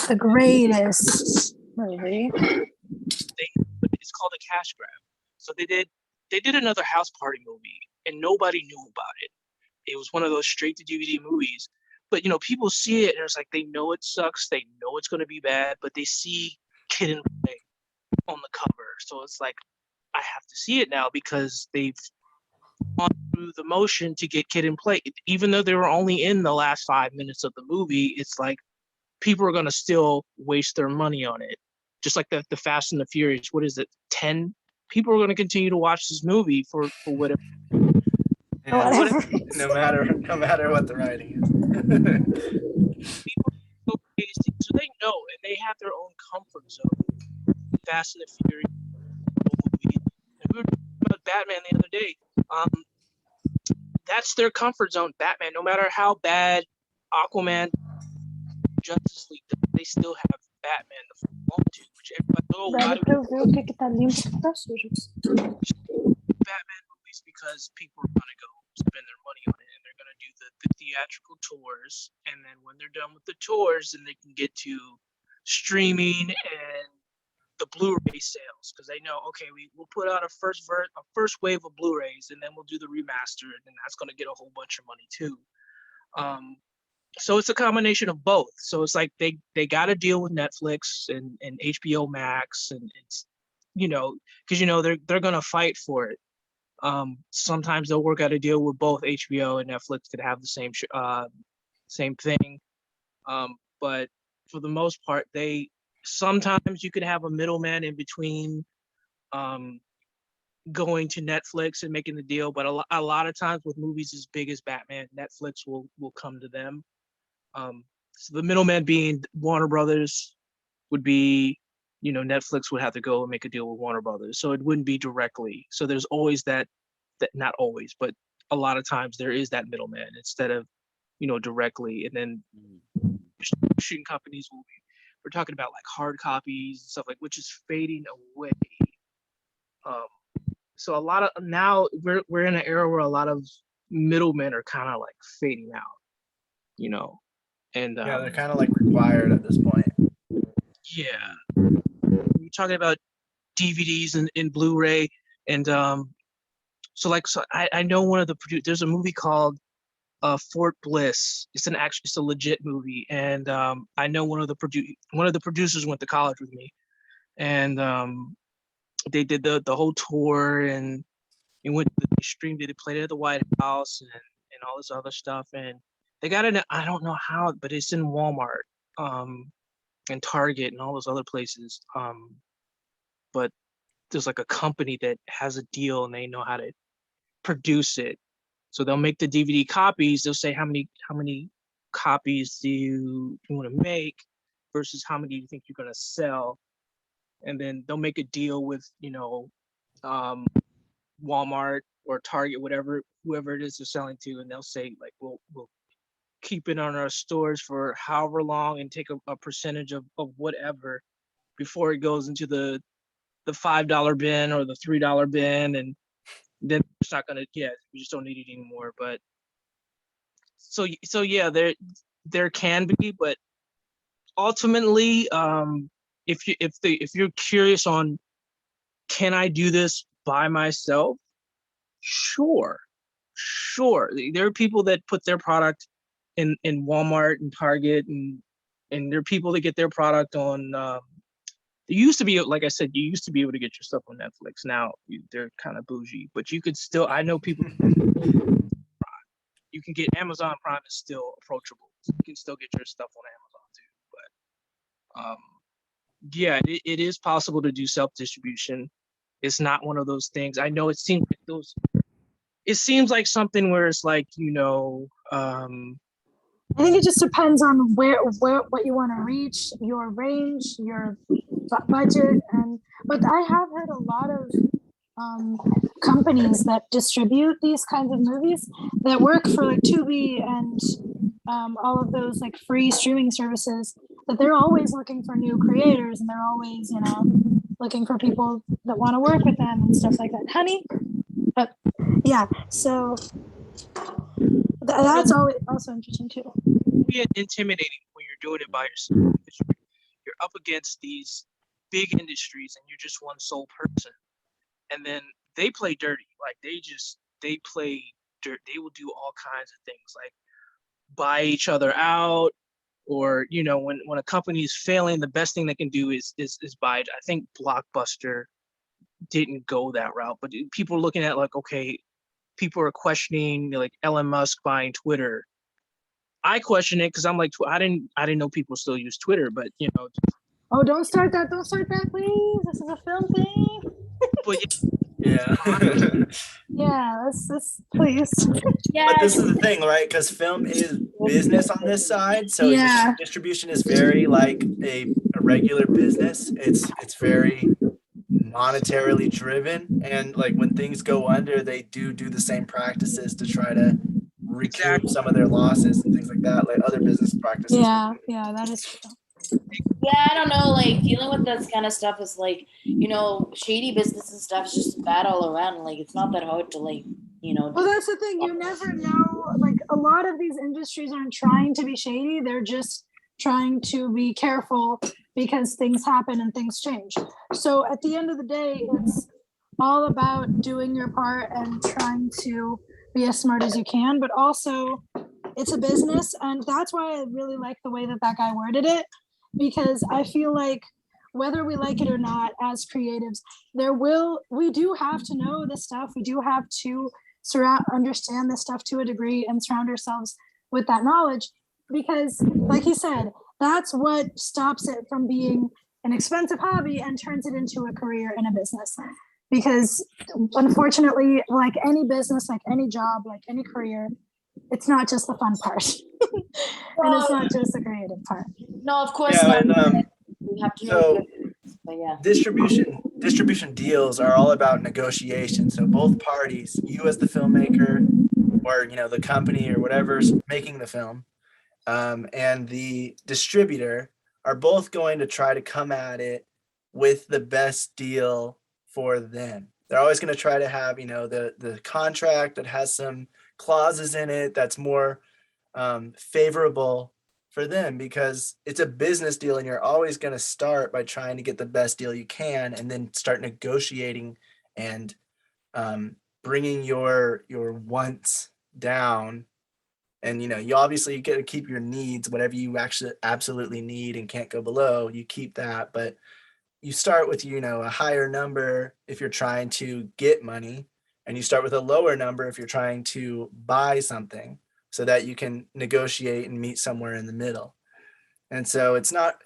the greatest movie. It's called a cash grab. So they did another House Party movie, and nobody knew about it. It was one of those straight to DVD movies. But people see it and it's like they know it sucks, they know it's gonna be bad, but they see Kid and Play on the cover. So it's like I have to see it now because they've gone through the motion to get Kid and Play. Even though they were only in the last 5 minutes of the movie, it's like people are gonna still waste their money on it. Just like the Fast and the Furious, what is it, 10 people are going to continue to watch this movie for whatever. Yeah, Whatever. no matter what the writing is. So they know, and they have their own comfort zone. Fast and the Furious movie. And we were talking about Batman the other day. That's their comfort zone. Batman, no matter how bad Aquaman, Justice League, they still have Batman the want to, which everybody why Velho, do pra eu ver o que tá limpo e o que tá sujo. Batman movies? Because people are gonna go spend their money on it, and they're gonna do the theatrical tours, and then when they're done with the tours, then they can get to streaming and the Blu-ray sales, because they know, okay, we'll put out a first wave of Blu-rays, and then we'll do the remaster, and that's going to get a whole bunch of money too. So it's a combination of both. So it's like they got to deal with Netflix and HBO Max, and it's because they're going to fight for it. Sometimes they'll work out a deal with both HBO and Netflix could have the same thing. But for the most part, sometimes you could have a middleman in between going to Netflix and making the deal, but a lot of times with movies as big as Batman, Netflix will come to them. So the middleman being Warner Brothers would be, Netflix would have to go and make a deal with Warner Brothers. So it wouldn't be directly. So there's always that not always, but a lot of times there is that middleman instead of, directly. And then distribution companies we're talking about like hard copies and stuff which is fading away. So a lot of now we're in an era where a lot of middlemen are kind of like fading out, and Yeah, they're kind of like required at this point. Yeah, we're talking about DVDs and Blu-ray, and so I know one of the there's a movie called Fort Bliss. It's a legit movie, and I know one of the producers went to college with me, and they did the whole tour, and they streamed it. They played it at the White House and all this other stuff, and they got it. I don't know how, but it's in Walmart, and Target and all those other places. But there's like a company that has a deal, and they know how to produce it. So they'll make the DVD copies. They'll say how many copies do you want to make versus how many you think you're gonna sell, and then they'll make a deal with Walmart or Target, whoever it is they're selling to, and they'll say like we'll keep it on our stores for however long and take a percentage of whatever before it goes into the $5 bin or the $3 bin, and then it's not gonna we just don't need it anymore. But so yeah, there can be, but ultimately if you're curious on can I do this by myself, sure. There are people that put their product in Walmart and Target, and there are people that get their product on there used to be, like I said, you used to be able to get your stuff on Netflix. Now they're kind of bougie, but you could still, I know people, you can get Amazon Prime is still approachable. So you can still get your stuff on Amazon too. But yeah, it is possible to do self-distribution. It's not one of those things. I know it seems like something where it's like, I think it just depends on where what you want to reach, your range, your budget, but I have heard a lot of companies that distribute these kinds of movies that work for like Tubi and all of those like free streaming services, that they're always looking for new creators, and they're always looking for people that want to work with them and stuff like that. Honey, but yeah, so that's always also interesting too. Be intimidating when you're doing it by yourself. You're up against these big industries, and you're just one sole person, and then they play dirty. Like they play dirt. They will do all kinds of things, like buy each other out, or when a company is failing, the best thing they can do is buy it. I think Blockbuster didn't go that route, but people are looking at like, okay, people are questioning like Elon Musk buying Twitter. I question it because I'm like, I didn't know people still use Twitter, but Oh, don't start that, please. This is a film thing. But Yeah. Yeah, let's please. Yeah, But this is the thing, right? Because film is business on this side, so Yeah. distribution is very like a regular business. It's very monetarily driven, and like when things go under, they do the same practices to try to recoup some of their losses and things like that, like other business practices. Yeah, that is true. yeah, I don't know. Like dealing with this kind of stuff is like, shady business and stuff is just bad all around. Like it's not that hard to Well, that's the thing. You never know. Like a lot of these industries aren't trying to be shady. They're just trying to be careful because things happen and things change. So at the end of the day, it's all about doing your part and trying to be as smart as you can, but also it's a business. And that's why I really like the way that guy worded it, because I feel like whether we like it or not, as creatives, we do have to know this stuff. We do have to understand this stuff to a degree and surround ourselves with that knowledge, because like he said, that's what stops it from being an expensive hobby and turns it into a career and a business. Because unfortunately, like any business, like any job, like any career, it's not just the fun part. And it's not just the creative part. No, of course Yeah, not. and We have to know. so But yeah. distribution deals are all about negotiation. So both parties, you as the filmmaker, or the company or whatever's making the film, and the distributor are both going to try to come at it with the best deal for them. They're always going to try to have the contract that has some clauses in it that's more favorable for them, because it's a business deal, and you're always going to start by trying to get the best deal you can and then start negotiating and bringing your wants down. And you obviously get to keep your needs, whatever you actually absolutely need and can't go below, you keep that. But you start with a higher number if you're trying to get money, and you start with a lower number if you're trying to buy something, so that you can negotiate and meet somewhere in the middle. And so it's not,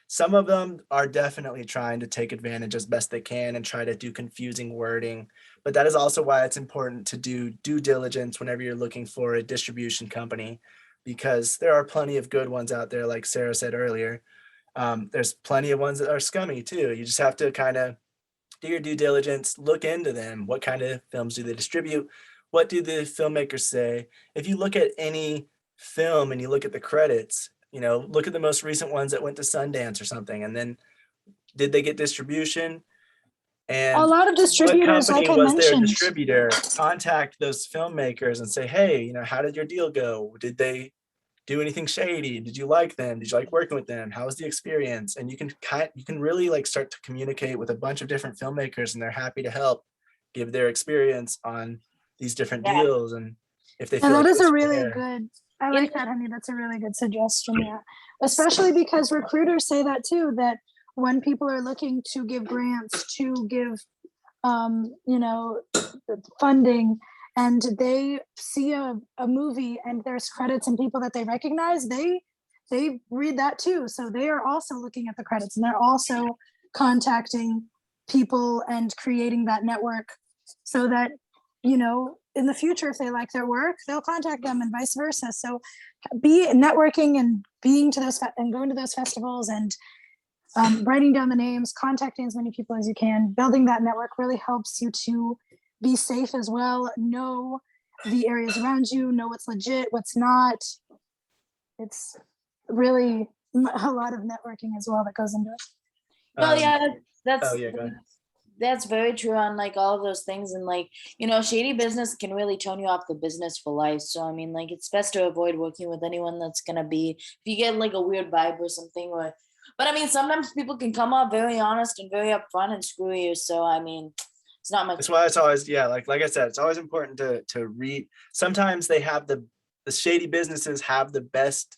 some of them are definitely trying to take advantage as best they can and try to do confusing wording. But that is also why it's important to do due diligence whenever you're looking for a distribution company, because there are plenty of good ones out there, like Sarah said earlier. There's plenty of ones that are scummy too. You just have to kind of do your due diligence, look into them. What kind of films do they distribute? What do the filmmakers say? If you look at any film and you look at the credits, look at the most recent ones that went to Sundance or something, and then did they get distribution? And a lot of distributors, what company like I was their mentioned, distributor? Contact those filmmakers and say, hey, how did your deal go? Did they do anything shady? Did you like them? Did you like working with them? How was the experience? And you can really like start to communicate with a bunch of different filmmakers, and they're happy to help give their experience on these different deals. And if they feel that like is a it's really fair. good, I like that, honey. That's a really good suggestion. Yeah. Especially because recruiters say that too, that when people are looking to give grants, to give, funding, and they see a movie and there's credits and people that they recognize, they read that too. So they are also looking at the credits, and they're also contacting people and creating that network, so that, in the future, if they like their work, they'll contact them, and vice versa. So be networking and being to those and going to those festivals and writing down the names, contacting as many people as you can, building that network really helps you to be safe as well. Know the areas around you, know what's legit, what's not. It's really a lot of networking as well that goes into it. No, yeah, that's go ahead. that's very true on like all of those things. And like, shady business can really turn you off the business for life. So I mean, like, it's best to avoid working with anyone that's gonna be, if you get like a weird vibe or something, but I mean, sometimes people can come up very honest and very upfront and screw you. So I mean, it's not much. That's why it's always, like I said, it's always important to read. Sometimes they have the shady businesses have the best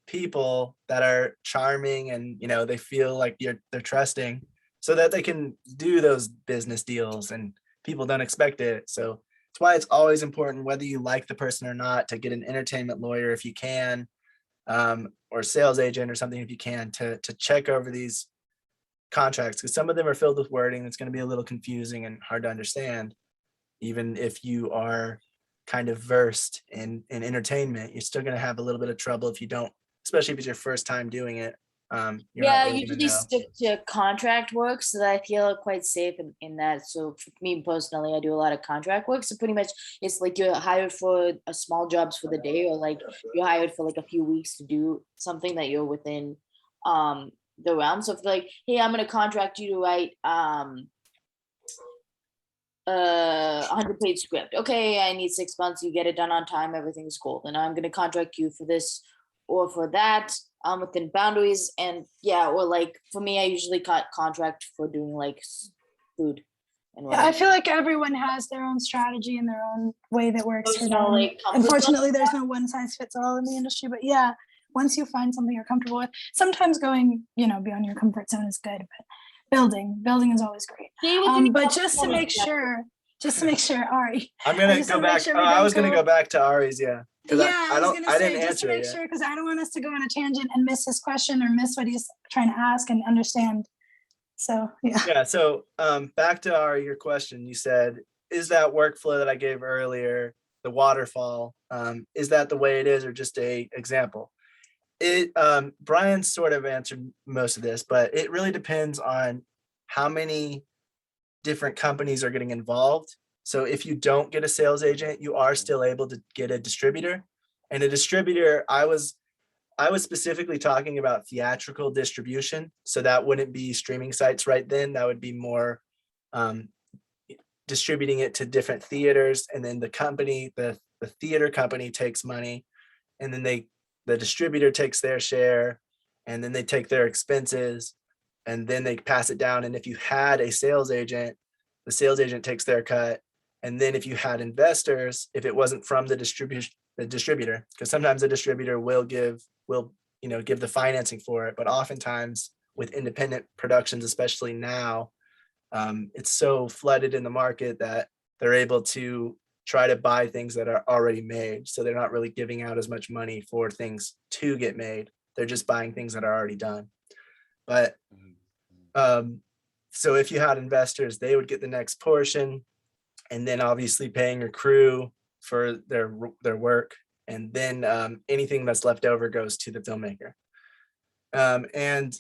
people that are charming, and they feel like they're trusting, so that they can do those business deals and people don't expect it. So that's why it's always important, whether you like the person or not, to get an entertainment lawyer if you can, or sales agent or something if you can, to check over these contracts, because some of them are filled with wording that's going to be a little confusing and hard to understand. Even if you are kind of versed in entertainment, you're still going to have a little bit of trouble if you don't, especially if it's your first time doing it. You're Yeah, not I really going to usually know. stick to contract work so that I feel quite safe in that. So for me personally, I do a lot of contract work. So pretty much it's like you're hired for a small jobs for the day, or like you're hired for like a few weeks to do something that you're within the realm. So if like, hey, I'm gonna contract you to write 100-page script. Okay, I need 6 months, you get it done on time, everything's cool. Then I'm gonna contract you for this or for that, within boundaries. And yeah, or like for me, I usually contract for doing like food and Yeah, I whatever. feel like everyone has their own strategy and their own way that works for There's no, them. like, comfort zone. Unfortunately, there's no one size fits all in the industry, but yeah, once you find something you're comfortable with, sometimes going, beyond your comfort zone is good, but building is always great. Stay within your But comfort just to zone, make exactly. sure, Ari, I'm I gonna just go wanna make back. sure we I was don't gonna go back to Ari's, yeah. Because yeah, I was gonna I say, didn't just to answer it make yet. sure, because I don't want us to go on a tangent and miss his question or miss what he's trying to ask and understand. So yeah. Yeah. So back to your question. You said, is that workflow that I gave earlier, the waterfall, is that the way it is, or just a example? It Brian sort of answered most of this, but it really depends on how many different companies are getting involved. So if you don't get a sales agent, you are still able to get a distributor. And a distributor, I was specifically talking about theatrical distribution. So that wouldn't be streaming sites right then. That would be more distributing it to different theaters. And then the company, the theater company takes money, and then the distributor takes their share, and then they take their expenses, and then they pass it down. And if you had a sales agent, the sales agent takes their cut. And then if you had investors, if it wasn't from the distributor, because sometimes the distributor will give the financing for it, but oftentimes with independent productions, especially now, it's so flooded in the market that they're able to try to buy things that are already made. So they're not really giving out as much money for things to get made. They're just buying things that are already done. But so if you had investors, they would get the next portion, and then obviously paying your crew for their work. And then anything that's left over goes to the filmmaker. And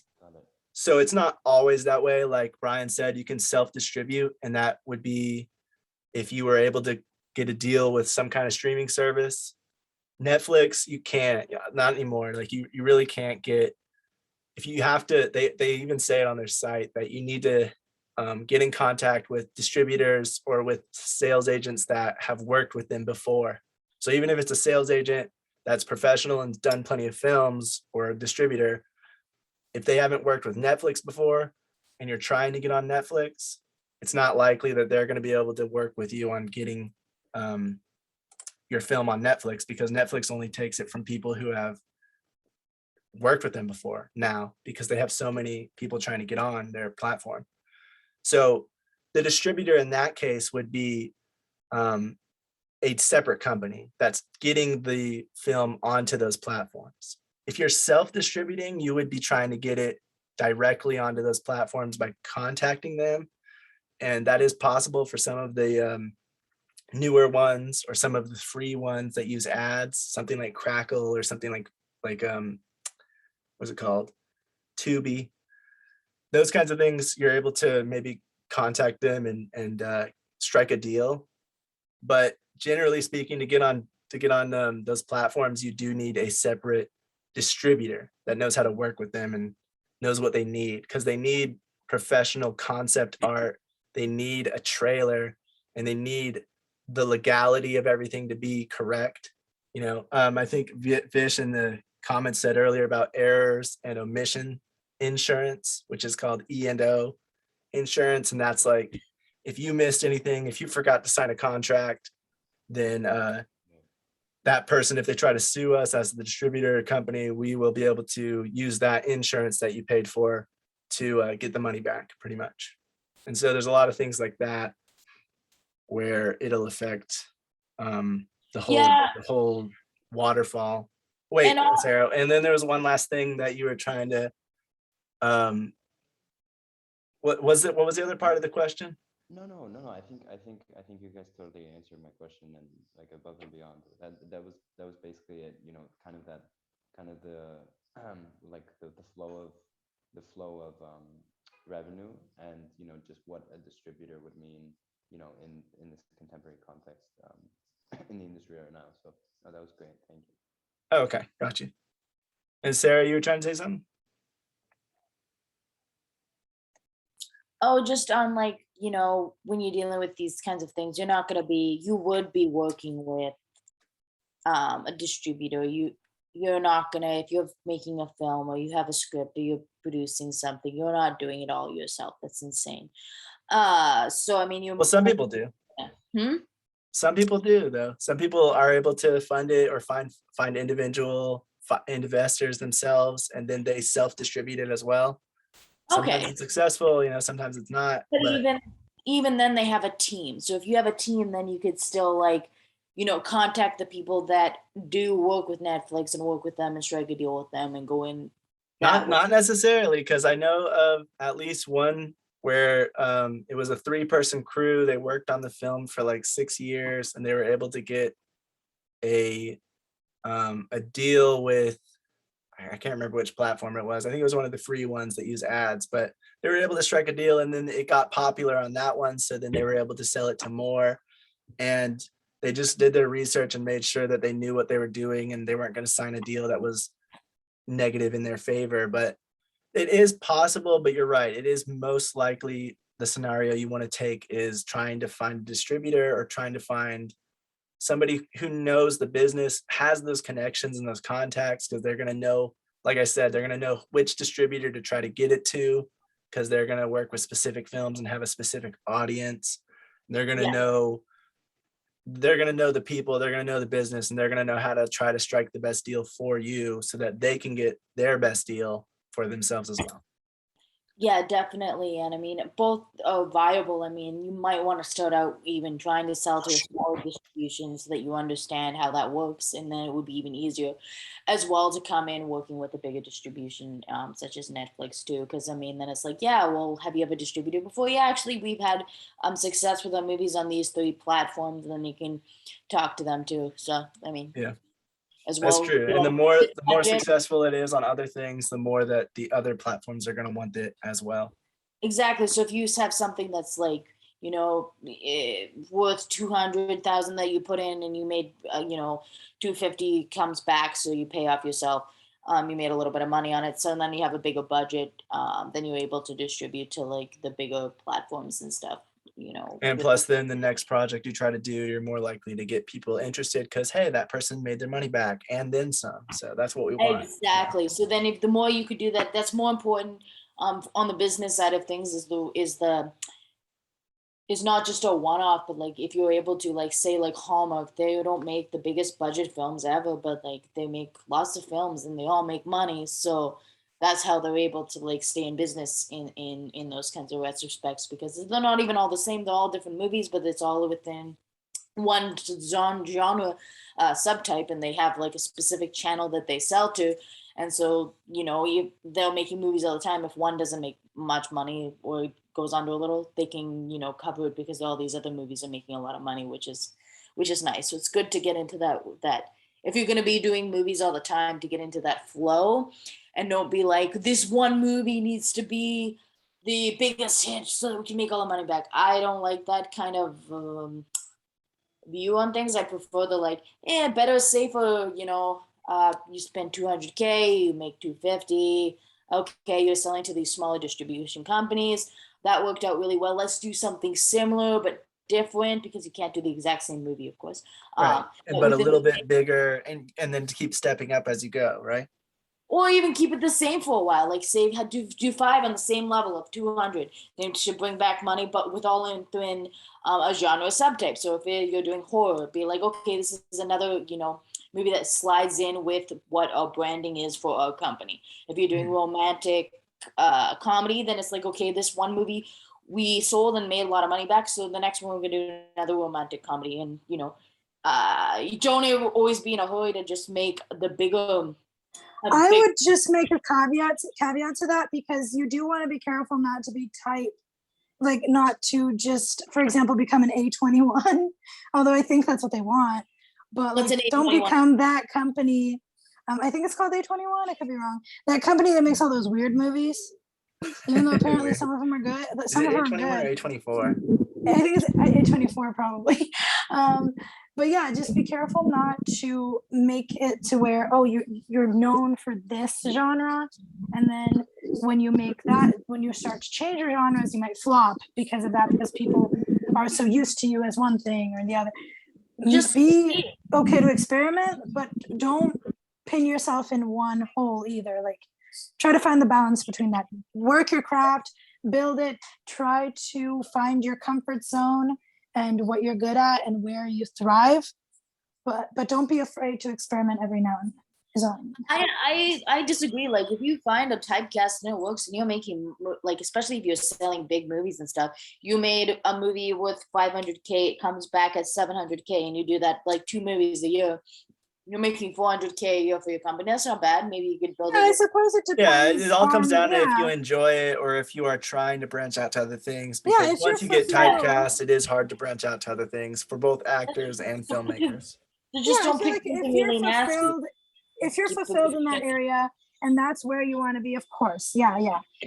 so it's not always that way. Like Brian said, you can self-distribute, and that would be if you were able to get a deal with some kind of streaming service. Netflix, you can't, not anymore. Like you really can't get, if you have to, they even say it on their site that you need to get in contact with distributors or with sales agents that have worked with them before. So even if it's a sales agent that's professional and done plenty of films, or a distributor, if they haven't worked with Netflix before and you're trying to get on Netflix, it's not likely that they're going to be able to work with you on getting your film on Netflix, because Netflix only takes it from people who have worked with them before now, because they have so many people trying to get on their platform. So the distributor in that case would be a separate company that's getting the film onto those platforms. If you're self-distributing, you would be trying to get it directly onto those platforms by contacting them. And that is possible for some of the newer ones, or some of the free ones that use ads, something like Crackle, or something like what's it called? Tubi. Those kinds of things, you're able to maybe contact them and strike a deal. But generally speaking, to get on those platforms, you do need a separate distributor that knows how to work with them and knows what they need, because they need professional concept art, they need a trailer, and they need the legality of everything to be correct. I think Vish in the comments said earlier about errors and omission insurance, which is called E&O insurance. And that's like, if you missed anything, if you forgot to sign a contract, then that person, if they try to sue us as the distributor company, we will be able to use that insurance that you paid for to get the money back, pretty much. And so there's a lot of things like that where it'll affect the whole waterfall. Wait, Sarah, and then there was one last thing that you were trying to What was it? What was the other part of the question? No. I think you guys totally answered my question and like above and beyond. That was basically it. You know, kind of that, kind of the like the flow of revenue, and you know just what a distributor would mean. You know, in this contemporary context in the industry right now. So no, that was great. Thank you. Oh, okay, got you. And Sarah, you were trying to say something? Oh, just on like, you know, when you're dealing with these kinds of things, you would be working with a distributor. You're not gonna, if you're making a film or you have a script or you're producing something, you're not doing it all yourself. That's insane. So I mean, Well, some people do. Hmm? Some people do, though. Some people are able to fund it or find individual investors themselves, and then they self-distribute it as well. Sometimes Okay. it's successful, you know, sometimes it's not. But But even then they have a team. So if you have a team, then you could still like, you know, contact the people that do work with Netflix and work with them and strike a deal with them and go in that way. not necessarily, because I know of at least one where it was a 3-person crew. They worked on the film for like 6 years, and they were able to get a deal with, I can't remember which platform it was. I think it was one of the free ones that use ads, but they were able to strike a deal, and then it got popular on that one. So then they were able to sell it to more, and they just did their research and made sure that they knew what they were doing, and they weren't going to sign a deal that was negative in their favor. But it is possible, but you're right. It is most likely the scenario you want to take is trying to find a distributor or trying to find somebody who knows the business, has those connections and those contacts, because they're going to know, like I said, they're going to know which distributor to try to get it to, because they're going to work with specific films and have a specific audience. They're going to Yeah. know the people, they're going to know the business, and they're going to know how to try to strike the best deal for you so that they can get their best deal for themselves as well. Yeah, definitely. And I mean, both are viable. I mean, you might want to start out even trying to sell to a smaller distribution so that you understand how that works. And then it would be even easier as well to come in working with a bigger distribution, such as Netflix too. Because I mean, then it's like, yeah, well, have you ever distributed before? Yeah, actually, we've had success with our movies on these 3 platforms. And then you can talk to them too. So, I mean, Yeah. as That's well. true. You And the know, more successful it is on other things, the more that the other platforms are going to want it as well. exactly. So if you have something that's like, you know, worth 200,000 that you put in and you made, you know, 250 comes back. So you pay off yourself. You made a little bit of money on it. So then you have a bigger budget. Then you're able to distribute to like the bigger platforms and stuff, you know. And with plus, then the next project you try to do, you're more likely to get people interested because, hey, that person made their money back and then some. So that's what we want. Exactly. So then if the more you could do that, that's more important on the business side of things is not just a one-off, but like if you're able to like say like Hallmark, they don't make the biggest budget films ever, but like they make lots of films and they all make money. So that's how they're able to like stay in business in those kinds of retrospects, because they're not even all the same. They're all different movies, but it's all within one genre subtype, and they have like a specific channel that they sell to. And so, you know, they're making movies all the time. If one doesn't make much money or goes under a little, they can, you know, cover it because all these other movies are making a lot of money, which is nice. So it's good to get into that if you're going to be doing movies all the time, to get into that flow and don't be like, this one movie needs to be the biggest hit so that we can make all the money back. I don't like that kind of view on things. I prefer the like, better, safer, you know, you spend 200K, you make 250. Okay, you're selling to these smaller distribution companies. That worked out really well. Let's do something similar but different, because you can't do the exact same movie, of course. Right. But a within little the bit bigger, and then to keep stepping up as you go, right? or even keep it the same for a while. Like say do 5 on the same level of 200. Then it should bring back money, but with all in a genre subtype. So if you're doing horror, be like, okay, this is another, you know, movie that slides in with what our branding is for our company. If you're doing romantic comedy, then it's like, okay, this one movie we sold and made a lot of money back, so the next one we're gonna do another romantic comedy. And you know, you don't always be in a hurry to just make the bigger I big- would just make a caveat to that, because you do want to be careful not to be tight, like not to just, for example, become an A21, although I think that's what they want. But What's like, an don't A21? become that company. I think it's called A21. I could be wrong. That company that makes all those weird movies, even though apparently Weird. some of them are good. Is Some it of them are A21 good. or A24? I think it's A24 probably. But yeah, just be careful not to make it to where, oh, you're known for this genre, and then when you make that, when you start to change your genres, you might flop because of that, because people are so used to you as one thing or the other. Just Just be okay to experiment, but don't pin yourself in one hole either. Like, try to find the balance between that. Work your craft, build it, try to find your comfort zone and what you're good at and where you thrive. But don't be afraid to experiment every now and then. Is all. I disagree. Like, if you find a typecast and it works, and you're making, like, especially if you're selling big movies and stuff, you made a movie with 500K, it comes back at 700K, and you do that like 2 movies a year, you're making 400K a year for your company. That's not bad. Maybe you could build I it. suppose it Yeah, depends. it all comes down to if you yeah. enjoy it or if you are trying to branch out to other things. Yeah, Because if you're once you get fulfilled. typecast, it is hard to branch out to other things for both actors and filmmakers. So just Yeah, I don't feel pick like something really nasty. if you're Keep it fulfilled in that area and that's where you want to be, of course. Yeah.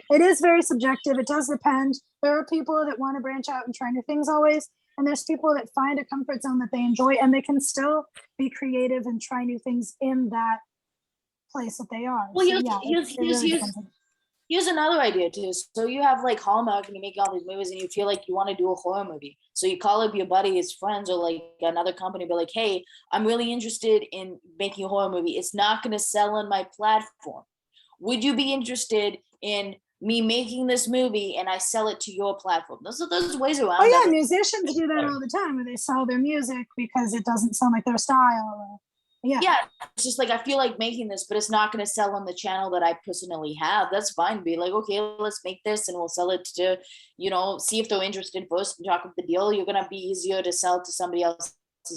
It is very subjective. It does depend. There are people that want to branch out and try new things always. And there's people that find a comfort zone that they enjoy, and they can still be creative and try new things in that place that they are. Well, So yeah, it really depends. Here's another idea too. So you have like Hallmark and you make all these movies and you feel like you want to do a horror movie. So you call up your buddies, friends, or like another company, be like, hey, I'm really interested in making a horror movie. It's not going to sell on my platform. Would you be interested in me making this movie and I sell it to your platform? Those ways around. Oh yeah, that. musicians do that all the time, where they sell their music because it doesn't sound like their style. Yeah, it's just like, I feel like making this, but it's not going to sell on the channel that I personally have. That's fine. Be like, okay, let's make this and we'll sell it to, see if they're interested first and talk up the deal. You're going to be easier to sell to somebody else.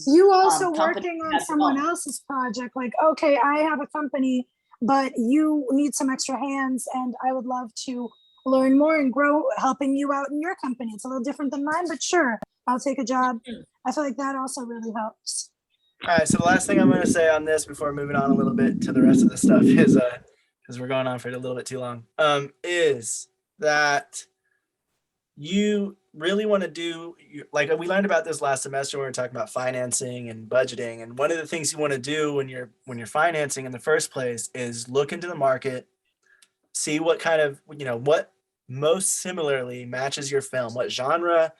You also company working on someone else's project, like, okay, I have a company, but you need some extra hands and I would love to learn more and grow helping you out in your company. It's a little different than mine, but sure, I'll take a job. I feel like that also really helps. All right, so the last thing I'm going to say on this before moving on a little bit to the rest of the stuff is, because we're going on for a little bit too long, is that you really want to do, like we learned about this last semester when we were talking about financing and budgeting. And one of the things you want to do when you're financing in the first place is look into the market, see what kind of, what most similarly matches your film, what genre,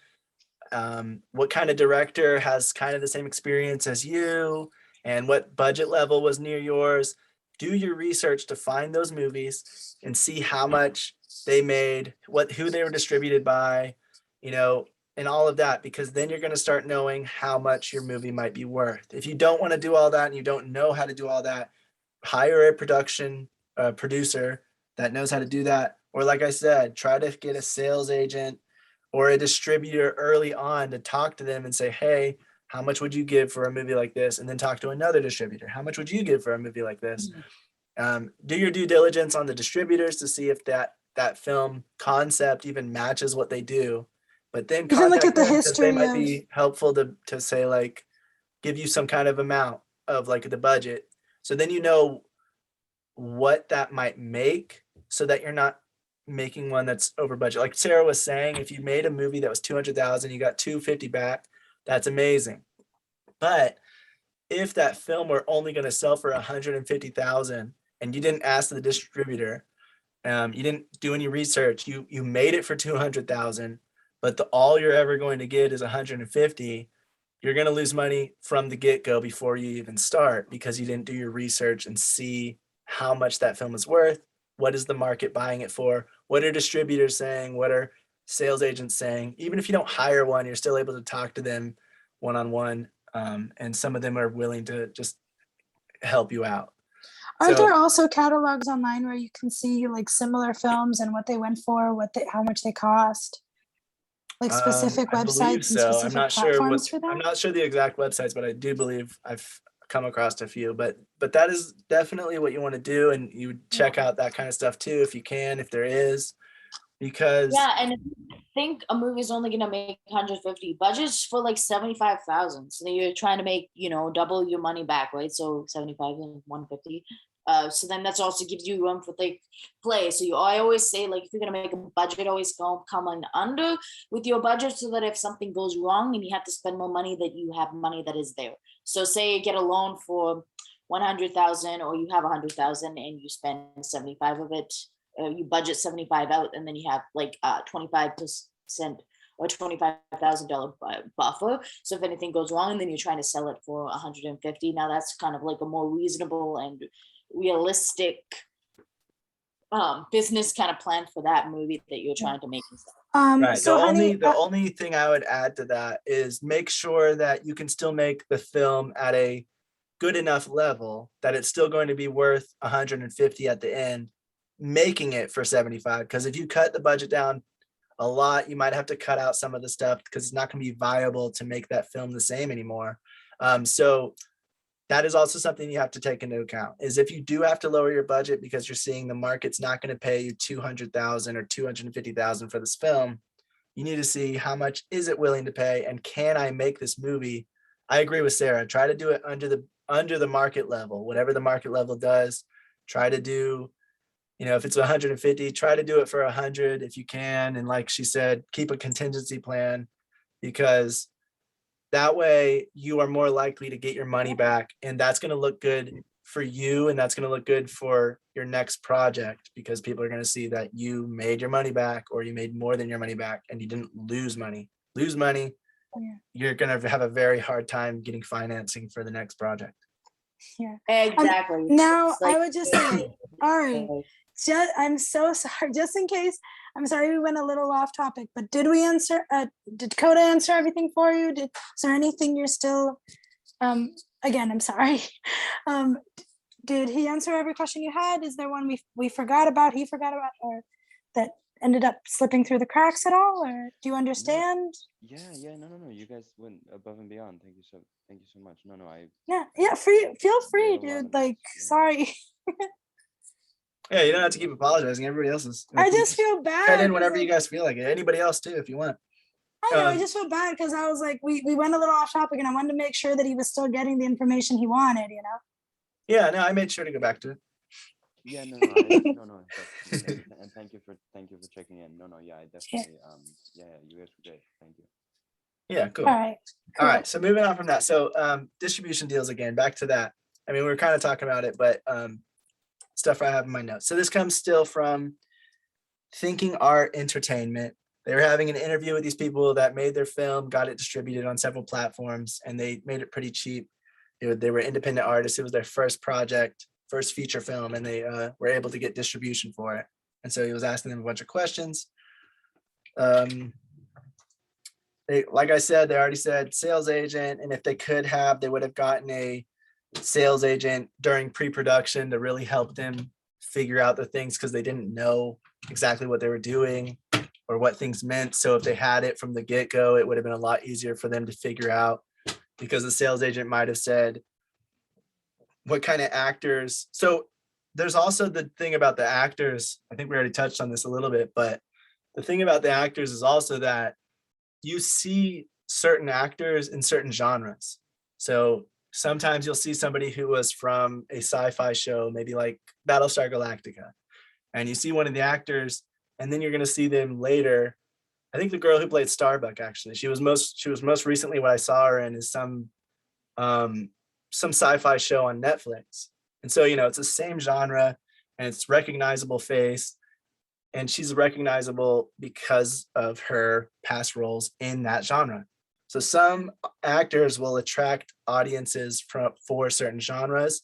what kind of director has kind of the same experience as you, and what budget level was near yours. Do your research to find those movies and see how much they made, who they were distributed by, and all of that, because then you're going to start knowing how much your movie might be worth. If you don't want to do all that and you don't know how to do all that, hire a producer that knows how to do that. Or like I said, try to get a sales agent or a distributor early on to talk to them and say, hey, how much would you give for a movie like this? And then talk to another distributor. How much would you give for a movie like this? Do your due diligence on the distributors to see if that film concept even matches what they do. But then even look contact at the them because they history might of be helpful to say, like, give you some kind of amount of like the budget. So then you know what that might make so that you're not making one that's over budget. Like Sarah was saying, if you made a movie that was 200,000, you got 250 back, that's amazing. But if that film were only going to sell for 150,000 and you didn't ask the distributor, you didn't do any research, you made it for 200,000, but all you're ever going to get is 150, you're going to lose money from the get-go before you even start, because you didn't do your research and see how much that film is worth. What is the market buying it for? What are distributors saying? What are sales agents saying? Even if you don't hire one, you're still able to talk to them one-on-one. And some of them are willing to just help you out. Aren't there also catalogs online where you can see like similar films and what they went for, how much they cost? Like specific I believe websites and so. specific platforms for that? I'm not sure the exact websites, but I do believe I've come across a few, but that is definitely what you want to do, and you would check out that kind of stuff too if you can, if there is, because Yeah, and if you think a movie is only gonna make 150, budget's for like 75,000. So then you're trying to make, double your money back, right? So 75 and 150. So then that's also gives you room for like play. So I always say, like, if you're gonna make a budget, always come on under with your budget, so that if something goes wrong and you have to spend more money, that you have money that is there. So say you get a loan for 100,000, or you have 100,000 and you spend 75 of it. You budget 75 out, and then you have like 25% or $25,000 buffer. So if anything goes wrong, and then you're trying to sell it for 150, now that's kind of like a more reasonable and realistic business kind of plan for that movie that you're trying to make. right. So honey, The only thing I would add to that is make sure that you can still make the film at a good enough level that it's still going to be worth 150 at the end, making it for 75. Because if you cut the budget down a lot, you might have to cut out some of the stuff because it's not going to be viable to make that film the same anymore. So that is also something you have to take into account, is if you do have to lower your budget because you're seeing the market's not going to pay you 200,000 or 250,000 for this film, you need to see how much is it willing to pay, and can I make this movie? I agree with Sarah. Try to do it under the market level, whatever the market level does. Try to do, if it's 150, try to do it for 100 if you can. And like she said, keep a contingency plan, because that way you are more likely to get your money back, and that's going to look good for you, and that's going to look good for your next project, because people are going to see that you made your money back, or you made more than your money back, and you didn't lose money. You're going to have a very hard time getting financing for the next project. Yeah, Exactly. now It's like- I would just say, Ari, I'm so sorry, just in case, I'm sorry we went a little off topic, but did we answer, did Coda answer everything for you? Is there anything you're still, again, I'm sorry. Did he answer every question you had? Is there one we forgot about, he forgot about, or that ended up slipping through the cracks at all? Or do you understand? No. You guys went above and beyond. Thank you so much. No, Feel free, a lot dude. of Like, this, yeah. sorry. Yeah, you don't have to keep apologizing. Everybody else is. I just feel bad. Cut in 'cause, whenever you like, guys feel like it. Anybody else too, if you want. I know, I just feel bad because I was like, we went a little off topic, and I wanted to make sure that he was still getting the information he wanted, Yeah, no, I made sure to go back to it. Yeah, no, and thank you for checking in. I definitely, you guys were great. Thank you. Yeah, cool. All right. All right, so moving on from that. So distribution deals again, back to that. I mean, we were kind of talking about it, but stuff I have in my notes. So this comes still from Thinking Art Entertainment. They were having an interview with these people that made their film, got it distributed on several platforms, and they made it pretty cheap. They were independent artists. It was their first project, first feature film, and they were able to get distribution for it. And so he was asking them a bunch of questions. Like I said, they already said sales agent, and if they could have, they would have gotten a sales agent during pre-production to really help them figure out the things, because they didn't know exactly what they were doing or what things meant. So if they had it from the get-go, it would have been a lot easier for them to figure out, because the sales agent might have said what kind of actors. So there's also the thing about the actors. I think we already touched on this a little bit, but the thing about the actors is also that you see certain actors in certain genres. So sometimes you'll see somebody who was from a sci-fi show, maybe like Battlestar Galactica, and you see one of the actors, and then you're going to see them later. I think the girl who played Starbuck, actually, she was most recently, what I saw her in is some sci-fi show on Netflix. And so, it's the same genre, and it's recognizable face, and she's recognizable because of her past roles in that genre. So some actors will attract audiences for certain genres.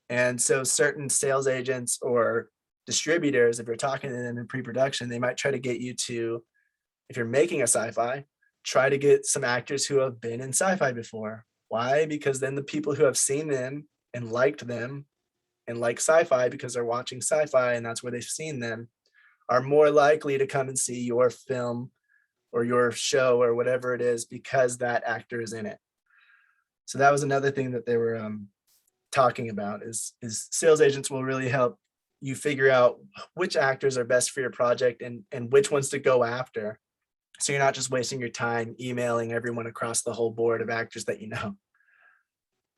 And so certain sales agents or distributors, if you're talking to them in pre-production, they might try to get you to, if you're making a sci-fi, try to get some actors who have been in sci-fi before. Why? Because then the people who have seen them and liked them and like sci-fi because they're watching sci-fi and that's where they've seen them, are more likely to come and see your film or your show or whatever it is because that actor is in it. So that was another thing that they were talking about is sales agents will really help you figure out which actors are best for your project and which ones to go after. So you're not just wasting your time emailing everyone across the whole board of actors that you know.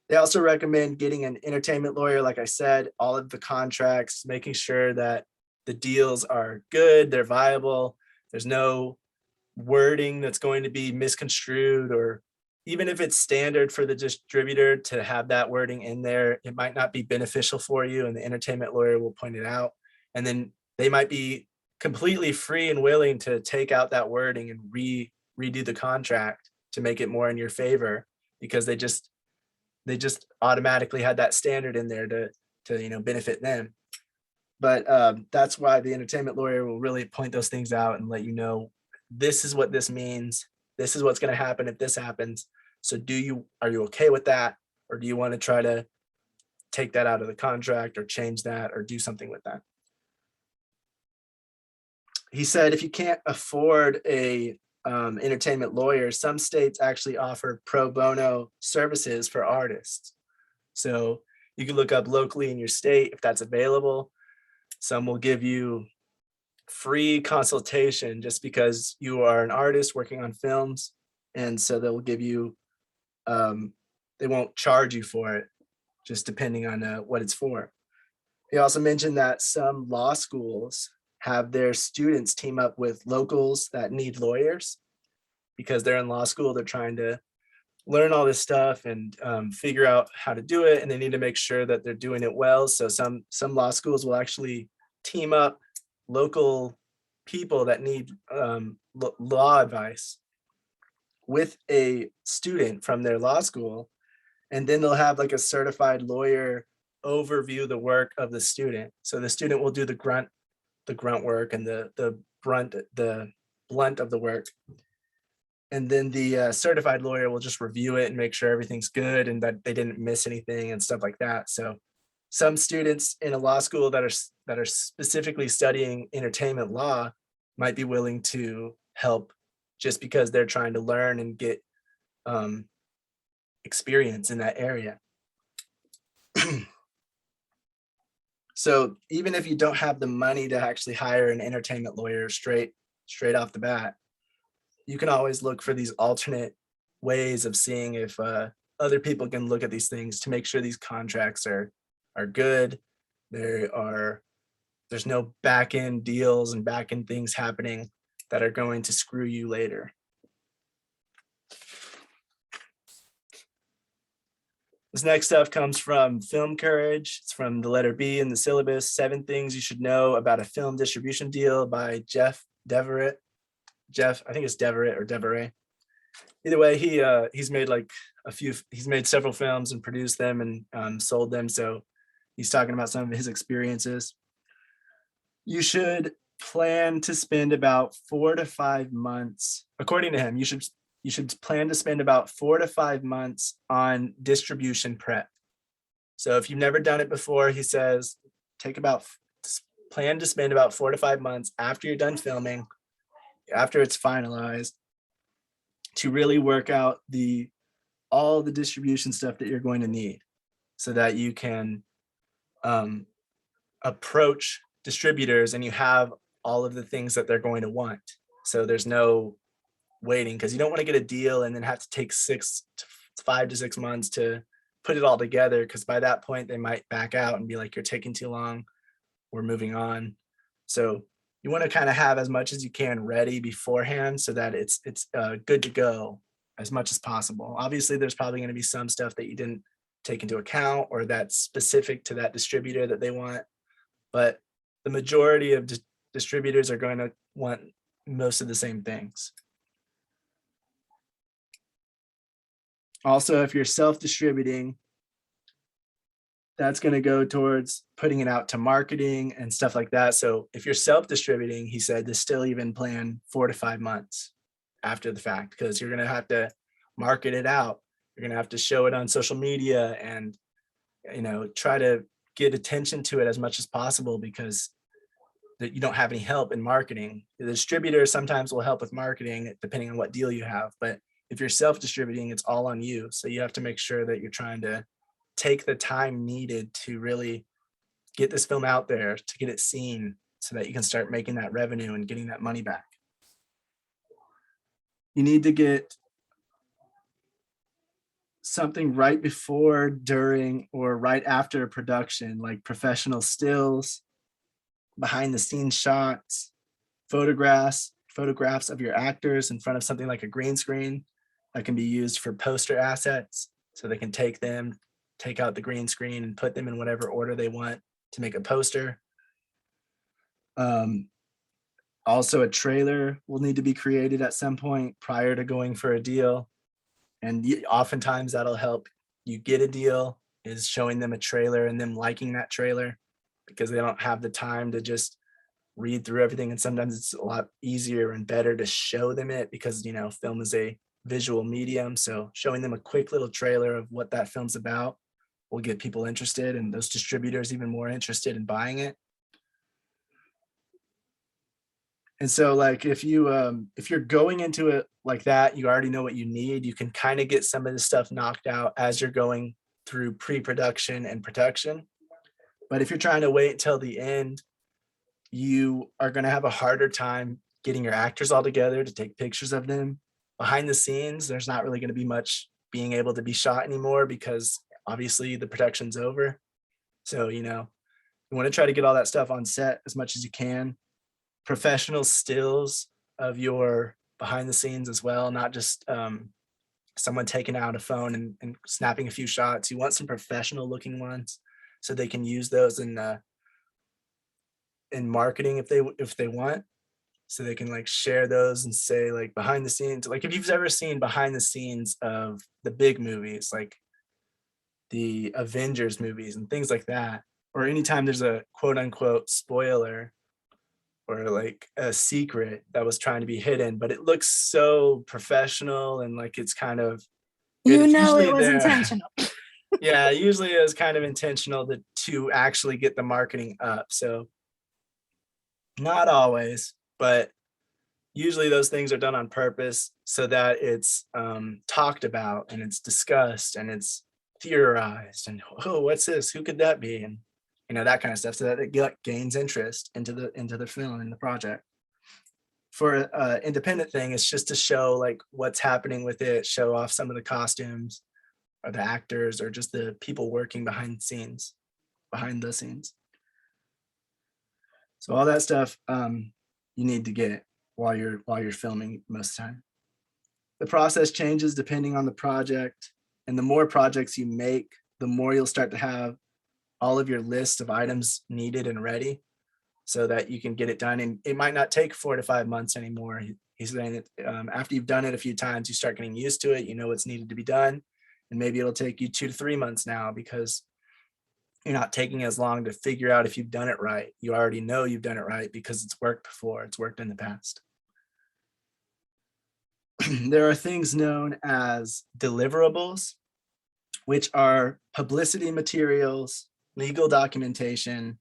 They also recommend getting an entertainment lawyer, like I said, all of the contracts, making sure that the deals are good, they're viable, there's no wording that's going to be misconstrued, or even if it's standard for the distributor to have that wording in there, it might not be beneficial for you, and the entertainment lawyer will point it out. And then they might be completely free and willing to take out that wording and redo the contract to make it more in your favor, because they just automatically had that standard in there to benefit them. But that's why the entertainment lawyer will really point those things out and let you know, this is what this means. This is what's going to happen if this happens. So are you okay with that? Or do you want to try to take that out of the contract or change that or do something with that? He said, if you can't afford a entertainment lawyer, some states actually offer pro bono services for artists. So you can look up locally in your state if that's available. Some will give you free consultation just because you are an artist working on films. And so they'll give you, they won't charge you for it, just depending on what it's for. He also mentioned that some law schools have their students team up with locals that need lawyers, because they're in law school, they're trying to learn all this stuff and figure out how to do it, and they need to make sure that they're doing it well. So some law schools will actually team up local people that need law advice with a student from their law school, and then they'll have like a certified lawyer overview the work of the student. So the student will do the grunt work and the blunt of the work, and then the certified lawyer will just review it and make sure everything's good and that they didn't miss anything and stuff like that. So some students in a law school that are specifically studying entertainment law might be willing to help just because they're trying to learn and get experience in that area. So even if you don't have the money to actually hire an entertainment lawyer straight off the bat, you can always look for these alternate ways of seeing if other people can look at these things to make sure these contracts are good. There's no back end deals and back end things happening that are going to screw you later. This next stuff comes from Film Courage. It's from the letter B in the syllabus, 7 things you should know about a film distribution deal by Jeff Deverett. Jeff, I think it's Deverett or Deverett. Either way, he's made he's made several films and produced them and sold them. So he's talking about some of his experiences. You should plan to spend about 4 to 5 months, according to him, you should plan to spend about 4 to 5 months on distribution prep. So if you've never done it before, he says, plan to spend about 4 to 5 months after you're done filming, after it's finalized, to really work out all the distribution stuff that you're going to need so that you can approach distributors and you have all of the things that they're going to want. So there's no waiting, because you don't want to get a deal and then have to take 5 to 6 months to put it all together, because by that point they might back out and be like, you're taking too long, we're moving on. So you want to kind of have as much as you can ready beforehand so that it's good to go as much as possible. Obviously there's probably going to be some stuff that you didn't take into account or that's specific to that distributor that they want, but the majority of distributors are going to want most of the same things. Also, if you're self-distributing, that's going to go towards putting it out to marketing and stuff like that. So if you're self-distributing, he said to still even plan 4 to 5 months after the fact, because you're going to have to market it out. You're going to have to show it on social media and, try to get attention to it as much as possible, because you don't have any help in marketing. The distributor sometimes will help with marketing depending on what deal you have, but if you're self-distributing, it's all on you. So you have to make sure that you're trying to take the time needed to really get this film out there, to get it seen, so that you can start making that revenue and getting that money back. You need to get something right before, during, or right after production, like professional stills, behind the scenes shots, photographs of your actors in front of something like a green screen that can be used for poster assets. So they can take out the green screen and put them in whatever order they want to make a poster. Also, a trailer will need to be created at some point prior to going for a deal. And oftentimes that'll help you get a deal, is showing them a trailer and them liking that trailer, because they don't have the time to just read through everything. And sometimes it's a lot easier and better to show them it, because, you know, film is a visual medium. So showing them a quick little trailer of what that film's about will get people interested, and those distributors even more interested in buying it. And so, like, if you're going into it like that, you already know what you need. You can kind of get some of the stuff knocked out as you're going through pre-production and production. But if you're trying to wait until the end, you are going to have a harder time getting your actors all together to take pictures of them. Behind the scenes, there's not really going to be much being able to be shot anymore, because obviously the production's over. So, you know, you want to try to get all that stuff on set as much as you can. Professional stills of your behind the scenes as well, not just someone taking out a phone and snapping a few shots. You want some professional looking ones, so they can use those in marketing if they want, so they can like share those and say, like, behind the scenes. Like, if you've ever seen behind the scenes of the big movies, like the Avengers movies and things like that, or anytime there's a quote unquote spoiler or like a secret that was trying to be hidden, but it looks so professional and like it's kind of good. You It's know usually it was there. intentional. Yeah, usually it was kind of intentional to actually get the marketing up. So not always, but usually those things are done on purpose so that it's talked about and it's discussed and it's theorized, and, oh, what's this? Who could that be? And, you know, that kind of stuff, so that it gains interest into the film and the project. For independent thing, it's just to show like what's happening with it, show off some of the costumes or the actors or just the people working behind the scenes. So all that stuff you need to get while you're filming most of the time. The process changes depending on the project, and the more projects you make, the more you'll start to have all of your list of items needed and ready, so that you can get it done. And it might not take 4 to 5 months anymore. He's saying that after you've done it a few times, you start getting used to it. You know what's needed to be done, and maybe it'll take you 2 to 3 months now, because you're not taking as long to figure out if you've done it right. You already know you've done it right because it's worked before. It's worked in the past. There are things known as deliverables, which are publicity materials, legal documentation,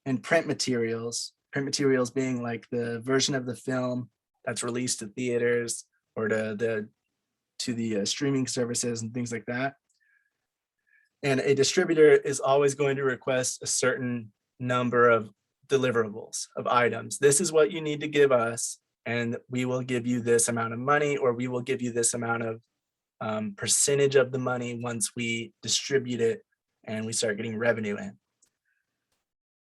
and print materials. Print materials being like the version of the film that's released to theaters or to the streaming services and things like that. And a distributor is always going to request a certain number of deliverables, of items. This is what you need to give us, and we will give you this amount of money, or we will give you this amount of percentage of the money once we distribute it and we start getting revenue in.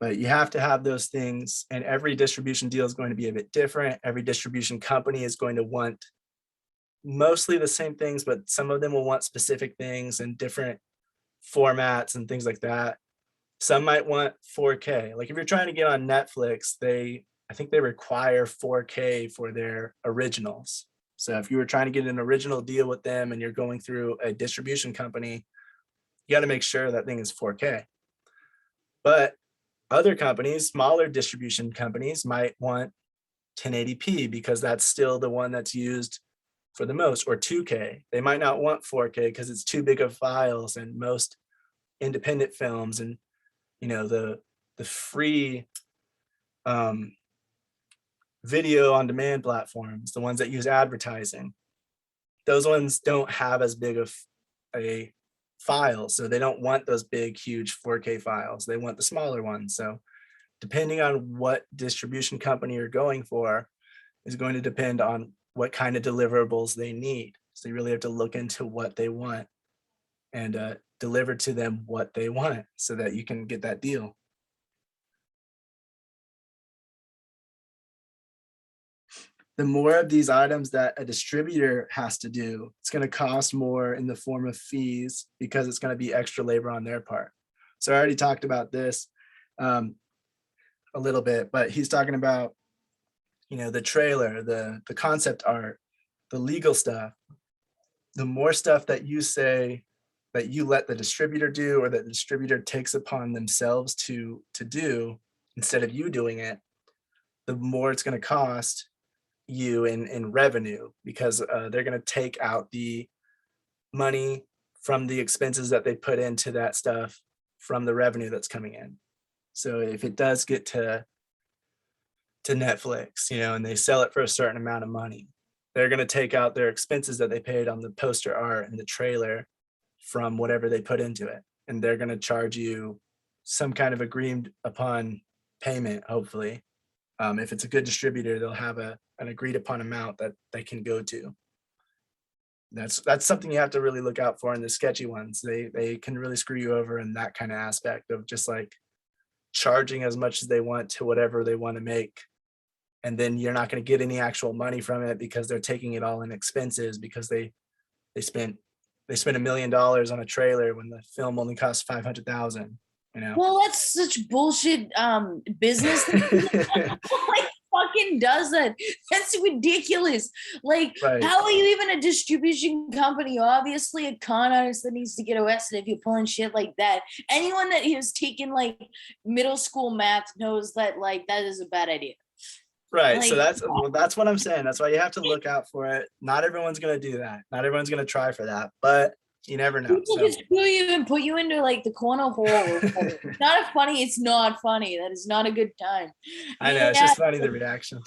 But you have to have those things, and every distribution deal is going to be a bit different. Every distribution company is going to want mostly the same things, but some of them will want specific things and different formats and things like that. Some might want 4K. Like if you're trying to get on Netflix, I think they require 4K for their originals. So if you were trying to get an original deal with them and you're going through a distribution company, you got to make sure that thing is 4K. But other companies, smaller distribution companies, might want 1080p because that's still the one that's used for the most, or 2K. They might not want 4K because it's too big of files, and most independent films and, you know, the free video on demand platforms, the ones that use advertising, those ones don't have as big of a files. So they don't want those big, huge 4K files. They want the smaller ones. So depending on what distribution company you're going for is going to depend on what kind of deliverables they need. So you really have to look into what they want and deliver to them what they want so that you can get that deal. The more of these items that a distributor has to do, it's going to cost more in the form of fees because it's going to be extra labor on their part. So I already talked about this a little bit, but he's talking about, you know, the trailer, the concept art, the legal stuff. The more stuff that you say that you let the distributor do, or that the distributor takes upon themselves to do instead of you doing it, the more it's going to cost you in revenue, because they're going to take out the money from the expenses that they put into that stuff from the revenue that's coming in. So if it does get to Netflix, you know, and they sell it for a certain amount of money, they're going to take out their expenses that they paid on the poster art and the trailer from whatever they put into it, and they're going to charge you some kind of agreed upon payment, hopefully. If it's a good distributor, they'll have an agreed upon amount that they can go to. That's something you have to really look out for in the sketchy ones. They can really screw you over in that kind of aspect of just like charging as much as they want to whatever they want to make. And then you're not going to get any actual money from it because they're taking it all in expenses, because they spent $1 million on a trailer when the film only cost 500,000. You know. Well, that's such bullshit business. Like fucking does that? That's ridiculous. Like, Right. How are you even a distribution company? Obviously, a con artist that needs to get arrested if you're pulling shit like that. Anyone that has taken like middle school math knows that like that is a bad idea. Right. Like, So that's what I'm saying. That's why you have to look out for it. Not everyone's going to do that. Not everyone's going to try for that, but you never know. people can screw you and put you into like the corner hole. It's not funny. It's not funny. That is not a good time. I know, it's just funny, the reaction.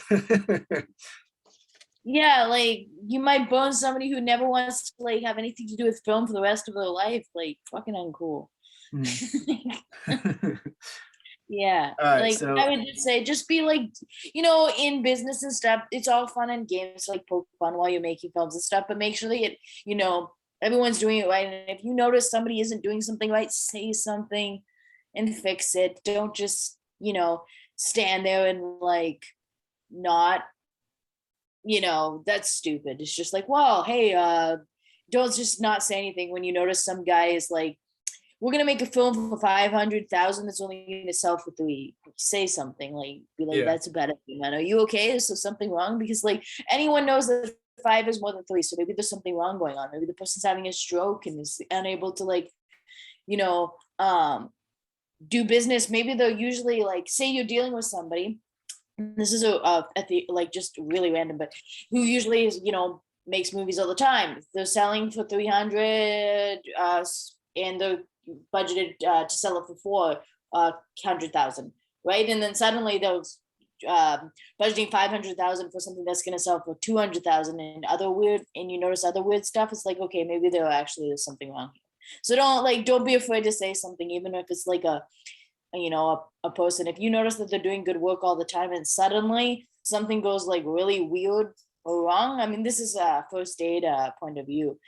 Yeah, like you might burn somebody who never wants to like have anything to do with film for the rest of their life. Like fucking uncool. Yeah, All right, like so I would just say, just be like, you know, in business and stuff, it's all fun and games, like poke fun while you're making films and stuff, but make sure that you know, everyone's doing it right. And if you notice somebody isn't doing something right, say something and fix it. Don't just, you know, stand there and like not, you know, that's stupid. It's just like, well, hey, don't just not say anything when you notice some guy is like, we're gonna make a film for 500,000 that's only gonna sell for 3. Say something, like be like, that's a bad idea, man. Are you okay? Is there something wrong? Because like anyone knows that 5 is more than 3, so maybe there's something wrong going on. Maybe the person's having a stroke and is unable to like, you know, do business. Maybe they're usually like, say you're dealing with somebody. This is like just really random, but who usually is, you know, makes movies all the time. They're selling for 300 and they're budgeted to sell it for 400,000, right? And then suddenly those budgeting 500,000 for something that's going to sell for 200,000 and you notice other weird stuff. It's like, okay, maybe there's something wrong here. So don't be afraid to say something, even if it's like a person. If you notice that they're doing good work all the time and suddenly something goes like really weird or wrong, I mean, this is a first aid point of view.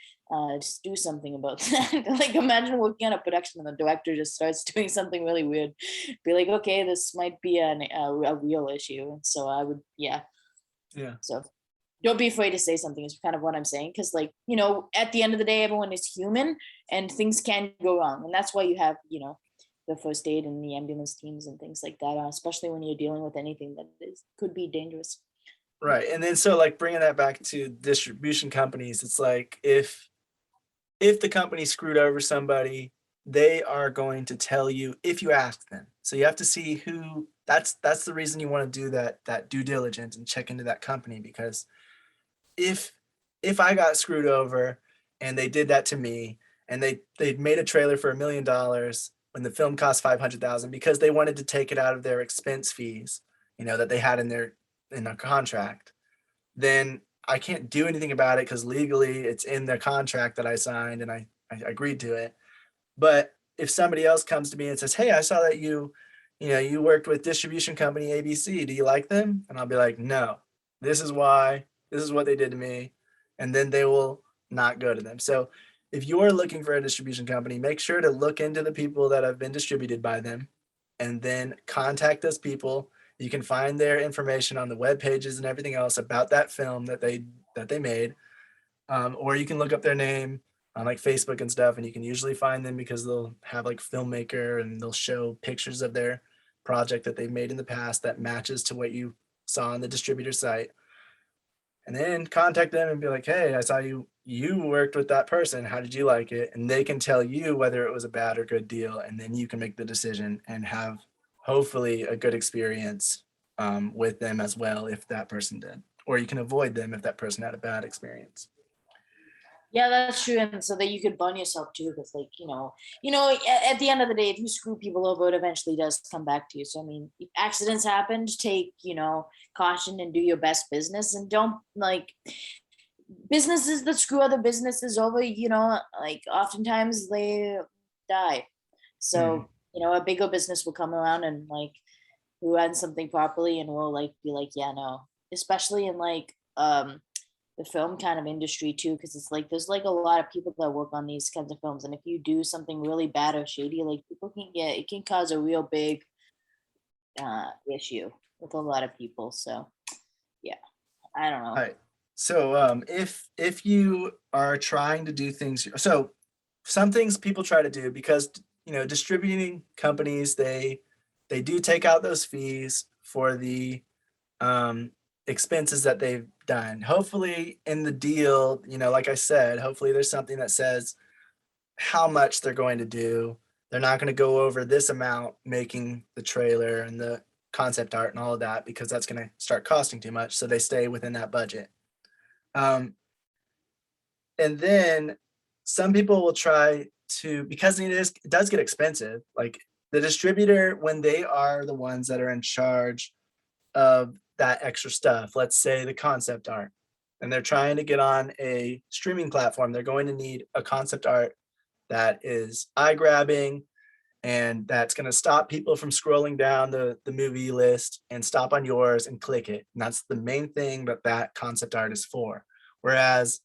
Just do something about that. Like imagine working on a production and the director just starts doing something really weird. Be like, okay, this might be a real issue. And so I would, yeah. So don't be afraid to say something is kind of what I'm saying. Cause like, you know, at the end of the day, everyone is human and things can go wrong. And that's why you have, you know, the first aid and the ambulance teams and things like that, especially when you're dealing with anything that could be dangerous. Right. And then so like bringing that back to distribution companies, it's like if the company screwed over somebody, they are going to tell you if you ask them. So you have to see who. That's the reason you want to do that due diligence and check into that company, because if I got screwed over and they did that to me and they made a trailer for $1 million when the film cost 500,000 because they wanted to take it out of their expense fees, you know, that they had in their contract, then I can't do anything about it because legally it's in the contract that I signed and I agreed to it. But if somebody else comes to me and says, hey, I saw that you worked with distribution company ABC, do you like them? And I'll be like, no, this is why, this is what they did to me. And then they will not go to them. So if you're looking for a distribution company, make sure to look into the people that have been distributed by them and then contact those people. You can find their information on the web pages and everything else about that film that they made. Or you can look up their name on like Facebook and stuff, and you can usually find them because they'll have like Filmmaker and they'll show pictures of their project that they've made in the past that matches to what you saw on the distributor site. And then contact them and be like, hey, I saw you worked with that person. How did you like it? And they can tell you whether it was a bad or good deal. And then you can make the decision and have hopefully a good experience with them as well if that person did. Or you can avoid them if that person had a bad experience. Yeah, that's true, and so that you could burn yourself too, because like at the end of the day, if you screw people over, it eventually does come back to you. So I mean, if accidents happen, take caution and do your best business, and don't like businesses that screw other businesses over. Like oftentimes they die. So a bigger business will come around and like who runs something properly, and will like be like, yeah, no, especially in like the film kind of industry too, because it's like there's like a lot of people that work on these kinds of films, and if you do something really bad or shady, like people it can cause a real big issue with a lot of people. So yeah, I don't know. All right. So if you are trying to do things, so some things people try to do, because distributing companies, they do take out those fees for the expenses that they've done. Hopefully in the deal, like I said, hopefully there's something that says how much they're going to do. They're not going to go over this amount making the trailer and the concept art and all of that, because that's going to start costing too much. So they stay within that budget. And then some people will try to, because it does get expensive, like the distributor, when they are the ones that are in charge of that extra stuff, let's say the concept art, and they're trying to get on a streaming platform, they're going to need a concept art that is eye-grabbing and that's going to stop people from scrolling down the movie list and stop on yours and click it. And that's the main thing that concept art is for. Whereas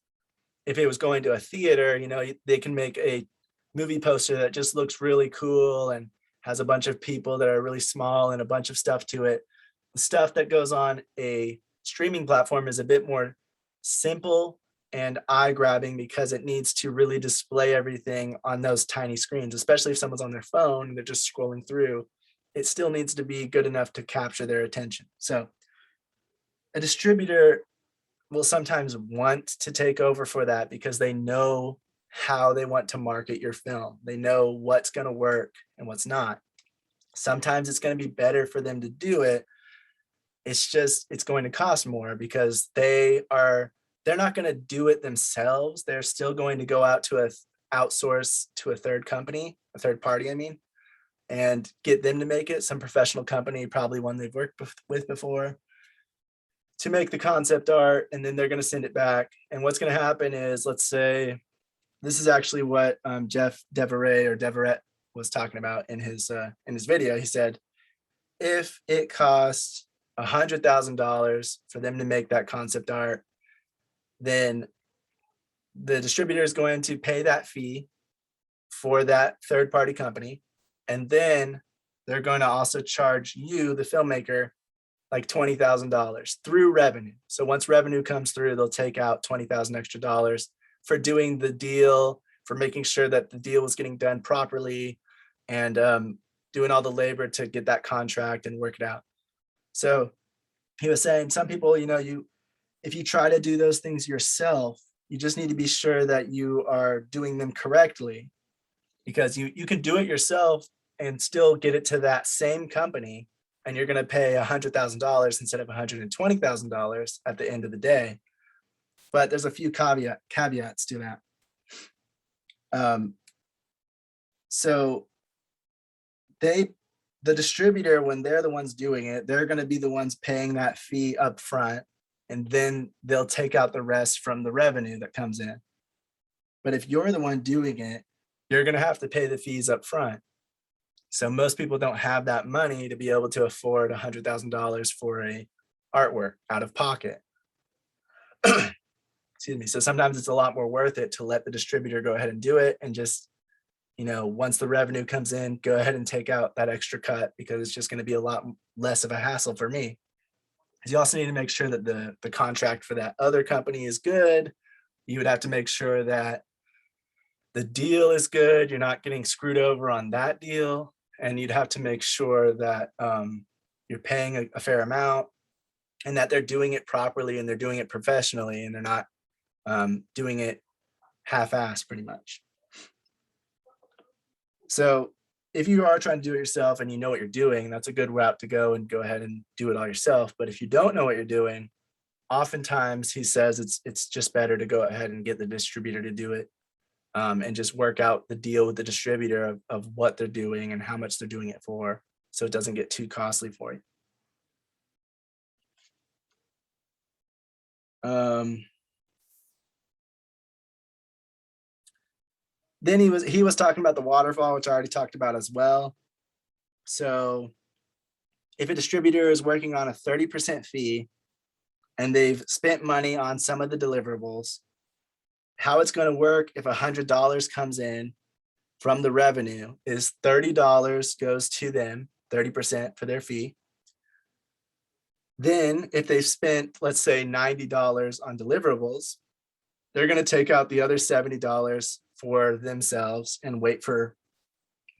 if it was going to a theater, they can make a movie poster that just looks really cool and has a bunch of people that are really small and a bunch of stuff to it. The stuff that goes on a streaming platform is a bit more simple and eye-grabbing, because it needs to really display everything on those tiny screens, especially if someone's on their phone and they're just scrolling through. It still needs to be good enough to capture their attention. So a distributor will sometimes want to take over for that because they know how they want to market your film. They know what's going to work and what's not. Sometimes it's going to be better for them to do it. It's going to cost more, because they're not going to do it themselves. They're still going to go out to outsource to a third party, and get them to make it, some professional company, probably one they've worked with before, to make the concept art, and then they're going to send it back. And what's going to happen is, let's say, this is actually what Jeff Deverett was talking about in his video. He said, if it costs $100,000 for them to make that concept art, then the distributor is going to pay that fee for that third party company. And then they're going to also charge you, the filmmaker, like $20,000 through revenue. So once revenue comes through, they'll take out $20,000 extra dollars for doing the deal, for making sure that the deal was getting done properly, and doing all the labor to get that contract and work it out. So he was saying some people, if you try to do those things yourself, you just need to be sure that you are doing them correctly, because you can do it yourself and still get it to that same company, and you're going to pay $100,000 instead of $120,000 at the end of the day. But there's a few caveats to that. So the distributor, when they're the ones doing it, they're going to be the ones paying that fee up front, and then they'll take out the rest from the revenue that comes in. But if you're the one doing it, you're going to have to pay the fees up front. So most people don't have that money to be able to afford $100,000 for a artwork out of pocket. Excuse me. So sometimes it's a lot more worth it to let the distributor go ahead and do it, and just, you know, once the revenue comes in, go ahead and take out that extra cut, because it's just going to be a lot less of a hassle for me. Because you also need to make sure that the contract for that other company is good. You would have to make sure that the deal is good. You're not getting screwed over on that deal. And you'd have to make sure that you're paying a fair amount, and that they're doing it properly and they're doing it professionally, and they're not doing it half-assed pretty much. So if you are trying to do it yourself and you know what you're doing, that's a good route to go, and go ahead and do it all yourself. But if you don't know what you're doing, oftentimes he says it's just better to go ahead and get the distributor to do it, and just work out the deal with the distributor of what they're doing and how much they're doing it for, so it doesn't get too costly for you. Then he was talking about the waterfall, which I already talked about as well. So if a distributor is working on a 30% fee and they've spent money on some of the deliverables, how it's going to work if $100 comes in from the revenue is $30 goes to them, 30% for their fee. Then if they've spent, let's say, $90 on deliverables, they're going to take out the other $70 for themselves and wait for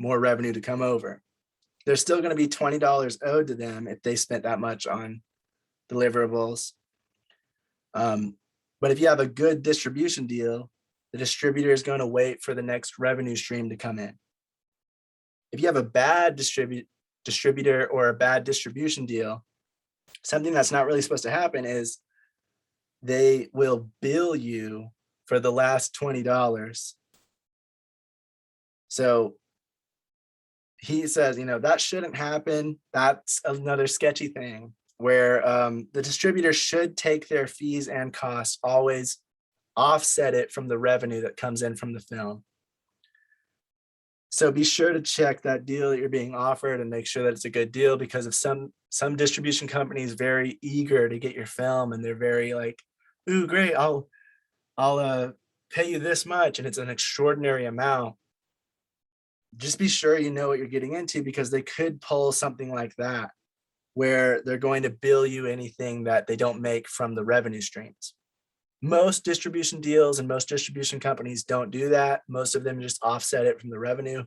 more revenue to come over. There's still going to be $20 owed to them if they spent that much on deliverables. But if you have a good distribution deal, the distributor is going to wait for the next revenue stream to come in. If you have a bad distributor or a bad distribution deal, something that's not really supposed to happen is they will bill you for the last $20. So he says, you know, that shouldn't happen. That's another sketchy thing where the distributor should take their fees and costs, always offset it from the revenue that comes in from the film. So be sure to check that deal that you're being offered and make sure that it's a good deal, because if some distribution companies very eager to get your film and they're very like, ooh, great, I'll pay you this much, and it's an extraordinary amount. Just be sure you know what you're getting into, because they could pull something like that where they're going to bill you anything that they don't make from the revenue streams. Most distribution deals and most distribution companies don't do that. Most of them just offset it from the revenue.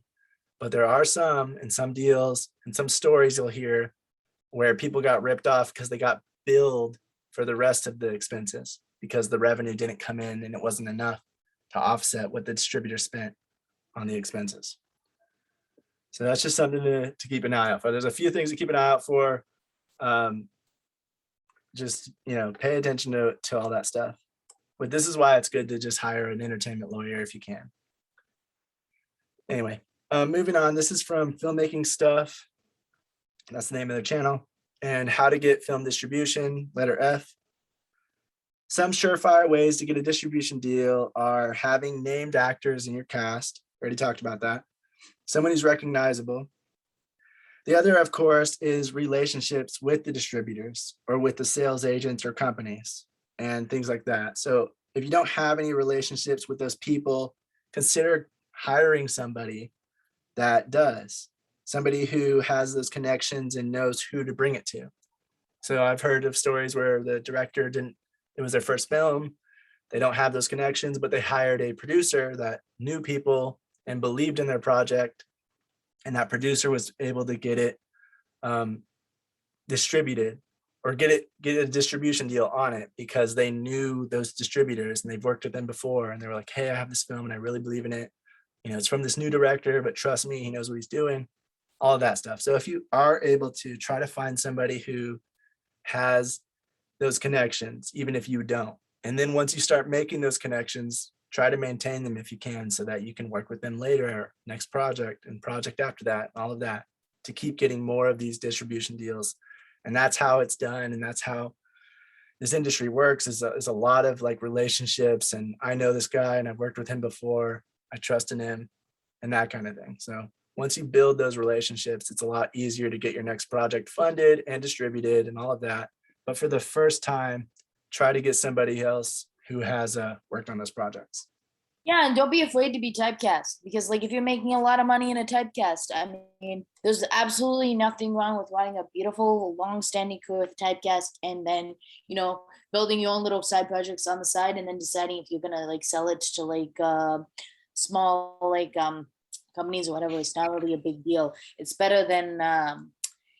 But there are some, and some deals and some stories you'll hear where people got ripped off because they got billed for the rest of the expenses because the revenue didn't come in and it wasn't enough to offset what the distributor spent on the expenses. So that's just something to keep an eye out for. There's a few things to keep an eye out for. Just, you know, pay attention to all that stuff. But this is why it's good to just hire an entertainment lawyer if you can. Anyway, moving on. This is from Filmmaking Stuff. That's the name of their channel. And how to get film distribution, letter F. Some surefire ways to get a distribution deal are having named actors in your cast. Already talked about that. Someone who's recognizable. The other, of course, is relationships with the distributors or with the sales agents or companies and things like that. So if you don't have any relationships with those people, consider hiring somebody that does, somebody who has those connections and knows who to bring it to. So I've heard of stories where the director it was their first film, they don't have those connections, but they hired a producer that knew people and believed in their project, and that producer was able to get it distributed or get a distribution deal on it because they knew those distributors and they've worked with them before, and they were like, hey, I have this film and I really believe in it. You know, it's from this new director, but trust me, he knows what he's doing, all of that stuff. So if you are able to try to find somebody who has those connections, even if you don't, and then once you start making those connections, try to maintain them if you can, so that you can work with them later, or next project and project after that, all of that, to keep getting more of these distribution deals. And that's how it's done. And that's how this industry works, is a lot of like relationships. And I know this guy and I've worked with him before. I trust in him. and that kind of thing. So once you build those relationships, it's a lot easier to get your next project funded and distributed and all of that. But for the first time, try to get somebody else who has worked on those projects. Yeah, and don't be afraid to be typecast, because like if you're making a lot of money in a typecast, I mean, there's absolutely nothing wrong with running a beautiful, long-standing career with typecast, and then, you know, building your own little side projects on the side, and then deciding if you're gonna like sell it to like small like companies or whatever. It's not really a big deal. It's better than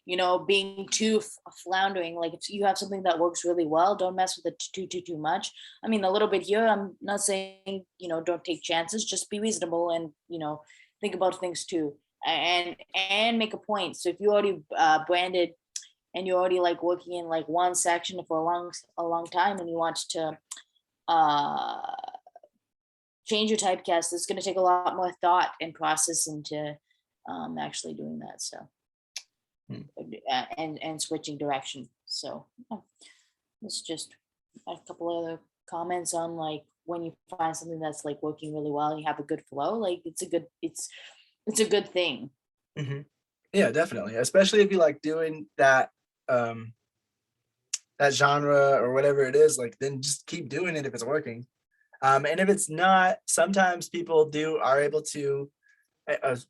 you know, being too floundering. Like if you have something that works really well, don't mess with it too much. I mean, a little bit here. I'm not saying, you know, don't take chances. Just be reasonable and, you know, think about things too, and make a point. So if you already branded and you're already like working in like one section for a long time, and you want to change your typecast, it's going to take a lot more thought and process into actually doing that. So. And switching direction. So it's just a couple other comments on like when you find something that's like working really well and you have a good flow, like it's a good thing. Mm-hmm. Yeah, definitely. Especially if you like doing that that genre or whatever it is, like then just keep doing it if it's working. And if it's not, sometimes people are able to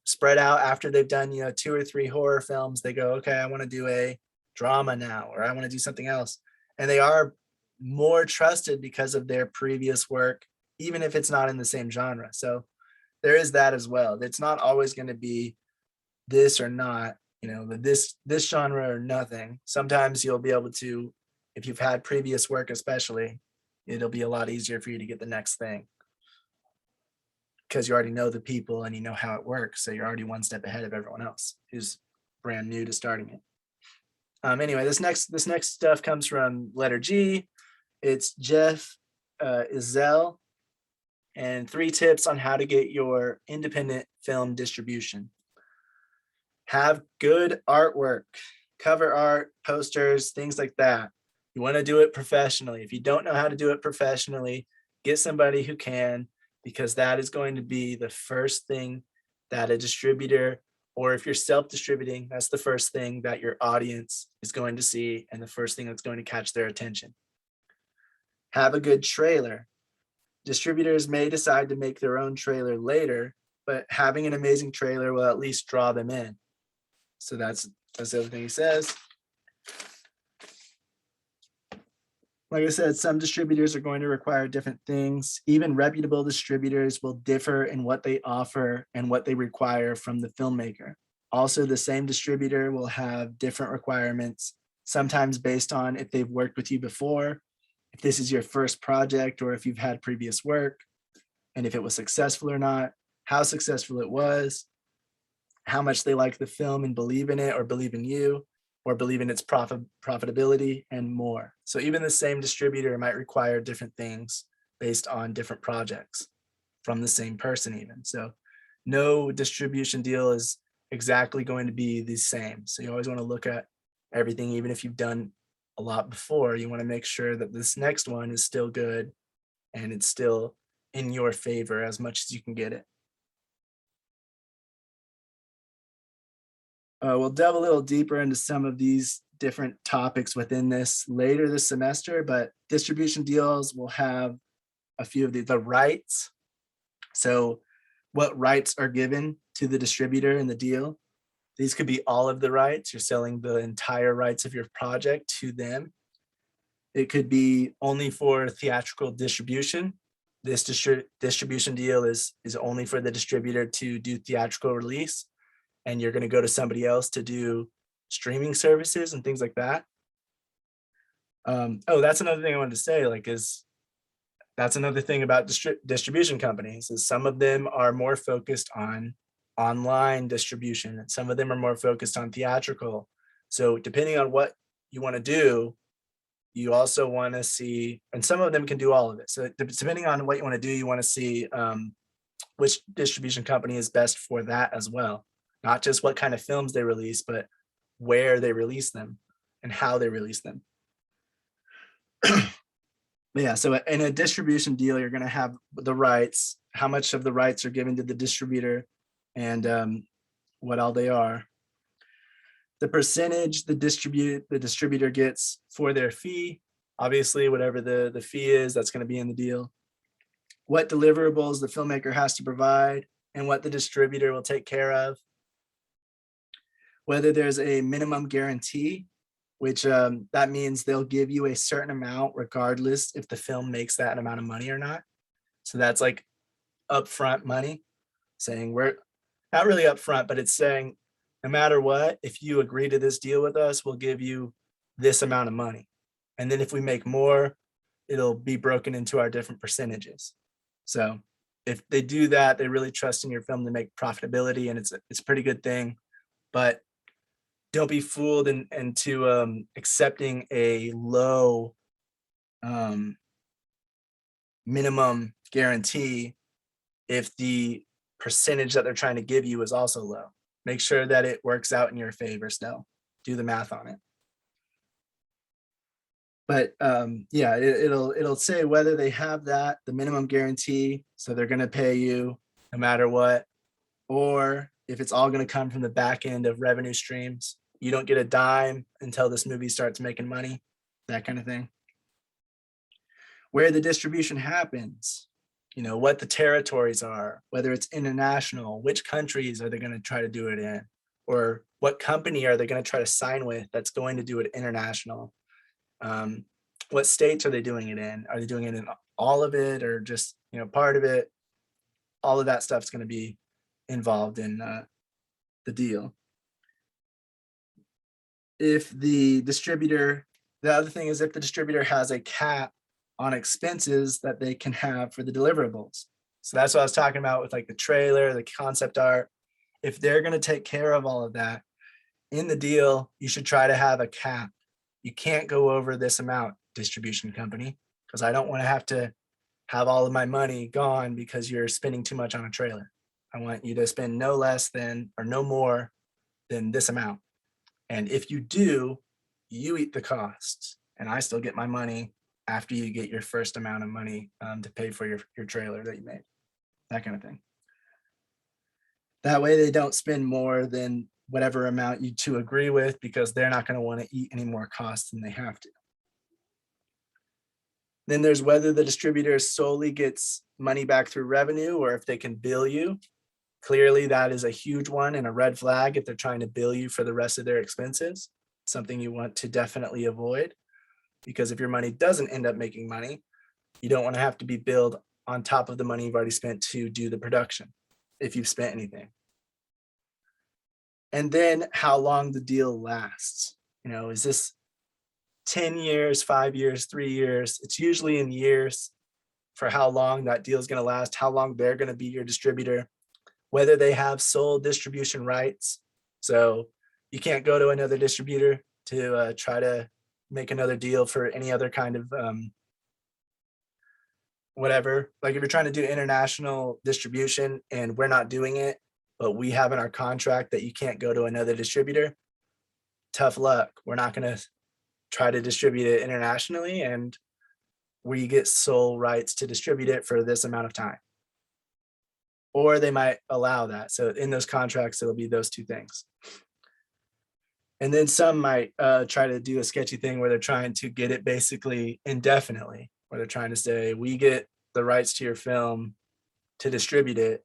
spread out after they've done, you know, 2 or 3 horror films. They go, okay, I want to do a drama now, or I want to do something else. And they are more trusted because of their previous work, even if it's not in the same genre. So there is that as well. It's not always going to be this or not, you know, this genre or nothing. Sometimes you'll be able to, if you've had previous work, especially, it'll be a lot easier for you to get the next thing, because you already know the people and you know how it works. So you're already one step ahead of everyone else who's brand new to starting it. Anyway, this next stuff comes from letter G. It's Jeff Izell, and 3 tips on how to get your independent film distribution. Have good artwork, cover art, posters, things like that. You want to do it professionally. If you don't know how to do it professionally, get somebody who can, because that is going to be the first thing that a distributor, or if you're self-distributing, that's the first thing that your audience is going to see and the first thing that's going to catch their attention. Have a good trailer. Distributors may decide to make their own trailer later, but having an amazing trailer will at least draw them in. So that's the other thing he says. Like I said, some distributors are going to require different things. Even reputable distributors will differ in what they offer and what they require from the filmmaker. Also, the same distributor will have different requirements, sometimes based on if they've worked with you before, if this is your first project, or if you've had previous work, and if it was successful or not, how successful it was, how much they like the film and believe in it, or believe in you, or believe in its profitability, and more. So even the same distributor might require different things based on different projects from the same person even. So no distribution deal is exactly going to be the same. So you always want to look at everything, even if you've done a lot before, you want to make sure that this next one is still good and it's still in your favor as much as you can get it. We'll delve a little deeper into some of these different topics within this later this semester, but distribution deals will have a few of the rights. So what rights are given to the distributor in the deal? These could be all of the rights. You're selling the entire rights of your project to them. It could be only for theatrical distribution. This distribution deal is only for the distributor to do theatrical release, and you're going to go to somebody else to do streaming services and things like that. Oh, that's another thing I wanted to say, that's another thing about distribution companies, is some of them are more focused on online distribution and some of them are more focused on theatrical. So depending on what you want to do, you also want to see, and some of them can do all of it. So depending on what you want to do, you want to see which distribution company is best for that as well. Not just what kind of films they release, but where they release them and how they release them. Yeah, so in a distribution deal, you're going to have the rights, how much of the rights are given to the distributor, and what all they are. The percentage the distributor gets for their fee, obviously whatever the fee is, that's going to be in the deal. What deliverables the filmmaker has to provide and what the distributor will take care of. Whether there's a minimum guarantee, which that means they'll give you a certain amount regardless if the film makes that amount of money or not. So that's like upfront money, saying we're not really upfront, but it's saying no matter what, if you agree to this deal with us, we'll give you this amount of money. And then if we make more, it'll be broken into our different percentages. So if they do that, they really trust in your film to make profitability, and it's a pretty good thing. But don't be fooled into accepting a low minimum guarantee if the percentage that they're trying to give you is also low. Make sure that it works out in your favor still. Do the math on it. But yeah, it'll say whether they have that, the minimum guarantee, so they're going to pay you no matter what, or if it's all going to come from the back end of revenue streams. You don't get a dime until this movie starts making money, that kind of thing. Where the distribution happens, you know, what the territories are, whether it's international, which countries are they going to try to do it in, or what company are they going to try to sign with that's going to do it international. What states are they doing it in? Are they doing it in all of it or just, you know, part of it? All of that stuff's going to be involved in the deal. If the distributor, the other thing is if the distributor has a cap on expenses that they can have for the deliverables. So that's what I was talking about with like the trailer, the concept art. If they're going to take care of all of that in the deal, you should try to have a cap. You can't go over this amount, distribution company, because I don't want to have all of my money gone because you're spending too much on a trailer. I want you to spend no less than or no more than this amount. And if you do, you eat the costs and I still get my money after you get your first amount of money to pay for your trailer that you made, that kind of thing. That way they don't spend more than whatever amount you two agree with, because they're not going to want to eat any more costs than they have to. Then there's whether the distributor solely gets money back through revenue or if they can bill you. Clearly, that is a huge one and a red flag if they're trying to bill you for the rest of their expenses, something you want to definitely avoid, because if your money doesn't end up making money, you don't want to have to be billed on top of the money you've already spent to do the production, if you've spent anything. And then how long the deal lasts. You know, is this 10 years, 5 years, 3 years? It's usually in years for how long that deal is going to last, how long they're going to be your distributor, whether they have sole distribution rights. So you can't go to another distributor to try to make another deal for any other kind of whatever. Like if you're trying to do international distribution and we're not doing it, but we have in our contract that you can't go to another distributor, tough luck. We're not going to try to distribute it internationally, and we get sole rights to distribute it for this amount of time. Or they might allow that. So in those contracts, it'll be those two things. And then some might try to do a sketchy thing where they're trying to get it basically indefinitely, where they're trying to say, we get the rights to your film to distribute it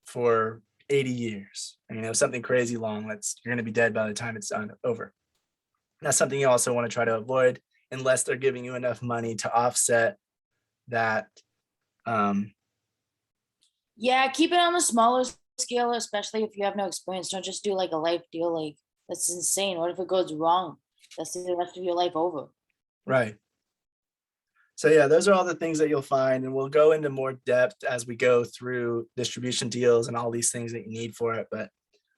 for 80 years. And, you know, something crazy long that's you're going to be dead by the time it's done over. That's something you also want to try to avoid unless they're giving you enough money to offset that. Yeah, keep it on a smaller scale, especially if you have no experience. Don't just do like a life deal. Like that's insane. What if it goes wrong? That's the rest of your life over. Right. So yeah, those are all the things that you'll find, and we'll go into more depth as we go through distribution deals and all these things that you need for it. But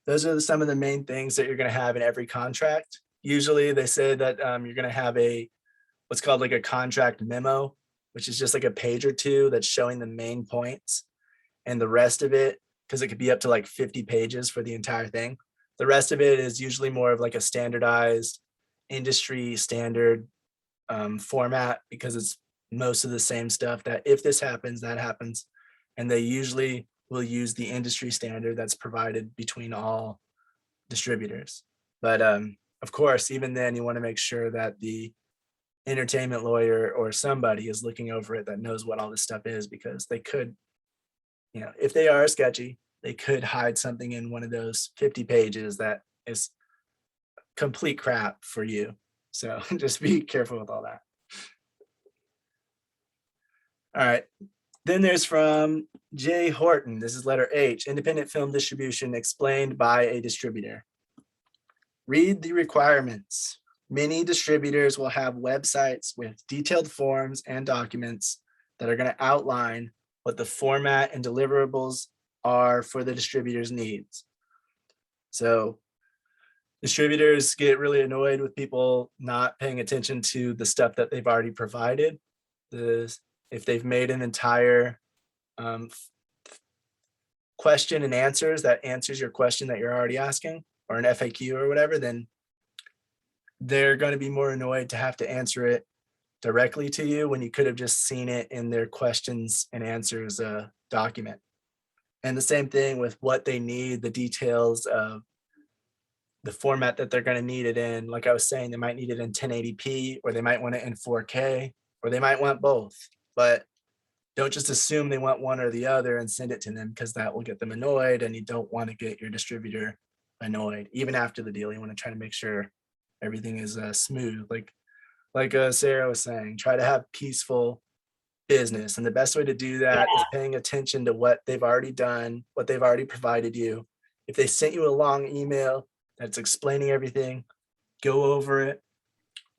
those are some of the main things that you're going to have in every contract. Usually they say that you're going to have what's called like a contract memo, which is just like a page or two that's showing the main points, and the rest of it, because it could be up to like 50 pages for the entire thing. The rest of it is usually more of like a standardized industry standard format, because it's most of the same stuff that if this happens, that happens. And they usually will use the industry standard that's provided between all distributors. But of course, even then, you want to make sure that the entertainment lawyer or somebody is looking over it that knows what all this stuff is, because they could, you know, if they are sketchy, they could hide something in one of those 50 pages that is complete crap for you. So just be careful with all that. All right. Then there's from Jay Horton. This is letter H, independent film distribution explained by a distributor. Read the requirements. Many distributors will have websites with detailed forms and documents that are going to outline what the format and deliverables are for the distributor's needs. So distributors get really annoyed with people not paying attention to the stuff that they've already provided. If they've made an entire question and answers that answers your question that you're already asking, or an FAQ or whatever, then they're going to be more annoyed to have to answer it directly to you when you could have just seen it in their questions and answers document. And the same thing with what they need, the details of the format that they're going to need it in. Like I was saying, they might need it in 1080p, or they might want it in 4K, or they might want both. But don't just assume they want one or the other and send it to them, because that will get them annoyed, and you don't want to get your distributor annoyed. Even after the deal, you want to try to make sure everything is smooth. Like Sarah was saying, try to have peaceful business. And the best way to do that is paying attention to what they've already done, what they've already provided you. If they sent you a long email that's explaining everything, go over it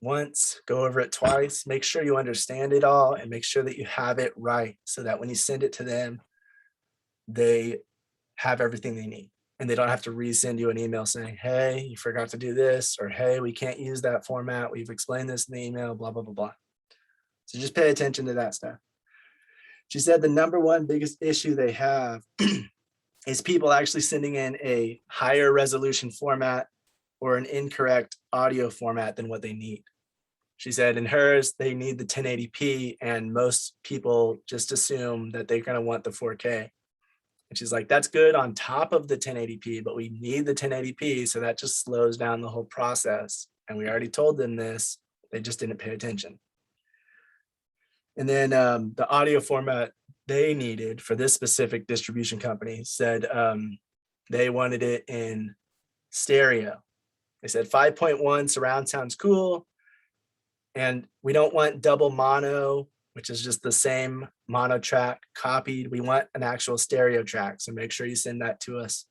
once, go over it twice, make sure you understand it all, and make sure that you have it right, so that when you send it to them, they have everything they need, and they don't have to resend you an email saying, hey, you forgot to do this, or hey, we can't use that format, we've explained this in the email, blah, blah, blah, blah. So just pay attention to that stuff. She said the number one biggest issue they have is people actually sending in a higher resolution format or an incorrect audio format than what they need. She said in hers, they need the 1080p, and most people just assume that they're going to want the 4K. And she's like, that's good on top of the 1080p, but we need the 1080p. So that just slows down the whole process. And we already told them this, they just didn't pay attention. And then the audio format they needed for this specific distribution company said they wanted it in stereo. They said 5.1 surround sounds cool. And we don't want double mono, which is just the same mono track copied. We want an actual stereo track. So make sure you send that to us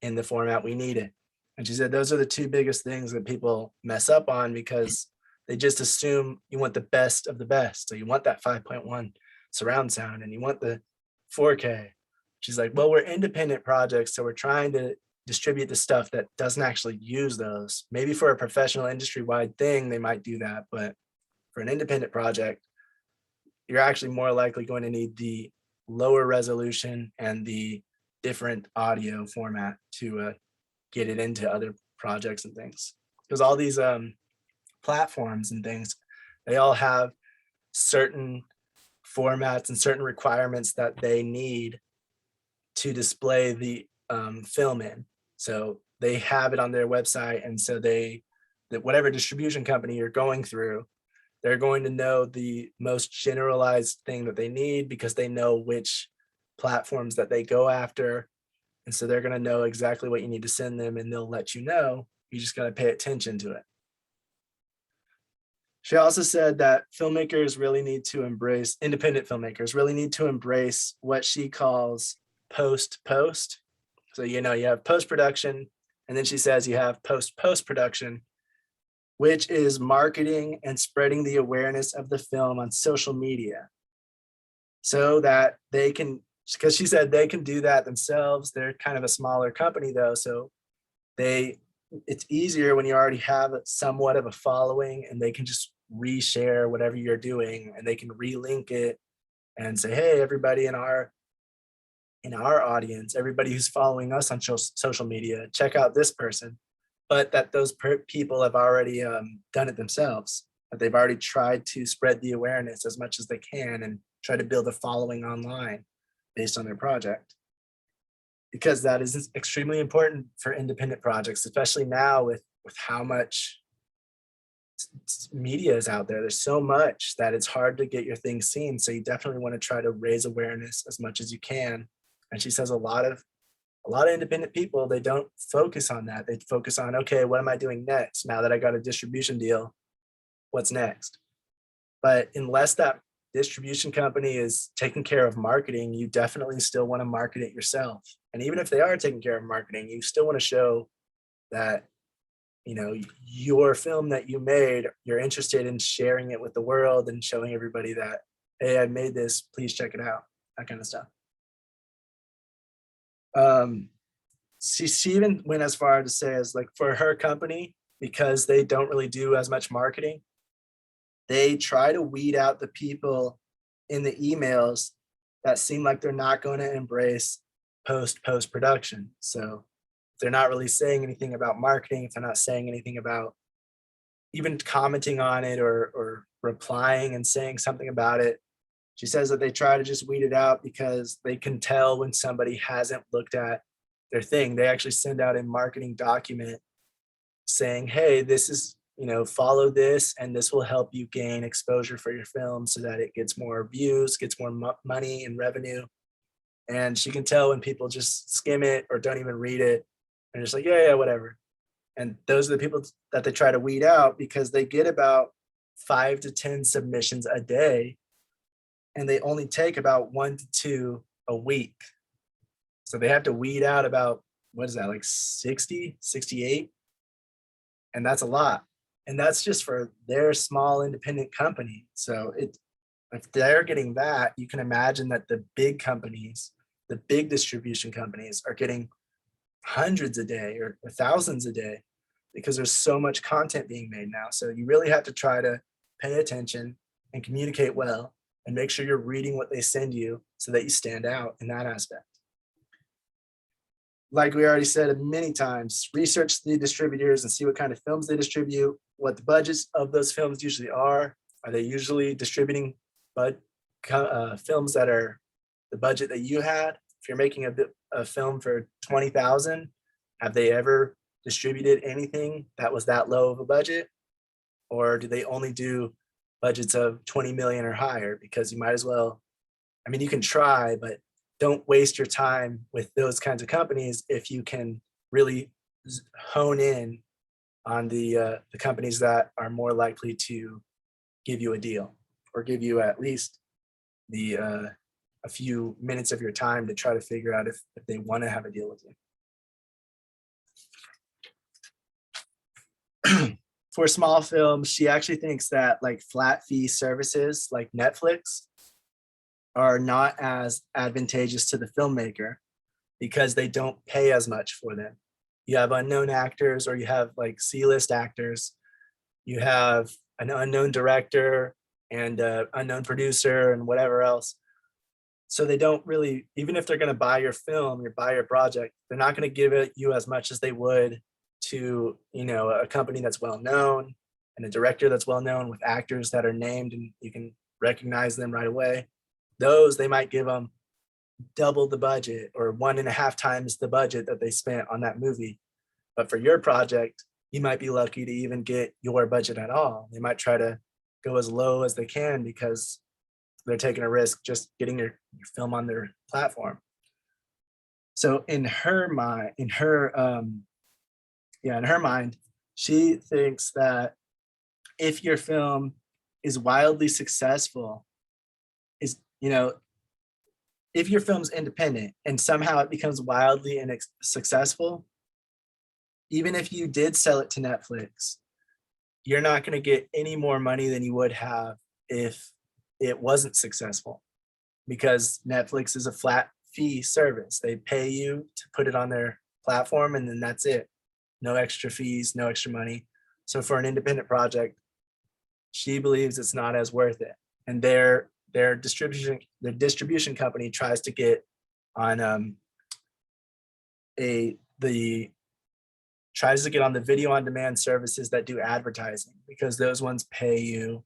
in the format we need it. And she said those are the two biggest things that people mess up on, because they just assume you want the best of the best. So you want that 5.1 surround sound, and you want the 4K. She's like, well, we're independent projects, so we're trying to distribute the stuff that doesn't actually use those. Maybe for a professional industry-wide thing, they might do that, but for an independent project, you're actually more likely going to need the lower resolution and the different audio format to get it into other projects and things. Because all these platforms and things, they all have certain formats and certain requirements that they need to display the film in. So they have it on their website, and so that whatever distribution company you're going through, they're going to know the most generalized thing that they need, because they know which platforms that they go after. And so they're going to know exactly what you need to send them, and they'll let you know. You just got to pay attention to it. She also said that filmmakers really need to embrace, independent filmmakers really need to embrace what she calls post-post. So, you know, you have post-production, and then she says you have post-post-production, which is marketing and spreading the awareness of the film on social media, so that they can, because she said they can do that themselves. They're kind of a smaller company though, so it's easier when you already have somewhat of a following, and they can just reshare whatever you're doing, and they can relink it and say, hey, everybody in our audience, everybody who's following us on social media, check out this person. But that those people have already done it themselves, that they've already tried to spread the awareness as much as they can and try to build a following online based on their project. because that is extremely important for independent projects, especially now with how much media is out there. There's so much that it's hard to get your thing seen. So you definitely want to try to raise awareness as much as you can. And she says a lot of independent people, they don't focus on that. They focus on, okay, what am I doing next? Now that I got a distribution deal, what's next? But unless that distribution company is taking care of marketing, you definitely still want to market it yourself. And even if they are taking care of marketing, you still want to show that, you know, your film that you made, you're interested in sharing it with the world and showing everybody that, hey, I made this, please check it out, that kind of stuff. She even went as far to say as like for her company, because they don't really do as much marketing, they try to weed out the people in the emails that seem like they're not going to embrace post-production. So they're not really saying anything about marketing, if they're not saying anything about even commenting on it or replying and saying something about it. She says that they try to just weed it out because they can tell when somebody hasn't looked at their thing. They actually send out a marketing document saying, hey, this is, you know, follow this and this will help you gain exposure for your film so that it gets more views, gets more money and revenue. And she can tell when people just skim it or don't even read it and just like, yeah, whatever. And those are the people that they try to weed out because they get about 5 to 10 submissions a day and they only take about 1 to 2 a week. So they have to weed out about, what is that, like 60, 68? And that's a lot. And that's just for their small independent company. So if they're getting that, you can imagine that the big companies, the big distribution companies are getting hundreds a day or thousands a day because there's so much content being made now. So you really have to try to pay attention and communicate well and make sure you're reading what they send you so that you stand out in that aspect. Like we already said many times, research the distributors and see what kind of films they distribute, what the budgets of those films usually are. Are they usually distributing films that are the budget that you had? If you're making a film for 20,000, have they ever distributed anything that was that low of a budget? Or do they only do budgets of 20 million or higher? Because you might as well, I mean, you can try, but don't waste your time with those kinds of companies if you can really hone in on the companies that are more likely to give you a deal or give you at least the a few minutes of your time to try to figure out if they want to have a deal with you. For small films, she actually thinks that like flat fee services like Netflix are not as advantageous to the filmmaker because they don't pay as much for them. You have unknown actors or you have like C-list actors. You have an unknown director and an unknown producer and whatever else. So they don't really, even if they're going to buy your film, buy your project, they're not going to give it you as much as they would to, you know, a company that's well known and a director that's well known with actors that are named and you can recognize them right away. Those, they might give them double the budget or 1.5 times the budget that they spent on that movie. But for your project, you might be lucky to even get your budget at all. They might try to go as low as they can because they're taking a risk just getting your film on their platform. So in her mind, she thinks that if your film is wildly successful, if your film's independent and somehow it becomes wildly successful, even if you did sell it to Netflix, you're not going to get any more money than you would have if it wasn't successful, because Netflix is a flat fee service. They pay you to put it on their platform and then that's it. No extra fees, no extra money. So for an independent project, she believes it's not as worth it. And their distribution company tries to get on the video on demand services that do advertising, because those ones pay you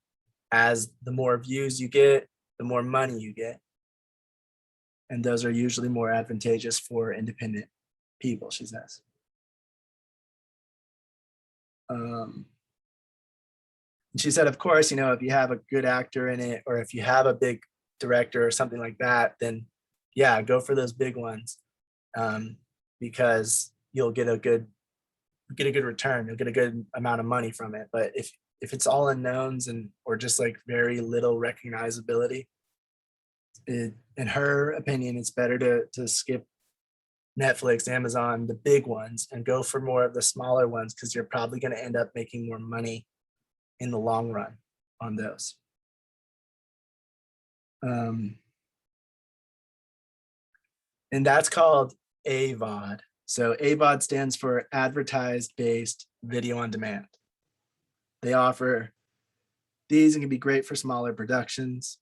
as the more views you get, the more money you get. And those are usually more advantageous for independent people, she says. She said, of course, you know, if you have a good actor in it, or if you have a big director or something like that, then yeah, go for those big ones, because you'll get a good return. You'll get a good amount of money from it. But if it's all unknowns and or just like very little recognizability, in her opinion, it's better to skip Netflix, Amazon, the big ones, and go for more of the smaller ones, because you're probably going to end up making more money in the long run on those. And that's called AVOD. So AVOD stands for advertised-based video on demand. They offer these and can be great for smaller productions.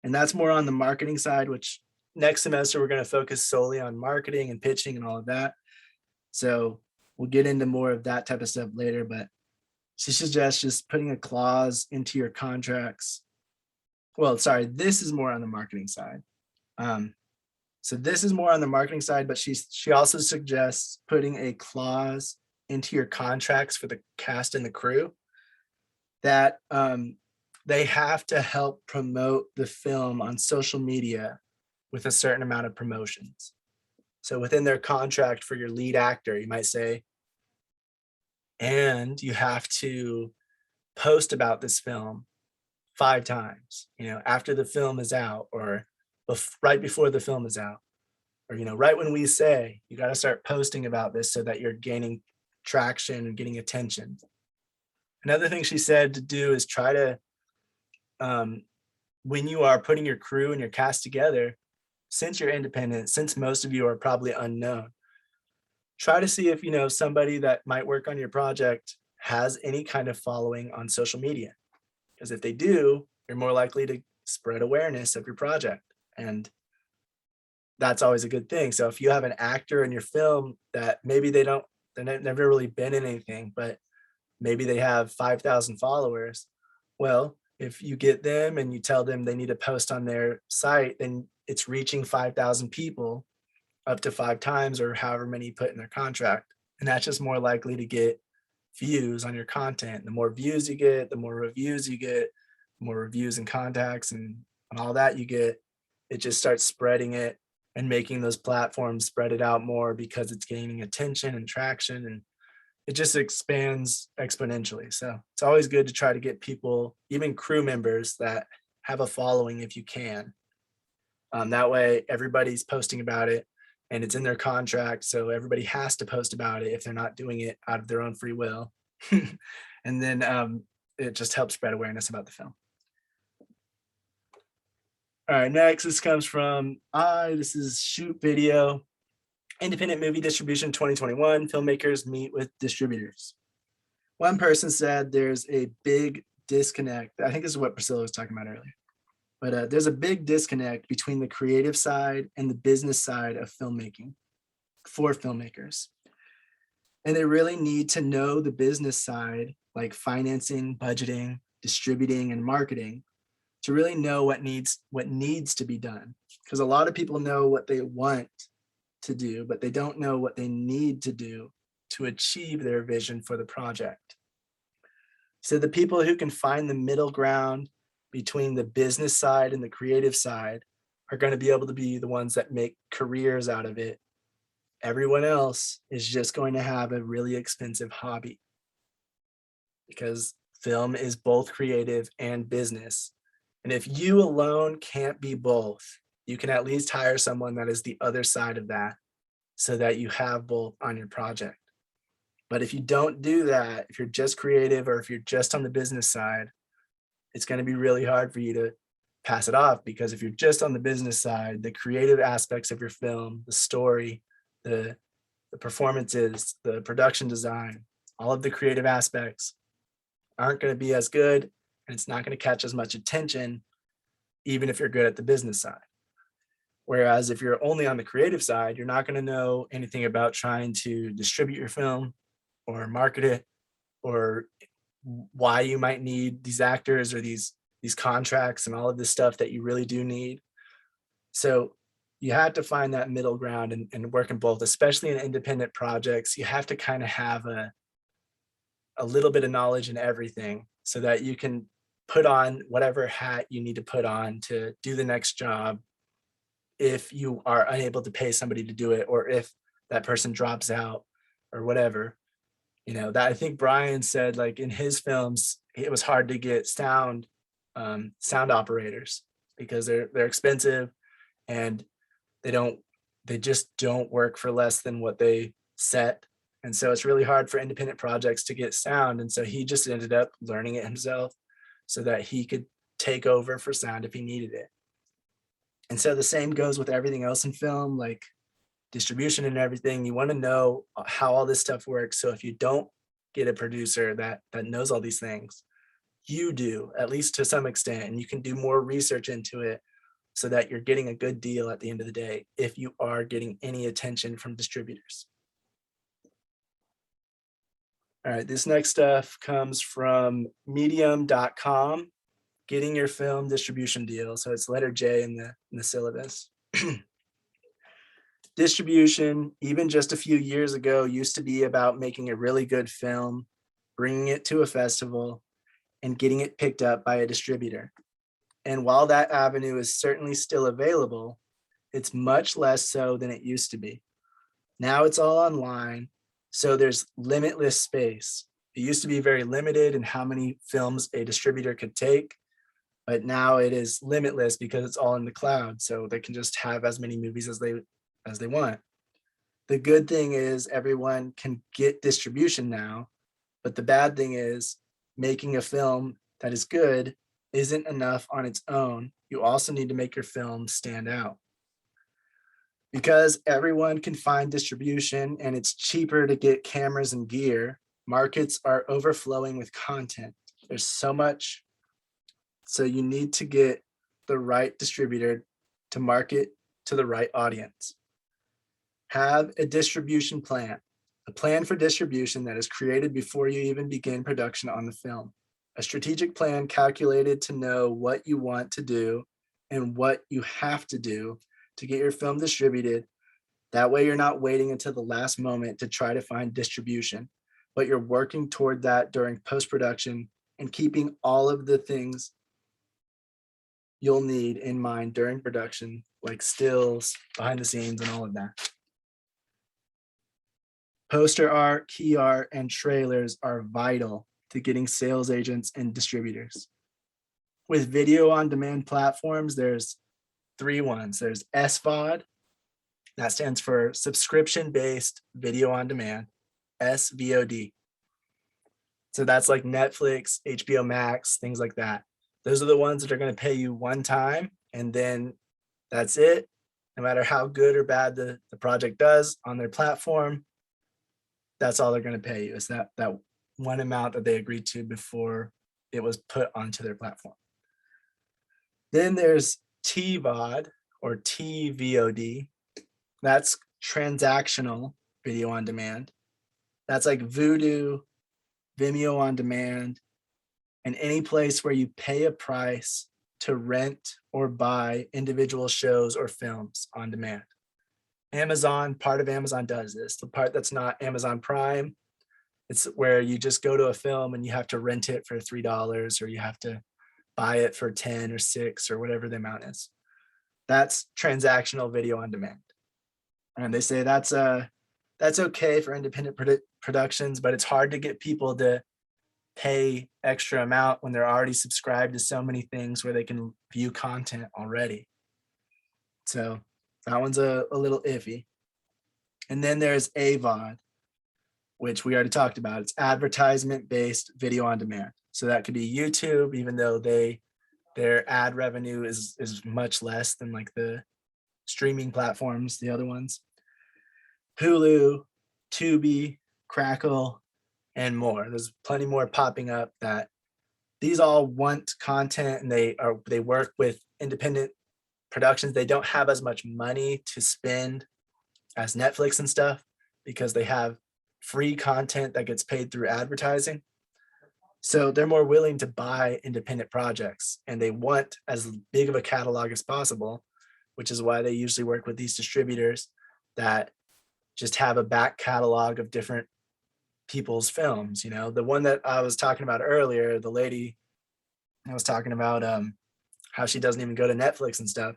And that's more on the marketing side, which next semester we're going to focus solely on marketing and pitching and all of that. So we'll get into more of that type of stuff later, but she suggests just putting a clause into your contracts. Well, sorry, this is more on the marketing side. So this is more on the marketing side, but she also suggests putting a clause into your contracts for the cast and the crew that they have to help promote the film on social media with a certain amount of promotions. So within their contract for your lead actor, you might say, and you have to post about this film 5 times, you know, after the film is out, or right before the film is out, or, you know, right when we say you got to start posting about this so that you're gaining traction and getting attention. Another thing she said to do is try to, when you are putting your crew and your cast together, since you're independent, since most of you are probably unknown, try to see if, you know, somebody that might work on your project has any kind of following on social media. Because if they do, you're more likely to spread awareness of your project. And that's always a good thing. So if you have an actor in your film that maybe they've never really been in anything, but maybe they have 5,000 followers. Well, if you get them and you tell them they need to post on their site, then it's reaching 5,000 people up to 5 times, or however many you put in their contract. And that's just more likely to get views on your content. The more views you get, the more reviews you get, the more reviews and contacts and all that you get, it just starts spreading it and making those platforms spread it out more, because it's gaining attention and traction, and it just expands exponentially. So it's always good to try to get people, even crew members, that have a following if you can. That way everybody's posting about it and it's in their contract. So everybody has to post about it if they're not doing it out of their own free will. And then it just helps spread awareness about the film. All right, next, this comes from this is Shoot Video, Independent Movie Distribution 2021, Filmmakers Meet with Distributors. One person said there's a big disconnect. I think this is what Priscilla was talking about earlier. But there's a big disconnect between the creative side and the business side of filmmaking for filmmakers. And they really need to know the business side, like financing, budgeting, distributing, and marketing, to really know what needs to be done. Because a lot of people know what they want to do, but they don't know what they need to do to achieve their vision for the project. So the people who can find the middle ground between the business side and the creative side are going to be able to be the ones that make careers out of it. Everyone else is just going to have a really expensive hobby, because film is both creative and business. And if you alone can't be both, you can at least hire someone that is the other side of that, so that you have both on your project. But if you don't do that, if you're just creative, or if you're just on the business side, it's going to be really hard for you to pass it off. Because if you're just on the business side, the creative aspects of your film, the story, the performances, the production design, all of the creative aspects aren't going to be as good, and it's not going to catch as much attention, even if you're good at the business side. Whereas if you're only on the creative side, you're not going to know anything about trying to distribute your film or market it, or why you might need these actors or these contracts and all of this stuff that you really do need. So you have to find that middle ground and work in both, especially in independent projects. You have to kind of have a little bit of knowledge in everything so that you can put on whatever hat you need to put on to do the next job if you are unable to pay somebody to do it, or if that person drops out or whatever. You know, that I think Brian said, like in his films, it was hard to get sound operators because they're expensive, and they just don't work for less than what they set. And so it's really hard for independent projects to get sound. And so he just ended up learning it himself so that he could take over for sound if he needed it. And so the same goes with everything else in film, like distribution and everything. You want to know how all this stuff works. So if you don't get a producer that knows all these things, you do, at least to some extent, and you can do more research into it so that you're getting a good deal at the end of the day, if you are getting any attention from distributors. All right, this next stuff comes from medium.com, getting your film distribution deal. So it's letter J in the syllabus. Distribution, even just a few years ago, used to be about making a really good film, bringing it to a festival, and getting it picked up by a distributor. And while that avenue is certainly still available, it's much less so than it used to be. Now it's all online, so there's limitless space. It used to be very limited in how many films a distributor could take, but now it is limitless because it's all in the cloud, so they can just have as many movies as they want. The good thing is everyone can get distribution now, but the bad thing is making a film that is good isn't enough on its own. You also need to make your film stand out. Because everyone can find distribution and it's cheaper to get cameras and gear, markets are overflowing with content. There's so much. So you need to get the right distributor to market to the right audience. Have a distribution plan, a plan for distribution that is created before you even begin production on the film. A strategic plan calculated to know what you want to do and what you have to do to get your film distributed. That way you're not waiting until the last moment to try to find distribution, but you're working toward that during post-production and keeping all of the things you'll need in mind during production, like stills, behind the scenes, and all of that. Poster art, key art, and trailers are vital to getting sales agents and distributors. With video on demand platforms, there's three ones. There's SVOD, that stands for subscription-based video on demand, SVOD. So that's like Netflix, HBO Max, things like that. Those are the ones that are going to pay you one time, and then that's it. No matter how good or bad the project does on their platform, that's all they're going to pay you. Is that one amount that they agreed to before it was put onto their platform. Then there's TVOD or TVOD. That's transactional video on demand. That's like Vudu, Vimeo on demand, and any place where you pay a price to rent or buy individual shows or films on demand. Amazon, part of Amazon does this. The part that's not Amazon Prime, it's where you just go to a film and you have to rent it for $3, or you have to buy it for 10 or 6 or whatever the amount is. That's transactional video on demand. And they say that's okay for independent productions, but it's hard to get people to pay extra amount when they're already subscribed to so many things where they can view content already. So that one's a little iffy. And then there's AVOD, which we already talked about. It's advertisement-based video on demand. So that could be YouTube, even though their ad revenue is much less than like the streaming platforms, the other ones. Hulu, Tubi, Crackle, and more. There's plenty more popping up that these all want content, and they work with independent productions. They don't have as much money to spend as Netflix and stuff because they have free content that gets paid through advertising. So they're more willing to buy independent projects, and they want as big of a catalog as possible, which is why they usually work with these distributors that just have a back catalog of different people's films. You know, the one that I was talking about earlier, the lady I was talking about, how she doesn't even go to Netflix and stuff.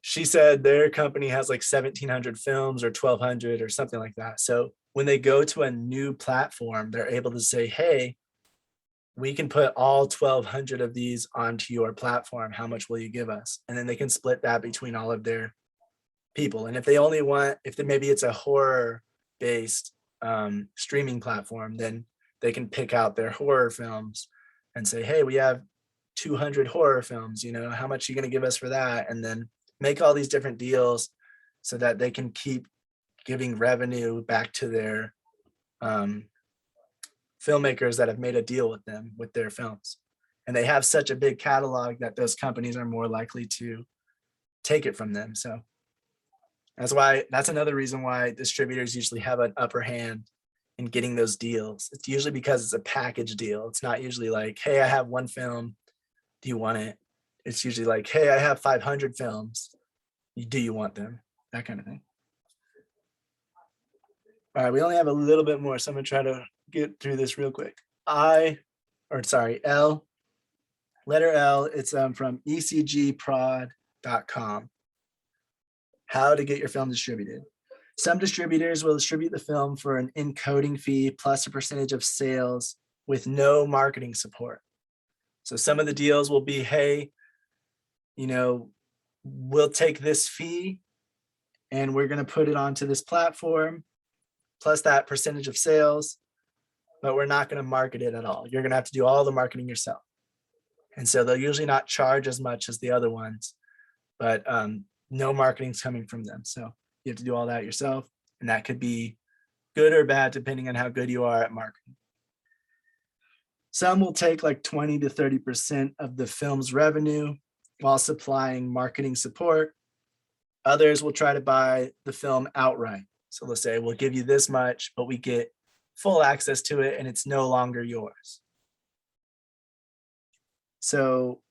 She said their company has like 1,700 films or 1,200 or something like that. So when they go to a new platform, they're able to say, hey, we can put all 1,200 of these onto your platform. How much will you give us? And then they can split that between all of their people. And if they only want, maybe it's a horror based streaming platform, then they can pick out their horror films and say, hey, we have 200 horror films, you know, how much are you going to give us for that? And then make all these different deals so that they can keep giving revenue back to their filmmakers that have made a deal with them with their films. And they have such a big catalog that those companies are more likely to take it from them. So that's another reason why distributors usually have an upper hand in getting those deals. It's usually because it's a package deal. It's not usually like, hey, I have one film, do you want it? It's usually like, hey, I have 500 films, do you want them? That kind of thing. All right, we only have a little bit more, so I'm gonna try to get through this real quick. L, letter L, it's from ecgprod.com. How to get your film distributed. Some distributors will distribute the film for an encoding fee plus a percentage of sales with no marketing support. So some of the deals will be, hey, you know, we'll take this fee and we're going to put it onto this platform plus that percentage of sales, but we're not going to market it at all. You're going to have to do all the marketing yourself. And so they'll usually not charge as much as the other ones, but no marketing's coming from them. So you have to do all that yourself. And that could be good or bad, depending on how good you are at marketing. Some will take like 20 to 30% of the film's revenue while supplying marketing support. Others will try to buy the film outright. So let's say we'll give you this much, but we get full access to it and it's no longer yours. So,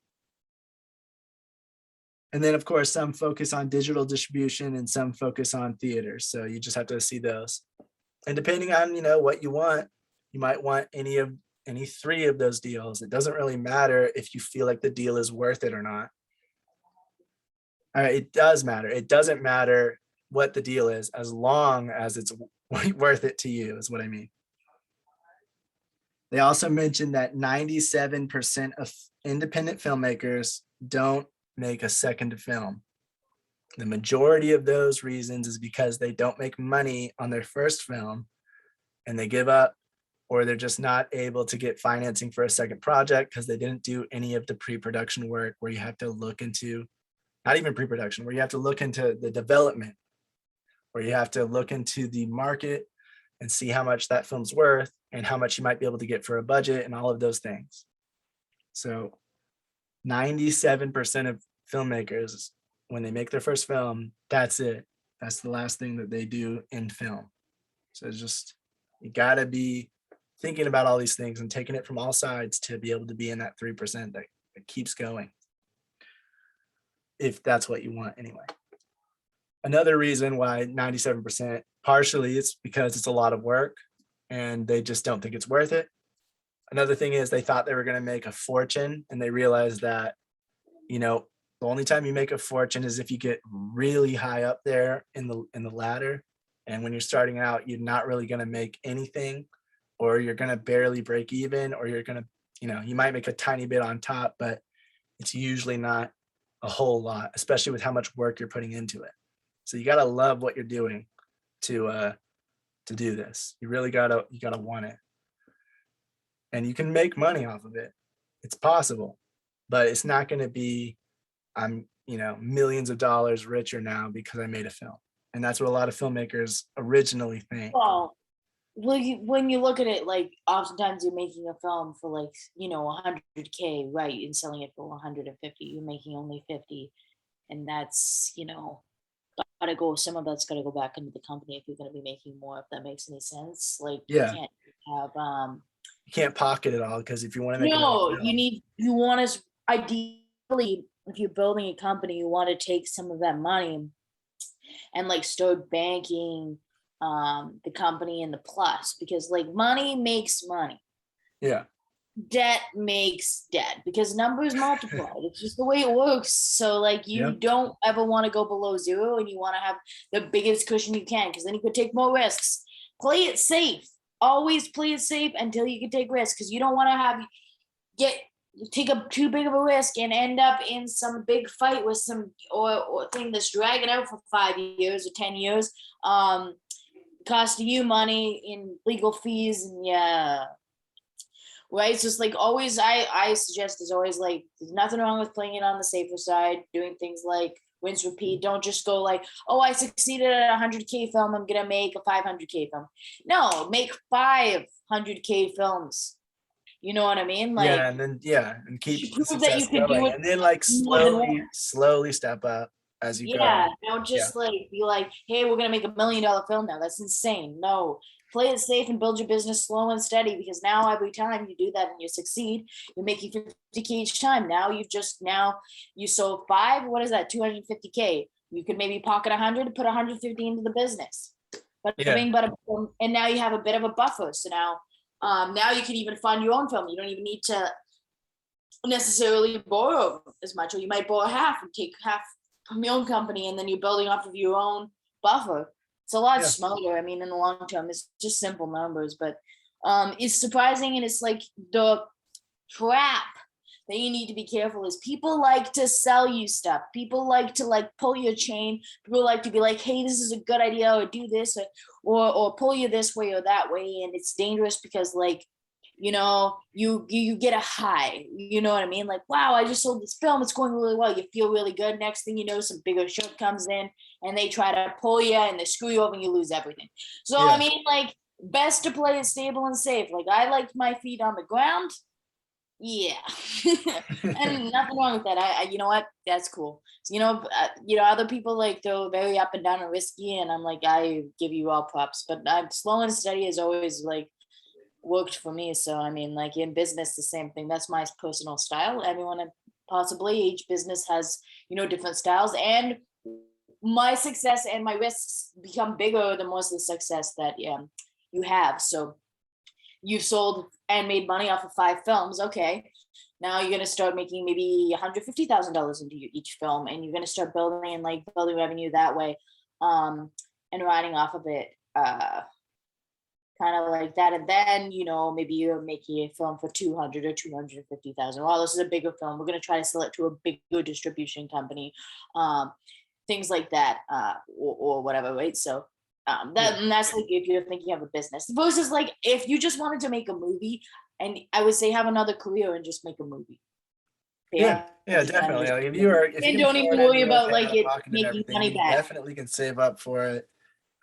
and then of course, some focus on digital distribution and some focus on theaters. So you just have to see those. And depending on, you know, what you want, you might want any three of those deals. It doesn't really matter if you feel like the deal is worth it or not. All right, it does matter. It doesn't matter what the deal is as long as it's worth it to you, is what I mean. They also mentioned that 97% of independent filmmakers don't make a second film. The majority of those reasons is because they don't make money on their first film and they give up, or they're just not able to get financing for a second project because they didn't do any of the pre-production work where you have to look into, not even pre-production, where you have to look into the development, where you have to look into the market and see how much that film's worth and how much you might be able to get for a budget and all of those things. So 97% of filmmakers, when they make their first film, that's it. That's the last thing that they do in film. So it's just, you gotta be thinking about all these things and taking it from all sides to be able to be in that 3% that keeps going. If that's what you want anyway. Another reason why 97%, partially it's because it's a lot of work and they just don't think it's worth it. Another thing is they thought they were going to make a fortune and they realized that, you know, the only time you make a fortune is if you get really high up there in the ladder. And when you're starting out, you're not really going to make anything, or you're going to barely break even, or you're going to, you know, you might make a tiny bit on top, but it's usually not a whole lot, especially with how much work you're putting into it. So you got to love what you're doing to do this. You really you gotta want it. And you can make money off of it. It's possible, but it's not going to be, I'm, you know, millions of dollars richer now because I made a film. And that's what a lot of filmmakers originally think. Well, when you look at it, like oftentimes you're making a film for like, you know, 100K, right? And selling it for 150, you're making only 50. And that's, you know, gotta go, some of that's gotta go back into the company if you're gonna be making more, if that makes any sense. Like, Yeah. you can't have You can't pocket it all, because if you want to make no, another film, you want to ideally if you're building a company, you want to take some of that money and like start banking the company in the plus, because like money makes money. Yeah. Debt makes debt, because numbers multiply. It's just the way it works. So like you Yep. don't ever want to go below zero, and you want to have the biggest cushion you can, because then you could take more risks. Play it safe. Always play it safe until you can take risks, because you don't want to have take up too big of a risk and end up in some big fight with some or thing that's dragging out for 5 years or 10 years, costing you money in legal fees. And yeah, right. So it's like always, I suggest is always like, there's nothing wrong with playing it on the safer side, doing things like rinse repeat. Don't just go like, oh, I succeeded at 100K film, I'm gonna make a 500K film. No, make 500K films. You know what I mean? Like, Yeah, and then and keep the prove that you success could do going, it and then like more than one. slowly step up as you Yeah, go. don't just like be like, hey, we're gonna make $1 million film now. That's insane. No, play it safe and build your business slow and steady, because now every time you do that and you succeed, you're making 50K each time. Now you sold 5. What is that? 250K. You could maybe pocket 100, put 150 into the business. But and now you have a bit of a buffer. So now you can even fund your own film. You don't even need to necessarily borrow as much, or you might borrow half and take half from your own company, and then you're building off of your own buffer. It's a lot smarter. I mean, in the long term, it's just simple numbers, but it's surprising, and it's like the trap that you need to be careful is people like to sell you stuff. People like to like pull your chain. People like to be like, hey, this is a good idea, or do this, or pull you this way or that way. And it's dangerous because like, you know, you get a high, you know what I mean? Like, wow, I just sold this film. It's going really well. You feel really good. Next thing you know, some bigger ship comes in and they try to pull you and they screw you over and you lose everything. So, I mean, like, best to play it stable and safe. Like, I like my feet on the ground. Yeah. And nothing wrong with that. I you know what? That's cool. So, other people like they're very up and down and risky. And I'm like, I give you all props, but I'm slow and steady is always like, worked for me. So I mean, like in business, the same thing. That's my personal style. Everyone, possibly each business has different styles, and my success and my risks become bigger the more the success that you have. So you've sold and made money off of 5 films. Okay, now you're gonna start making maybe $150,000 into each film, and you're gonna start building revenue that way, and riding off of it. Kind of like that, and then maybe you're making a film for 200 or 250,000. Well, this is a bigger film. We're going to try to sell it to a bigger distribution company, things like that, or whatever, right? So that's like if you're thinking of a business versus like if you just wanted to make a movie, and I would say have another career and just make a movie. Yeah, definitely. Like if you don't even worry about like it making money back. Definitely can save up for it.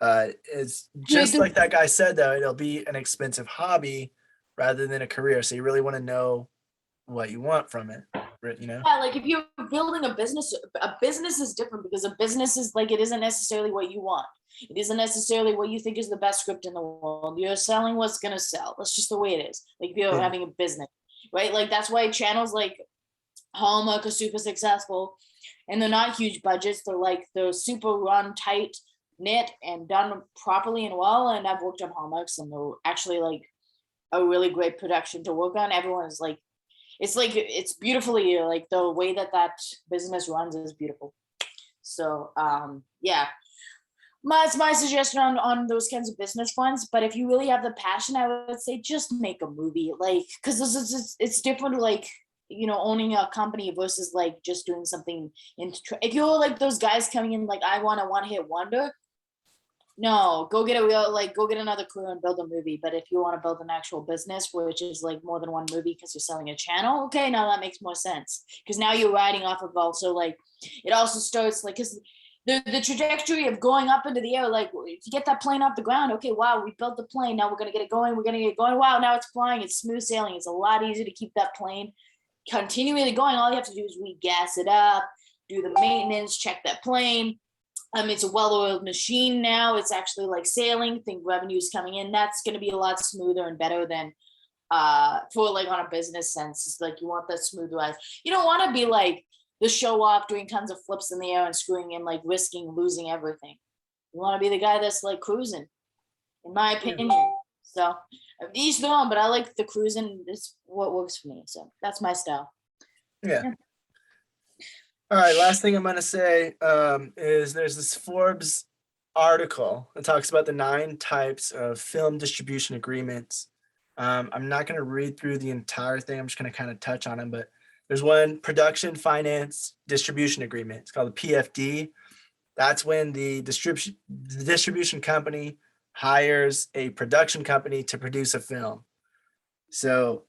It's just like that guy said, though, it'll be an expensive hobby rather than a career. So you really want to know what you want from it, Yeah, like if you're building a business is different, because a business is like, it isn't necessarily what you want. It isn't necessarily what you think is the best script in the world. You're selling what's going to sell. That's just the way it is. Like if you're having a business, right? Like that's why channels like Hallmark are super successful, and they're not huge budgets. They're super run tight, knit, and done properly and well. And I've worked on Hallmarks, and they're actually like a really great production to work on. Everyone is like, it's beautifully, like the way that business runs is beautiful. So it's my suggestion on those kinds of business ones. But if you really have the passion, I would say just make a movie, like, because it's different, like, owning a company versus like just doing something if you're like those guys coming in like, I want a one-hit wonder. No, go get another career and build a movie. But if you want to build an actual business, which is like more than one movie because you're selling a channel, okay, now that makes more sense, because now you're riding off of also like, it also starts like, because the trajectory of going up into the air, like to get that plane off the ground, okay, wow, we built the plane, now we're gonna get it going, wow, now it's flying, it's smooth sailing, it's a lot easier to keep that plane continually going. All you have to do is re-gas it up, do the maintenance, check that plane. It's a well-oiled machine now. It's actually like sailing. Think revenue's coming in. That's going to be a lot smoother and better than for like on a business sense. It's like you want that smooth ride. You don't want to be like the show off, doing tons of flips in the air and screwing and like risking losing everything. You want to be the guy that's like cruising, in my opinion. So each their own, but I like the cruising. It's what works for me. So that's my style. Yeah. All right. Last thing I'm going to say is there's this Forbes article that talks about the 9 types of film distribution agreements. I'm not going to read through the entire thing. I'm just going to kind of touch on them, but there's one production finance distribution agreement. It's called the PFD. That's when the distribution company hires a production company to produce a film. So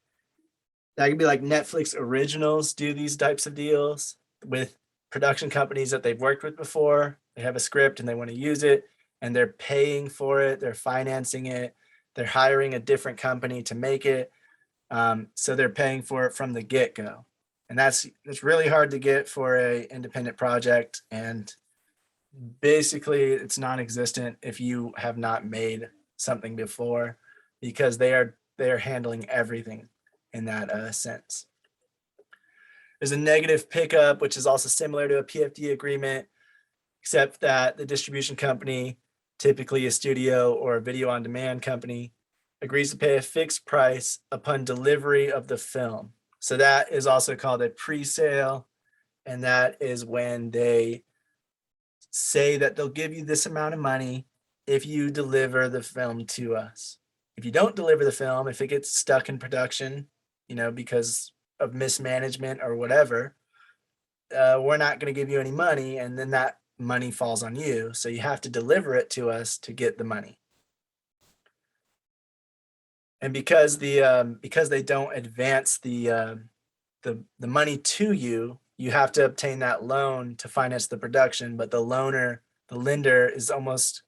that could be like Netflix originals do these types of deals with production companies that they've worked with before. They have a script and they want to use it, and they're paying for it. They're financing it. They're hiring a different company to make it. So they're paying for it from the get-go. And it's really hard to get for a independent project. And basically it's non-existent if you have not made something before, because they are handling everything in that sense. There's a negative pickup, which is also similar to a PFD agreement, except that the distribution company, typically a studio or a video on demand company, agrees to pay a fixed price upon delivery of the film. So that is also called a pre-sale, and that is when they say that they'll give you this amount of money if you deliver the film to us. If you don't deliver the film, if it gets stuck in production, because of mismanagement or whatever, we're not going to give you any money, and then that money falls on you. So you have to deliver it to us to get the money. And because they don't advance the money to you, you have to obtain that loan to finance the production. But the lender is almost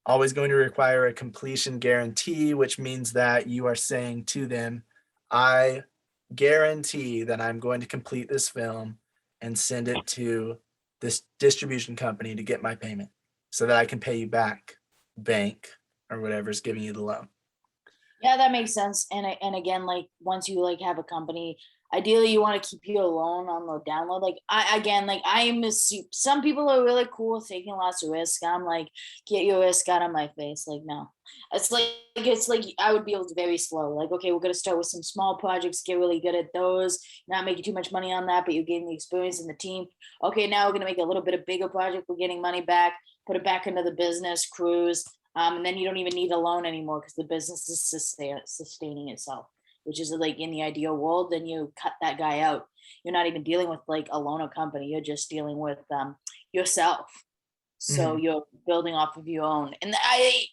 always going to require a completion guarantee, which means that you are saying to them, I guarantee that I'm going to complete this film and send it to this distribution company to get my payment so that I can pay you back, bank or whatever is giving you the loan. Yeah, that makes sense. And again, like once you like have a company, ideally you want to keep your loan on the download. Like some people are really cool with taking lots of risk. I'm like, get your risk out of my face. Like, no, it's like I would be able to very slow. Like, okay, we're gonna start with some small projects, get really good at those, not making too much money on that, but you're getting the experience in the team. Okay, now we're gonna make a little bit of bigger project. We're getting money back, put it back into the business, cruise. And then you don't even need a loan anymore because the business is sustaining itself, which is like in the ideal world. Then you cut that guy out. You're not even dealing with like a loaner company. You're just dealing with yourself. So you're building off of your own. And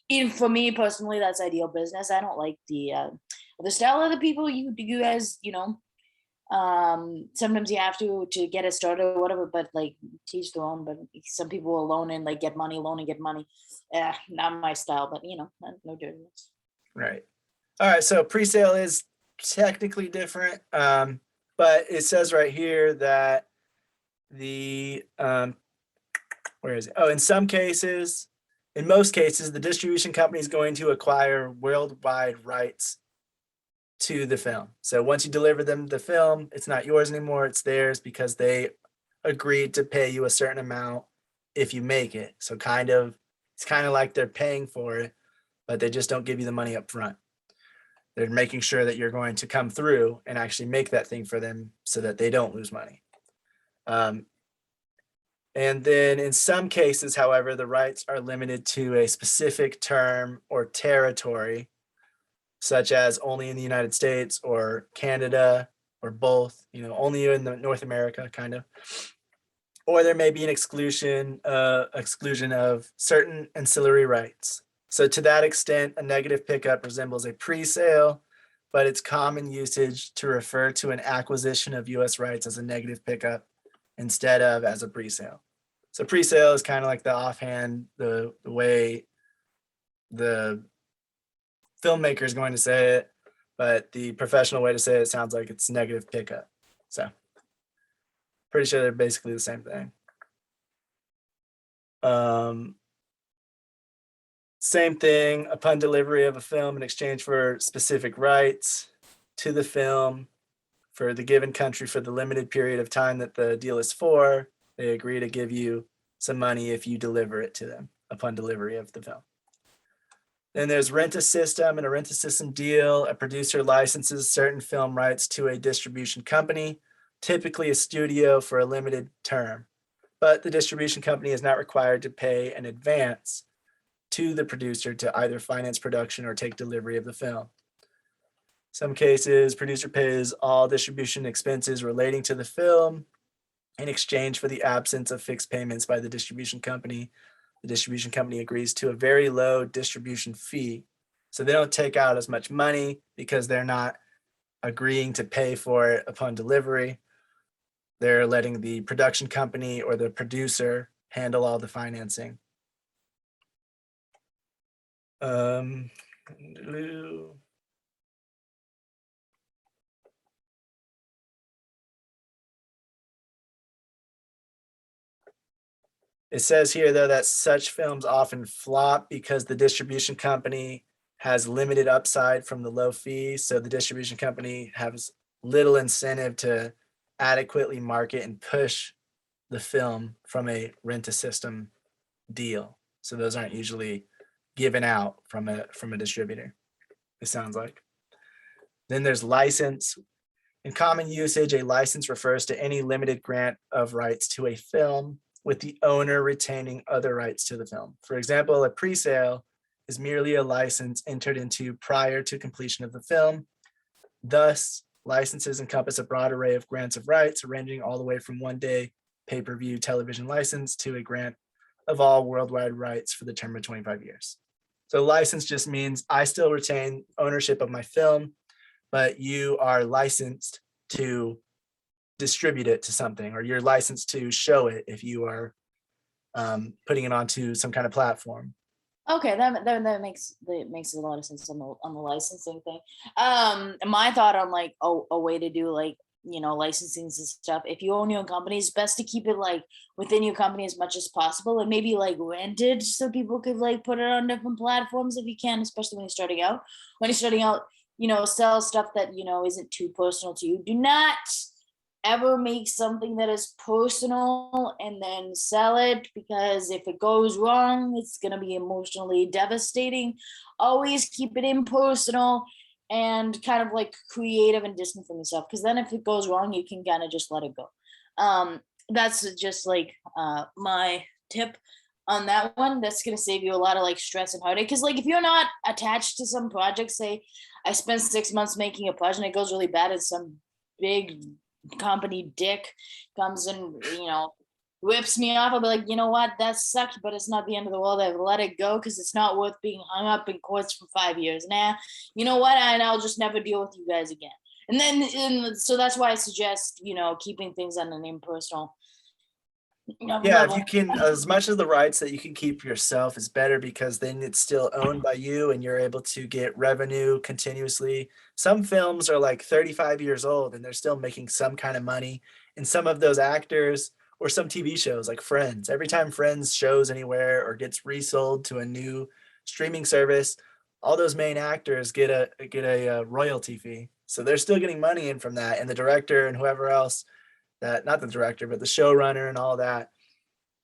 even for me personally, that's ideal business. I don't like the style of the people you guys, sometimes you have to get it started or whatever, but like teach their own. But some people will loan and like get money, loan and get money. Not my style, but no difference. Right. All right. So pre-sale is technically different, but it says right here that where is it? Oh, in most cases, the distribution company is going to acquire worldwide rights to the film. So once you deliver them the film, it's not yours anymore, it's theirs, because they agreed to pay you a certain amount if you make it. So it's kind of like they're paying for it, but they just don't give you the money up front. They're making sure that you're going to come through and actually make that thing for them so that they don't lose money. And then in some cases, however, the rights are limited to a specific term or territory, such as only in the United States or Canada or both, only in the North America, kind of. Or there may be an exclusion of certain ancillary rights. So to that extent, a negative pickup resembles a pre-sale, but it's common usage to refer to an acquisition of US rights as a negative pickup instead of as a pre-sale. So pre-sale is kind of like the offhand, the way the filmmaker is going to say it, but the professional way to say it sounds like it's negative pickup. So pretty sure they're basically the same thing. Same thing, upon delivery of a film in exchange for specific rights to the film, for the given country for the limited period of time that the deal is for. They agree to give you some money if you deliver it to them upon delivery of the film. Then there's rent a system. In a rent a system deal, a producer licenses certain film rights to a distribution company, typically a studio, for a limited term. But the distribution company is not required to pay an advance to the producer to either finance production or take delivery of the film. Some cases, producer pays all distribution expenses relating to the film in exchange for the absence of fixed payments by the distribution company. The distribution company agrees to a very low distribution fee. So they don't take out as much money because they're not agreeing to pay for it upon delivery. They're letting the production company or the producer handle all the financing. It says here, though, that such films often flop because the distribution company has limited upside from the low fee. So the distribution company has little incentive to adequately market and push the film from a rent-a-system deal. So those aren't usually given out from a distributor, it sounds like. Then there's license. In common usage, a license refers to any limited grant of rights to a film with the owner retaining other rights to the film. For example, a pre-sale is merely a license entered into prior to completion of the film. Thus, licenses encompass a broad array of grants of rights, ranging all the way from one-day pay-per-view television license to a grant of all worldwide rights for the term of 25 years. So license just means I still retain ownership of my film, but you are licensed to distribute it to something, or you're licensed to show it if you are putting it onto some kind of platform. Okay, that makes a lot of sense on the licensing thing. My thought on like a way to do like, you know, licensing and stuff. If you own your own company, it's best to keep it like within your company as much as possible, and maybe like rented so people could like put it on different platforms if you can, especially when you're starting out. When you're starting out, you know, sell stuff that, you know, isn't too personal to you. Do not ever make something that is personal and then sell it, because if it goes wrong, it's going to be emotionally devastating. Always keep it impersonal and kind of like creative and distant from yourself, because then if it goes wrong, you can kind of just let it go. That's just like my tip on that one. That's going to save you a lot of like stress and heartache, because like if you're not attached to some project, say I spent 6 months making a project and it goes really bad and some big company dick comes and, you know, whips me off, I'll be like, you know what, that sucked, but it's not the end of the world. I've let it go because it's not worth being hung up in courts for 5 years. Nah, you know what, and I'll just never deal with you guys again. And so that's why I suggest, you know, keeping things on an impersonal, you know, Yeah, level. if you can, as much of the rights that you can keep yourself is better, because then it's still owned by you and you're able to get revenue continuously. Some films are like 35 years old and they're still making some kind of money. And some of those actors, or some TV shows like Friends, every time Friends shows anywhere or gets resold to a new streaming service, all those main actors get a royalty fee. So they're still getting money in from that, and the director and whoever else, that, not the director, but the showrunner and all that.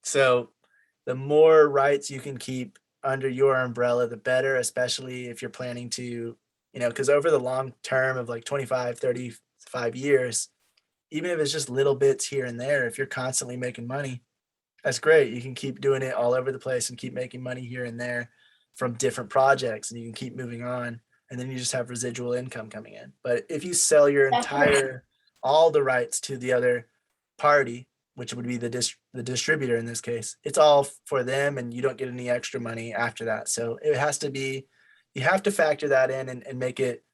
So the more rights you can keep under your umbrella, the better, especially if you're planning to, you know, because over the long term of like 25, 35 years, even if it's just little bits here and there, if you're constantly making money, that's great. You can keep doing it all over the place and keep making money here and there from different projects, and you can keep moving on. And then you just have residual income coming in. But if you sell your all the rights to the other party, which would be the distributor in this case, it's all for them and you don't get any extra money after that. So it has to be, you have to factor that in and make it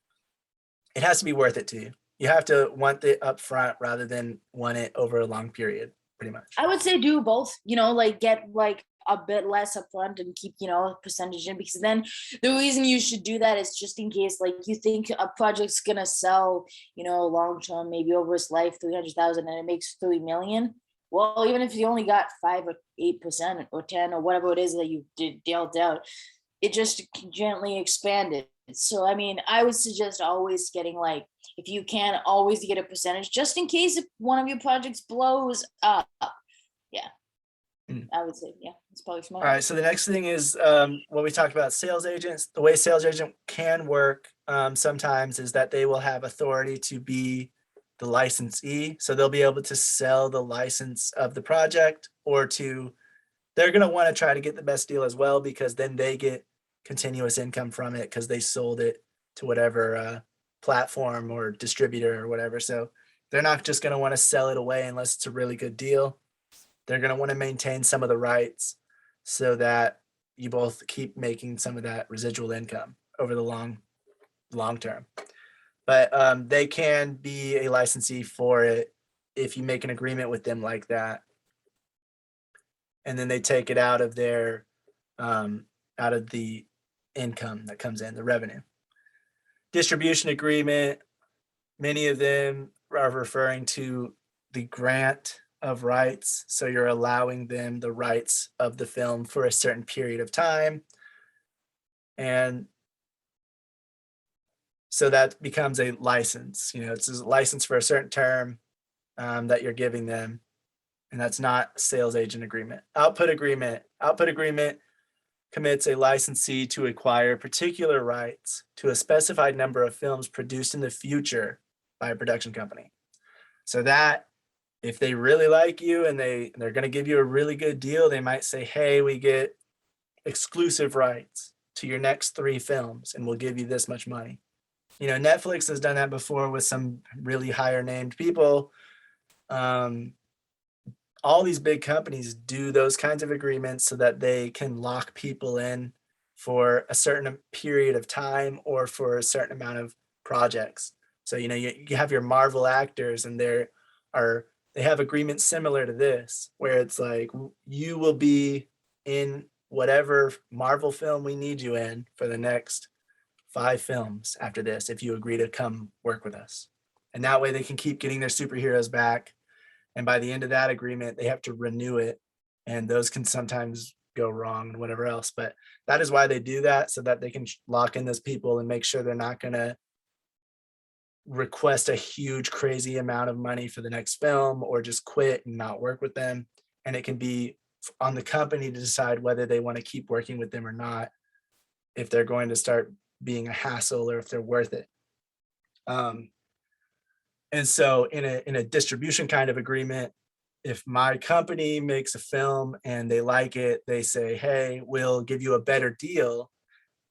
has to be worth it to you. You have to want it up front rather than want it over a long period, pretty much. I would say do both, you know, like get like a bit less upfront and keep, you know, a percentage in, because then the reason you should do that is just in case like you think a project's gonna sell, you know, long term, maybe over its life 300,000 and it makes 3 million. Well, even if you only got 5 or 8% or 10 or whatever it is that you dealt out, it just gently expanded. So I mean, I would suggest always getting like, if you can, always get a percentage, just in case if one of your projects blows up. Yeah, I would say, yeah, it's probably smart. All right, so the next thing is what we talked about, sales agents. The way sales agent can work sometimes is that they will have authority to be the licensee. So they'll be able to sell the license of the project, or they're going to want to try to get the best deal as well, because then they get continuous income from it because they sold it to whatever platform or distributor or whatever. So they're not just going to want to sell it away unless it's a really good deal. They're going to want to maintain some of the rights so that you both keep making some of that residual income over the long term. But they can be a licensee for it if you make an agreement with them like that, and then they take it out of their out of the income that comes in, the revenue. Distribution agreement, many of them are referring to the grant of rights. So you're allowing them the rights of the film for a certain period of time. And so that becomes a license. It's a license for a certain term that you're giving them. And that's not sales agent agreement. Output agreement. Output agreement commits a licensee to acquire particular rights to a specified number of films produced in the future by a production company. So that if they really like you and they're going to give you a really good deal, they might say, hey, we get exclusive rights to your next 3 films and we'll give you this much money. Netflix has done that before with some really higher named people. All these big companies do those kinds of agreements so that they can lock people in for a certain period of time or for a certain amount of projects. So, you have your Marvel actors, and they have agreements similar to this, where it's like, you will be in whatever Marvel film we need you in for the next 5 films after this, if you agree to come work with us. And that way they can keep getting their superheroes back. And by the end of that agreement, they have to renew it. And those can sometimes go wrong and whatever else. But that is why they do that, so that they can lock in those people and make sure they're not going to request a huge, crazy amount of money for the next film or just quit and not work with them. And it can be on the company to decide whether they want to keep working with them or not, if they're going to start being a hassle or if they're worth it. And so in a distribution kind of agreement, if my company makes a film and they like it, they say, hey, we'll give you a better deal,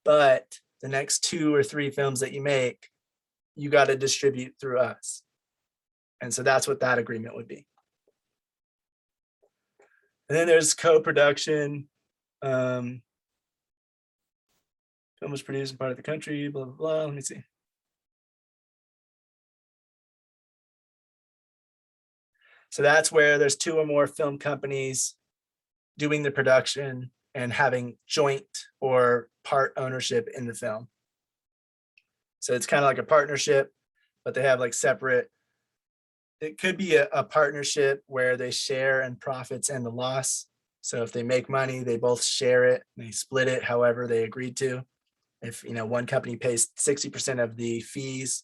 but the next 2 or 3 films that you make, you got to distribute through us. And so that's what that agreement would be. And then there's co-production. Film was produced in part of the country, blah, blah, blah. Let me see. So that's where there's 2 or more film companies doing the production and having joint or part ownership in the film. So it's kind of like a partnership, but they have like separate. It could be a partnership where they share in profits and the loss. So if they make money, they both share it and they split it however they agreed to. If one company pays 60% of the fees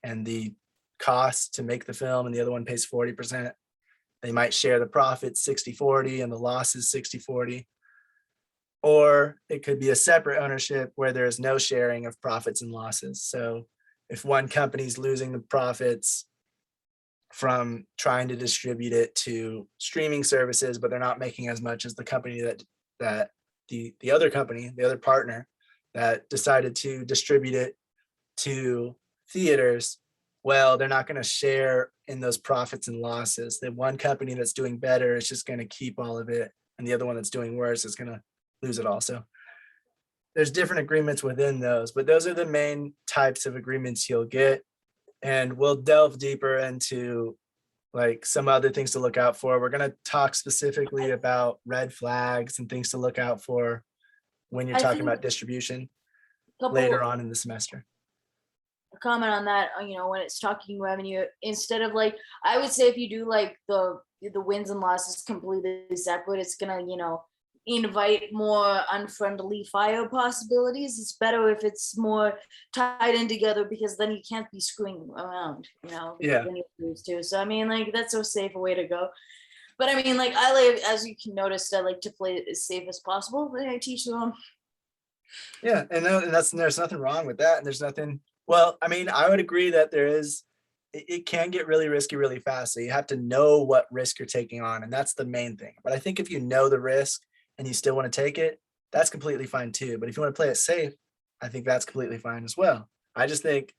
and the cost to make the film and the other one pays 40%, they might share the profits 60-40 and the losses 60-40. Or it could be a separate ownership where there is no sharing of profits and losses. So if one company's losing the profits from trying to distribute it to streaming services, but they're not making as much as the company that the other company, the other partner that decided to distribute it to theaters, well, they're not going to share in those profits and losses. The one company that's doing better is just going to keep all of it, and the other one that's doing worse is going to lose it also. There's different agreements within those, but those are the main types of agreements you'll get. And we'll delve deeper into like some other things to look out for. We're going to talk specifically about red flags and things to look out for when you're talking about distribution later on in the semester. Comment on that, when it's talking revenue, instead of like, I would say if you do like the wins and losses completely separate, it's gonna, invite more unfriendly fire possibilities. It's better if it's more tied in together, because then you can't be screwing around, because Yeah. then you lose too. So I mean, like, that's a safer way to go. But I mean, like, I like, as you can notice, I like to play it as safe as possible. But I teach them. Yeah, and there's nothing wrong with that, and there's nothing. Well, I mean, I would agree that there is. It can get really risky really fast, so you have to know what risk you're taking on, and that's the main thing. But I think if you know the risk and you still want to take it, that's completely fine too. But if you want to play it safe, I think that's completely fine as well. I just think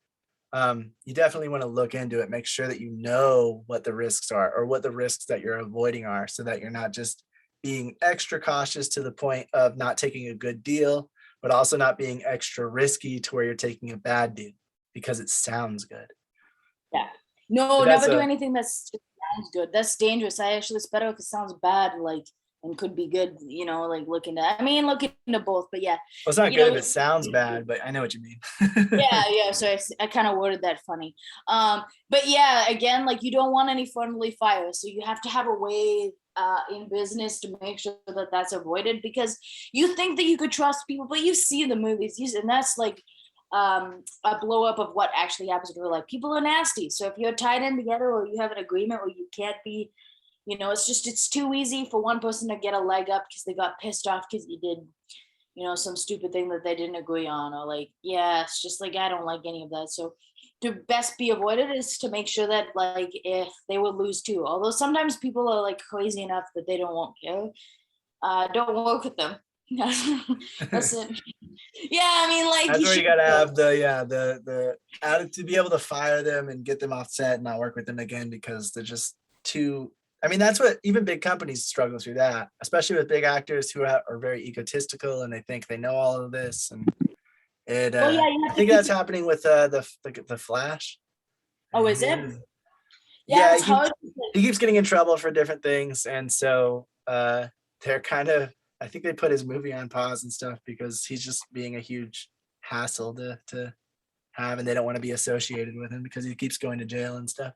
you definitely want to look into it, make sure that you know what the risks are or what the risks that you're avoiding are, so that you're not just being extra cautious to the point of not taking a good deal, but also not being extra risky to where you're taking a bad deal because it sounds good. Yeah. No, But that's never do a- anything that's just sounds good. That's dangerous. It's better if it sounds bad, like, and could be good, like look into both, but yeah. Well, it's not You good know, if it sounds bad, but I know what you mean. yeah. So I kind of worded that funny. But yeah, again, like, you don't want any friendly fire. So you have to have a way in business to make sure that that's avoided, because you think that you could trust people, but you see the movies, and that's like a blow up of what actually happens in real life. People are nasty. So if you're tied in together, or you have an agreement where you can't be, it's too easy for one person to get a leg up because they got pissed off because you did, some stupid thing that they didn't agree on, or like, yeah, it's just like, I don't like any of that. So to best be avoided is to make sure that, like, if they will lose too, although sometimes people are like crazy enough that they won't care, don't work with them. That's it. Yeah, I mean, like, That's you where you should gotta have the attitude to be able to fire them and get them off set and not work with them again because they're just too. I mean, that's what even big companies struggle through that, especially with big actors who are very egotistical and they think they know all of this. And it, Well, yeah, you I have to think keep that's it- happening with the Flash. Oh, is it? Yeah, Yeah, it's he hard. keeps getting in trouble for different things, and so they're kind of. I think they put his movie on pause and stuff because he's just being a huge hassle to have, and they don't want to be associated with him because he keeps going to jail and stuff.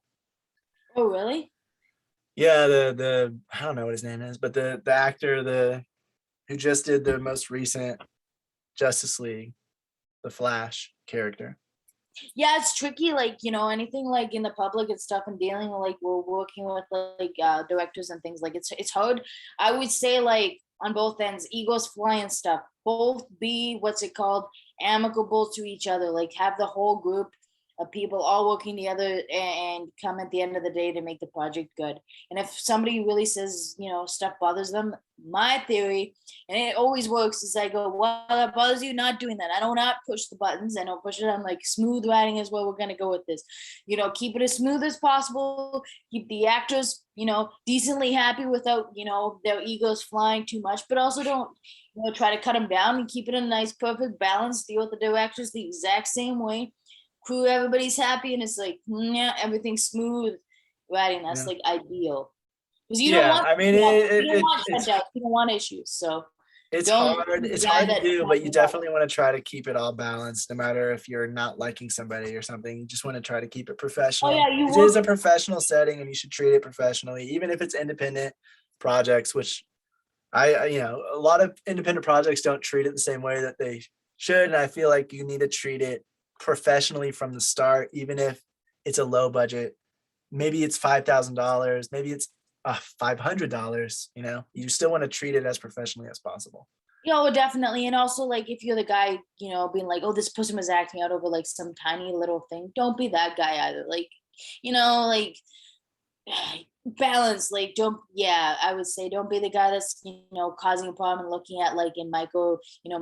Oh, really? Yeah, the I don't know what his name is, but the actor who just did the most recent Justice League, the Flash character. Yeah, it's tricky. Like, anything like in the public and stuff, and dealing like we're working with like directors and things, like it's hard. I would say, like, on both ends, egos fly and stuff. Both be what's it called, amicable to each other. Like, have the whole group of people all working together and come at the end of the day to make the project good. And if somebody really says, stuff bothers them, my theory, and it always works, is I go, well, that bothers you, not doing that. I don't not push the buttons. I don't push it. I'm like, smooth writing is where we're going to go with this. Keep it as smooth as possible. Keep the actors, decently happy without, their egos flying too much, but also don't, try to cut them down, and keep it in a nice, perfect balance. Deal with the directors the exact same way. Crew, everybody's happy, and it's like, yeah, everything's smooth writing. That's like ideal. Because you don't want, I mean, you don't want shutdowns, you don't want issues. So it's don't hard. be the It's guy hard to that do, but messes you up. definitely want to try to keep it all balanced, no matter if you're not liking somebody or something. You just want to try to keep it professional. yeah, It is a professional setting, and you should treat it professionally, even if it's independent projects, which a lot of independent projects don't treat it the same way that they should. And I feel like you need to treat it professionally from the start, even if it's a low budget. Maybe it's $5,000, maybe it's $500. You still want to treat it as professionally as possible. Definitely. And also, like, if you're the guy, being like, oh, this person was acting out over like some tiny little thing, don't be that guy either. Like, like, balance. Like, I would say don't be the guy that's causing a problem and looking at like in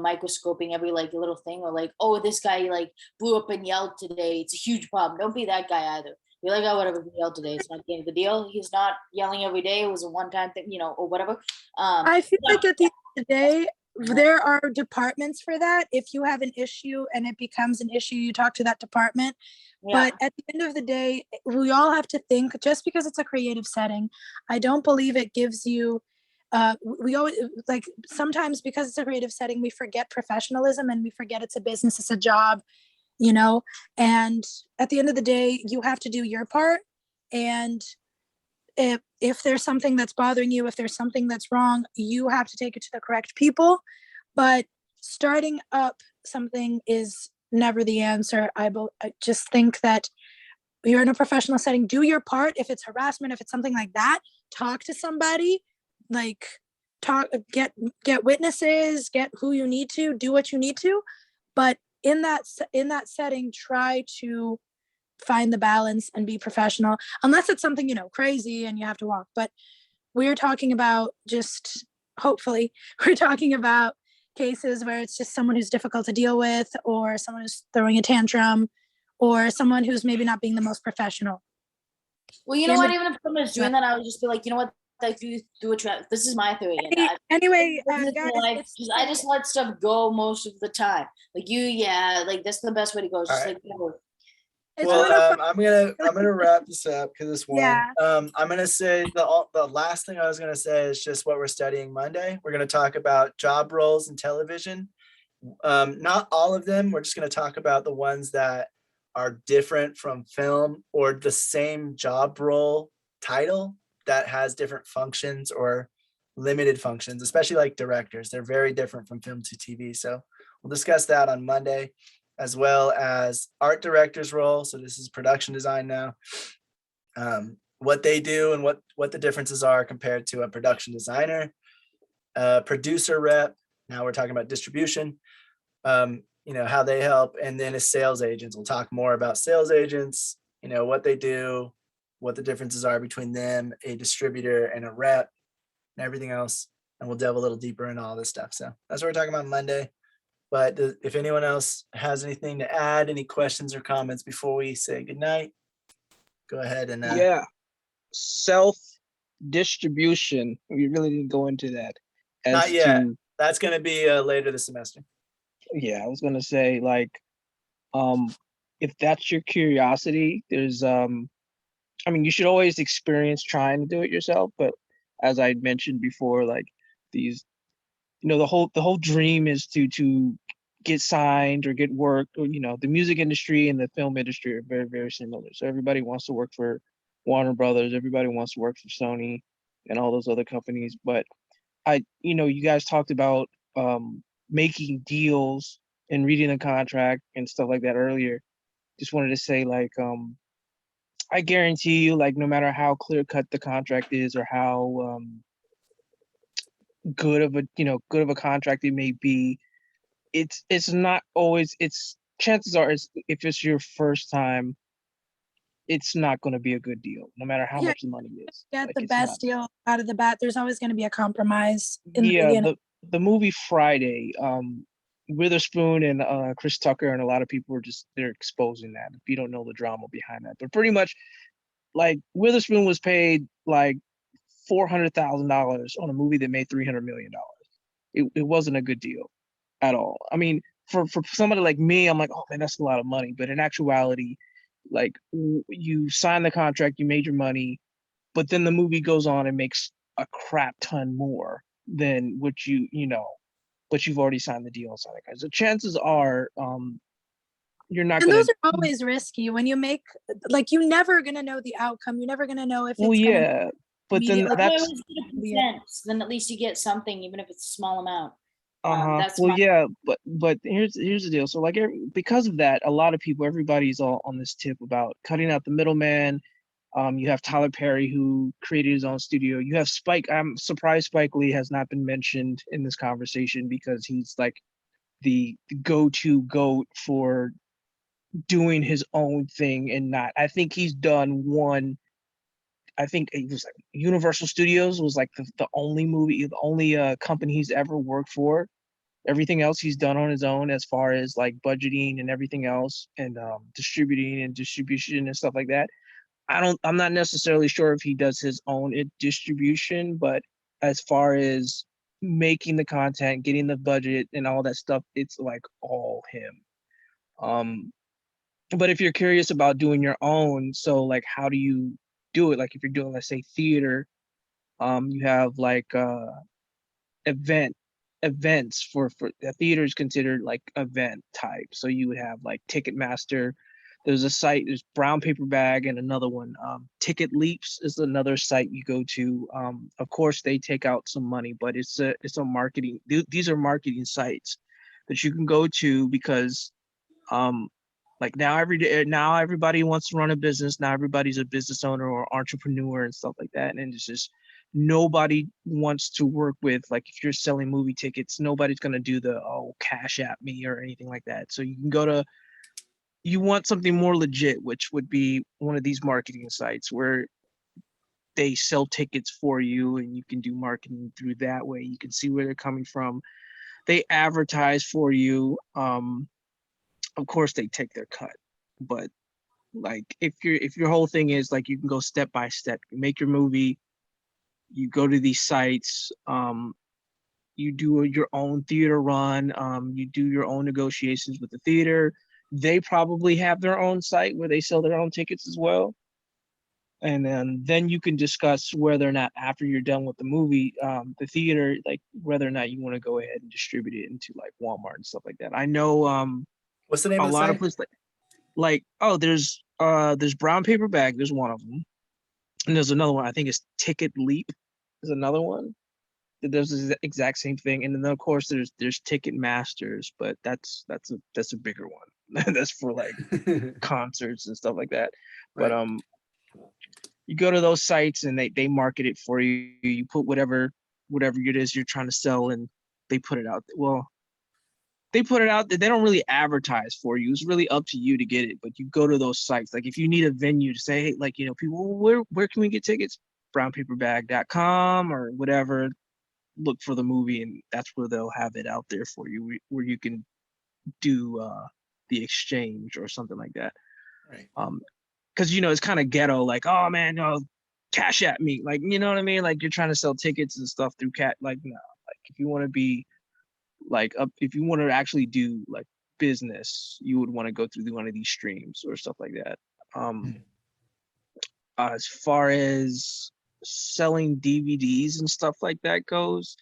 microscoping every like little thing, or like, oh, this guy like blew up and yelled today, it's a huge problem. Don't be that guy either. Be like, oh, whatever, he yelled today, it's not the end of the deal. He's not yelling every day, it was a one-time thing, or whatever. I feel like at the end of the day, there are departments for that. If you have an issue and it becomes an issue, you talk to that department. But at the end of the day, we all have to think, just because it's a creative setting, I don't believe it gives you, we always, like, sometimes because it's a creative setting, we forget professionalism and we forget it's a business, it's a job, and at the end of the day, you have to do your part. And if there's something that's bothering you, if there's something that's wrong, you have to take it to the correct people. But starting up something is never the answer. I just think that you're in a professional setting, do your part. If it's harassment, if it's something like that, talk to somebody, like get witnesses, get who you need to, do what you need to. But in that setting, try to find the balance and be professional, unless it's something, crazy and you have to walk. But we're talking about hopefully we're talking about cases where it's just someone who's difficult to deal with, or someone who's throwing a tantrum, or someone who's maybe not being the most professional. Well, you know what? Even if someone is doing that, I would just be like, you know what? Like, do a trap. This is my theory. Anyway, guys, I just let stuff go most of the time. Like like that's the best way to go. It's just All right. like, go. Well, I'm gonna wrap this up because it's one. Yeah. I'm gonna say the last thing I was gonna say is just what we're studying Monday. We're gonna talk about job roles in television. Not all of them. We're just gonna talk about the ones that are different from film, or the same job role title that has different functions or limited functions, especially like directors. They're very different from film to TV. So we'll discuss that on Monday, as well as art director's role. So this is production design now. What they do and what the differences are compared to a production designer. Producer rep. Now we're talking about distribution. How they help. And then as sales agents, we'll talk more about sales agents, what they do, what the differences are between them, a distributor, and a rep, and everything else. And we'll delve a little deeper into all this stuff. So that's what we're talking about Monday. But if anyone else has anything to add, any questions or comments before we say goodnight, go ahead and yeah, self distribution. We really didn't go into that. Not yet. That's going to be later this semester. Yeah, I was gonna say, like, if that's your curiosity, there's you should always experience trying to do it yourself. But as I mentioned before, like these, the whole dream is to get signed or get work, or the music industry and the film industry are very, very similar. So everybody wants to work for Warner Brothers, everybody wants to work for Sony and all those other companies. But you guys talked about making deals and reading the contract and stuff like that earlier. Just wanted to say, like, I guarantee you, like, no matter how clear cut the contract is, or how good of a contract it may be, it's not always, chances are, if it's your first time, it's not going to be a good deal, no matter how much the money is. Get the best deal out of the bat. There's always going to be a compromise in the beginning. The movie Friday, Witherspoon and Chris Tucker and a lot of people they're exposing that, if you don't know the drama behind that. But pretty much, like, Witherspoon was paid like $400,000 on a movie that made $300 million. It wasn't a good deal at all. I mean, for somebody like me, I'm like, oh man, that's a lot of money. But in actuality, like, you sign the contract, you made your money, but then the movie goes on and makes a crap ton more than what but you've already signed the deal. So chances are, you're not going to. And those are always risky when you make, like, you're never going to know the outcome. You're never going to know if it's yeah, but then that's, then at least you get something, even if it's a small amount. But here's the deal. So, like, because of that, a lot of people, everybody's all on this tip about cutting out the middleman. You have Tyler Perry, who created his own studio. You have Spike. I'm surprised Spike Lee has not been mentioned in this conversation, because he's like the go-to goat for doing his own thing. And not, I think he's done one. I think it was like Universal Studios was like the only company he's ever worked for. Everything else he's done on his own, as far as like budgeting and everything else, and distributing and distribution and stuff like that. I'm not necessarily sure if he does his own distribution, but as far as making the content, getting the budget and all that stuff, it's like all him. But if you're curious about doing your own, so like, how do you do it? Like, if you're doing, let's say, theater, you have like events for the theater is considered like event type. So you would have like Ticketmaster. There's a site, there's Brown Paper Bag, and another one. Ticket Leaps is another site you go to. Of course, they take out some money, but it's a marketing. These are marketing sites that you can go to because, like now everybody wants to run a business. Now everybody's a business owner or entrepreneur and stuff like that, and it's just nobody wants to work with, like, if you're selling movie tickets, nobody's gonna do the cash at me or anything like that. So you can go to, you want something more legit, which would be one of these marketing sites where they sell tickets for you and you can do marketing through that way. You can see where they're coming from. They advertise for you. Of course they take their cut, but like if your whole thing is like you can go step by step, you make your movie, you go to these sites, you do your own theater run, you do your own negotiations with the theater. They probably have their own site where they sell their own tickets as well. And then you can discuss whether or not after you're done with the movie, the theater, like whether or not you want to go ahead and distribute it into like Walmart and stuff like that. I know What's the name a of the lot site? of places there's Brown Paper Bag, there's one of them. And there's another one, I think it's Ticket Leap is another one. There's the exact same thing. And then of course there's Ticket Masters, but that's a bigger one. That's for like concerts and stuff like that. Right. But you go to those sites and they market it for you. You put whatever it is you're trying to sell and they put it out. Well, they put it out. They don't really advertise for you. It's really up to you to get it. But you go to those sites. Like if you need a venue to say, hey, like, you know, people, where can we get tickets? brownpaperbag.com or whatever. Look for the movie and that's where they'll have it out there for you, where you can do the exchange or something like that. Right. Because you know it's kind of ghetto, like, oh man, no, cash at me, like, you know what I mean, like you're trying to sell tickets and stuff through like, no, like if you want to be like if you want to actually do like business, you would want to go through one of these streams or stuff like that. As far as selling DVDs and stuff like that goes,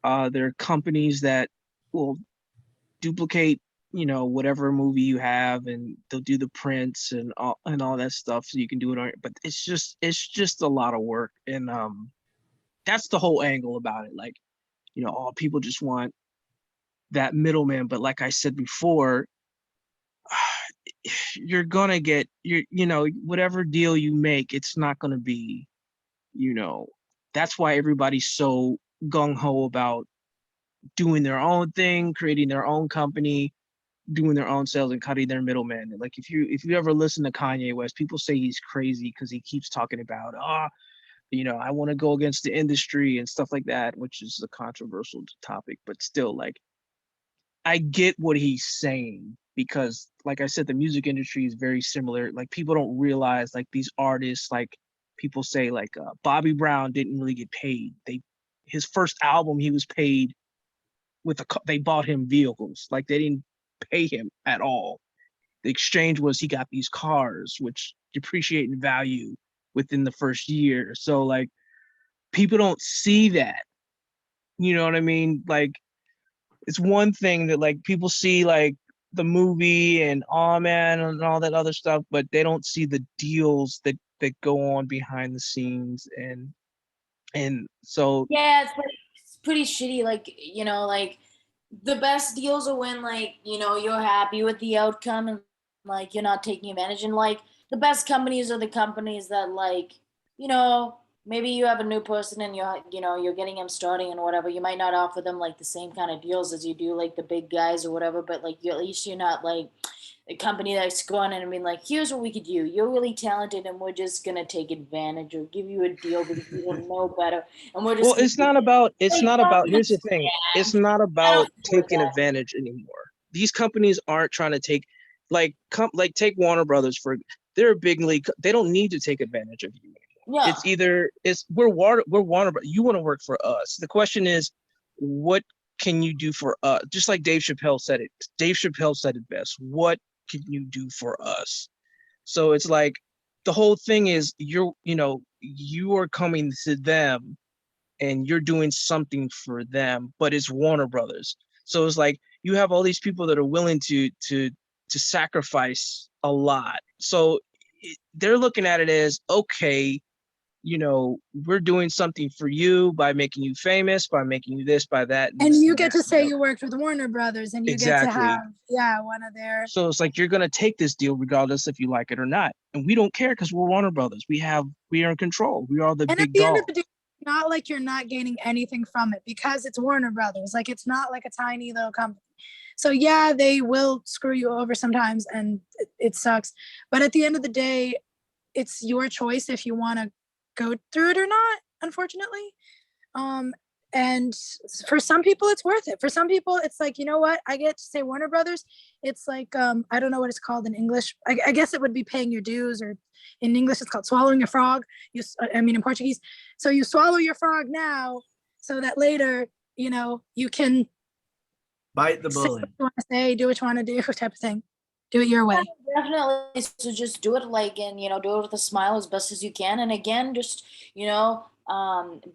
there are companies that will duplicate, you know, whatever movie you have, and they'll do the prints and all that stuff, so you can do it on. But it's just a lot of work, and that's the whole angle about it. Like, you know, all people just want that middleman. But like I said before, you're gonna get you know, whatever deal you make, it's not gonna be, you know, that's why everybody's so gung-ho about doing their own thing, creating their own company, doing their own sales and cutting their middleman. Like if you ever listen to Kanye West, people say he's crazy because he keeps talking about, you know, I want to go against the industry and stuff like that, which is a controversial topic, but still, like, I get what he's saying because, like I said, the music industry is very similar. Like people don't realize, like these artists, like people say, like Bobby Brown didn't really get paid. His first album, he was paid with they bought him vehicles. Like they didn't pay him at all. The exchange was he got these cars, which depreciate in value within the first year. So like people don't see that. You know what I mean? Like it's one thing that like people see like the movie and oh man and all that other stuff, but they don't see the deals that go on behind the scenes, and so Yeah, it's pretty shitty. Like, you know, like the best deals are when, like, you know, you're happy with the outcome and like you're not taking advantage. And like the best companies are the companies that, like, you know, maybe you have a new person and you're, you know, you're getting them starting and whatever. You might not offer them like the same kind of deals as you do like the big guys or whatever, but like at least you're not like a company that's going in and being like, here's what we could do. You're really talented and we're just gonna take advantage or give you a deal because we don't know better. And we're just well, it's not about here's the thing. It's not I about don't support taking that. advantage anymore. These companies aren't trying to take like take Warner Brothers for, they're a big league. They don't need to take advantage of you anymore. Yeah. It's either we're Warner, you want to work for us. The question is, what can you do for us? Just like Dave Chappelle said it. Dave Chappelle said it best. What can you do for us? So it's like the whole thing is you are coming to them and you're doing something for them, but it's Warner Brothers. So it's like you have all these people that are willing to sacrifice a lot. So they're looking at it as, okay, you know, we're doing something for you by making you famous, by making you this, by that. And this you and get that. to say you worked with Warner Brothers, and you get to Exactly. have, yeah, one of their. So it's like, you're going to take this deal regardless if you like it or not. And we don't care because we're Warner Brothers. We are in control. We are the And at big the end dog. of the day, not like you're not gaining anything from it because it's Warner Brothers. Like, it's not like a tiny little company. So yeah, they will screw you over sometimes, and it sucks. But at the end of the day, it's your choice if you want to go through it or not, unfortunately. And for some people it's worth it. For some people it's like, you know what, I get to say Warner Brothers. It's like, I don't know what it's called in English. I guess it would be paying your dues, or in English it's called swallowing your frog. In Portuguese. So you swallow your frog now so that later, you know, you can Bite the say what bullet. you want to say, do what you want to do, type of thing. Do it your way. Definitely. So just do it like, and do it with a smile as best as you can. And again, just build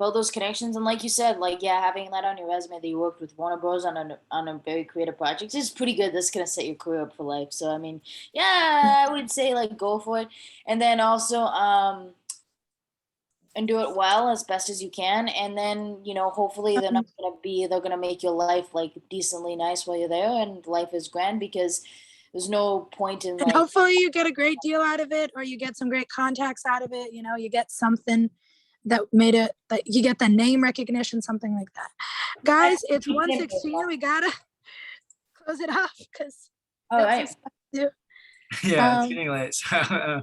those connections. And like you said, like, yeah, having that on your resume that you worked with Warner Bros. on a very creative project is pretty good. That's gonna set your career up for life. So I mean, yeah, I would say like go for it. And then also and do it well as best as you can. And then hopefully they're gonna make your life like decently nice while you're there, and life is grand, because there's no point in And like. hopefully you get a great deal out of it, or you get some great contacts out of it. You know, you get something that made it, that you get the name recognition, something like that. Guys, it's 1:16. We gotta close it off because All right. Yeah, it's Um, getting late. So,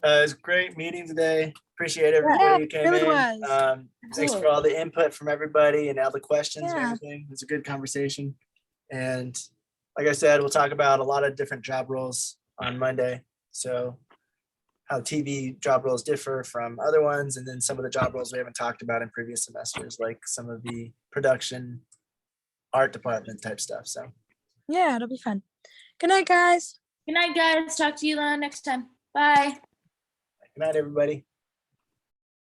it's great meeting today. Appreciate everybody who came really in. was. Thanks Absolutely. for all the input from everybody and all the questions and Yeah. everything. It's a good conversation. And like I said, we'll talk about a lot of different job roles on Monday. So how TV job roles differ from other ones, and then some of the job roles we haven't talked about in previous semesters, like some of the production, art department type stuff. So Yeah, it'll be fun. Good night, guys. Good night, guys. Talk to you next time. Bye. good night, everybody.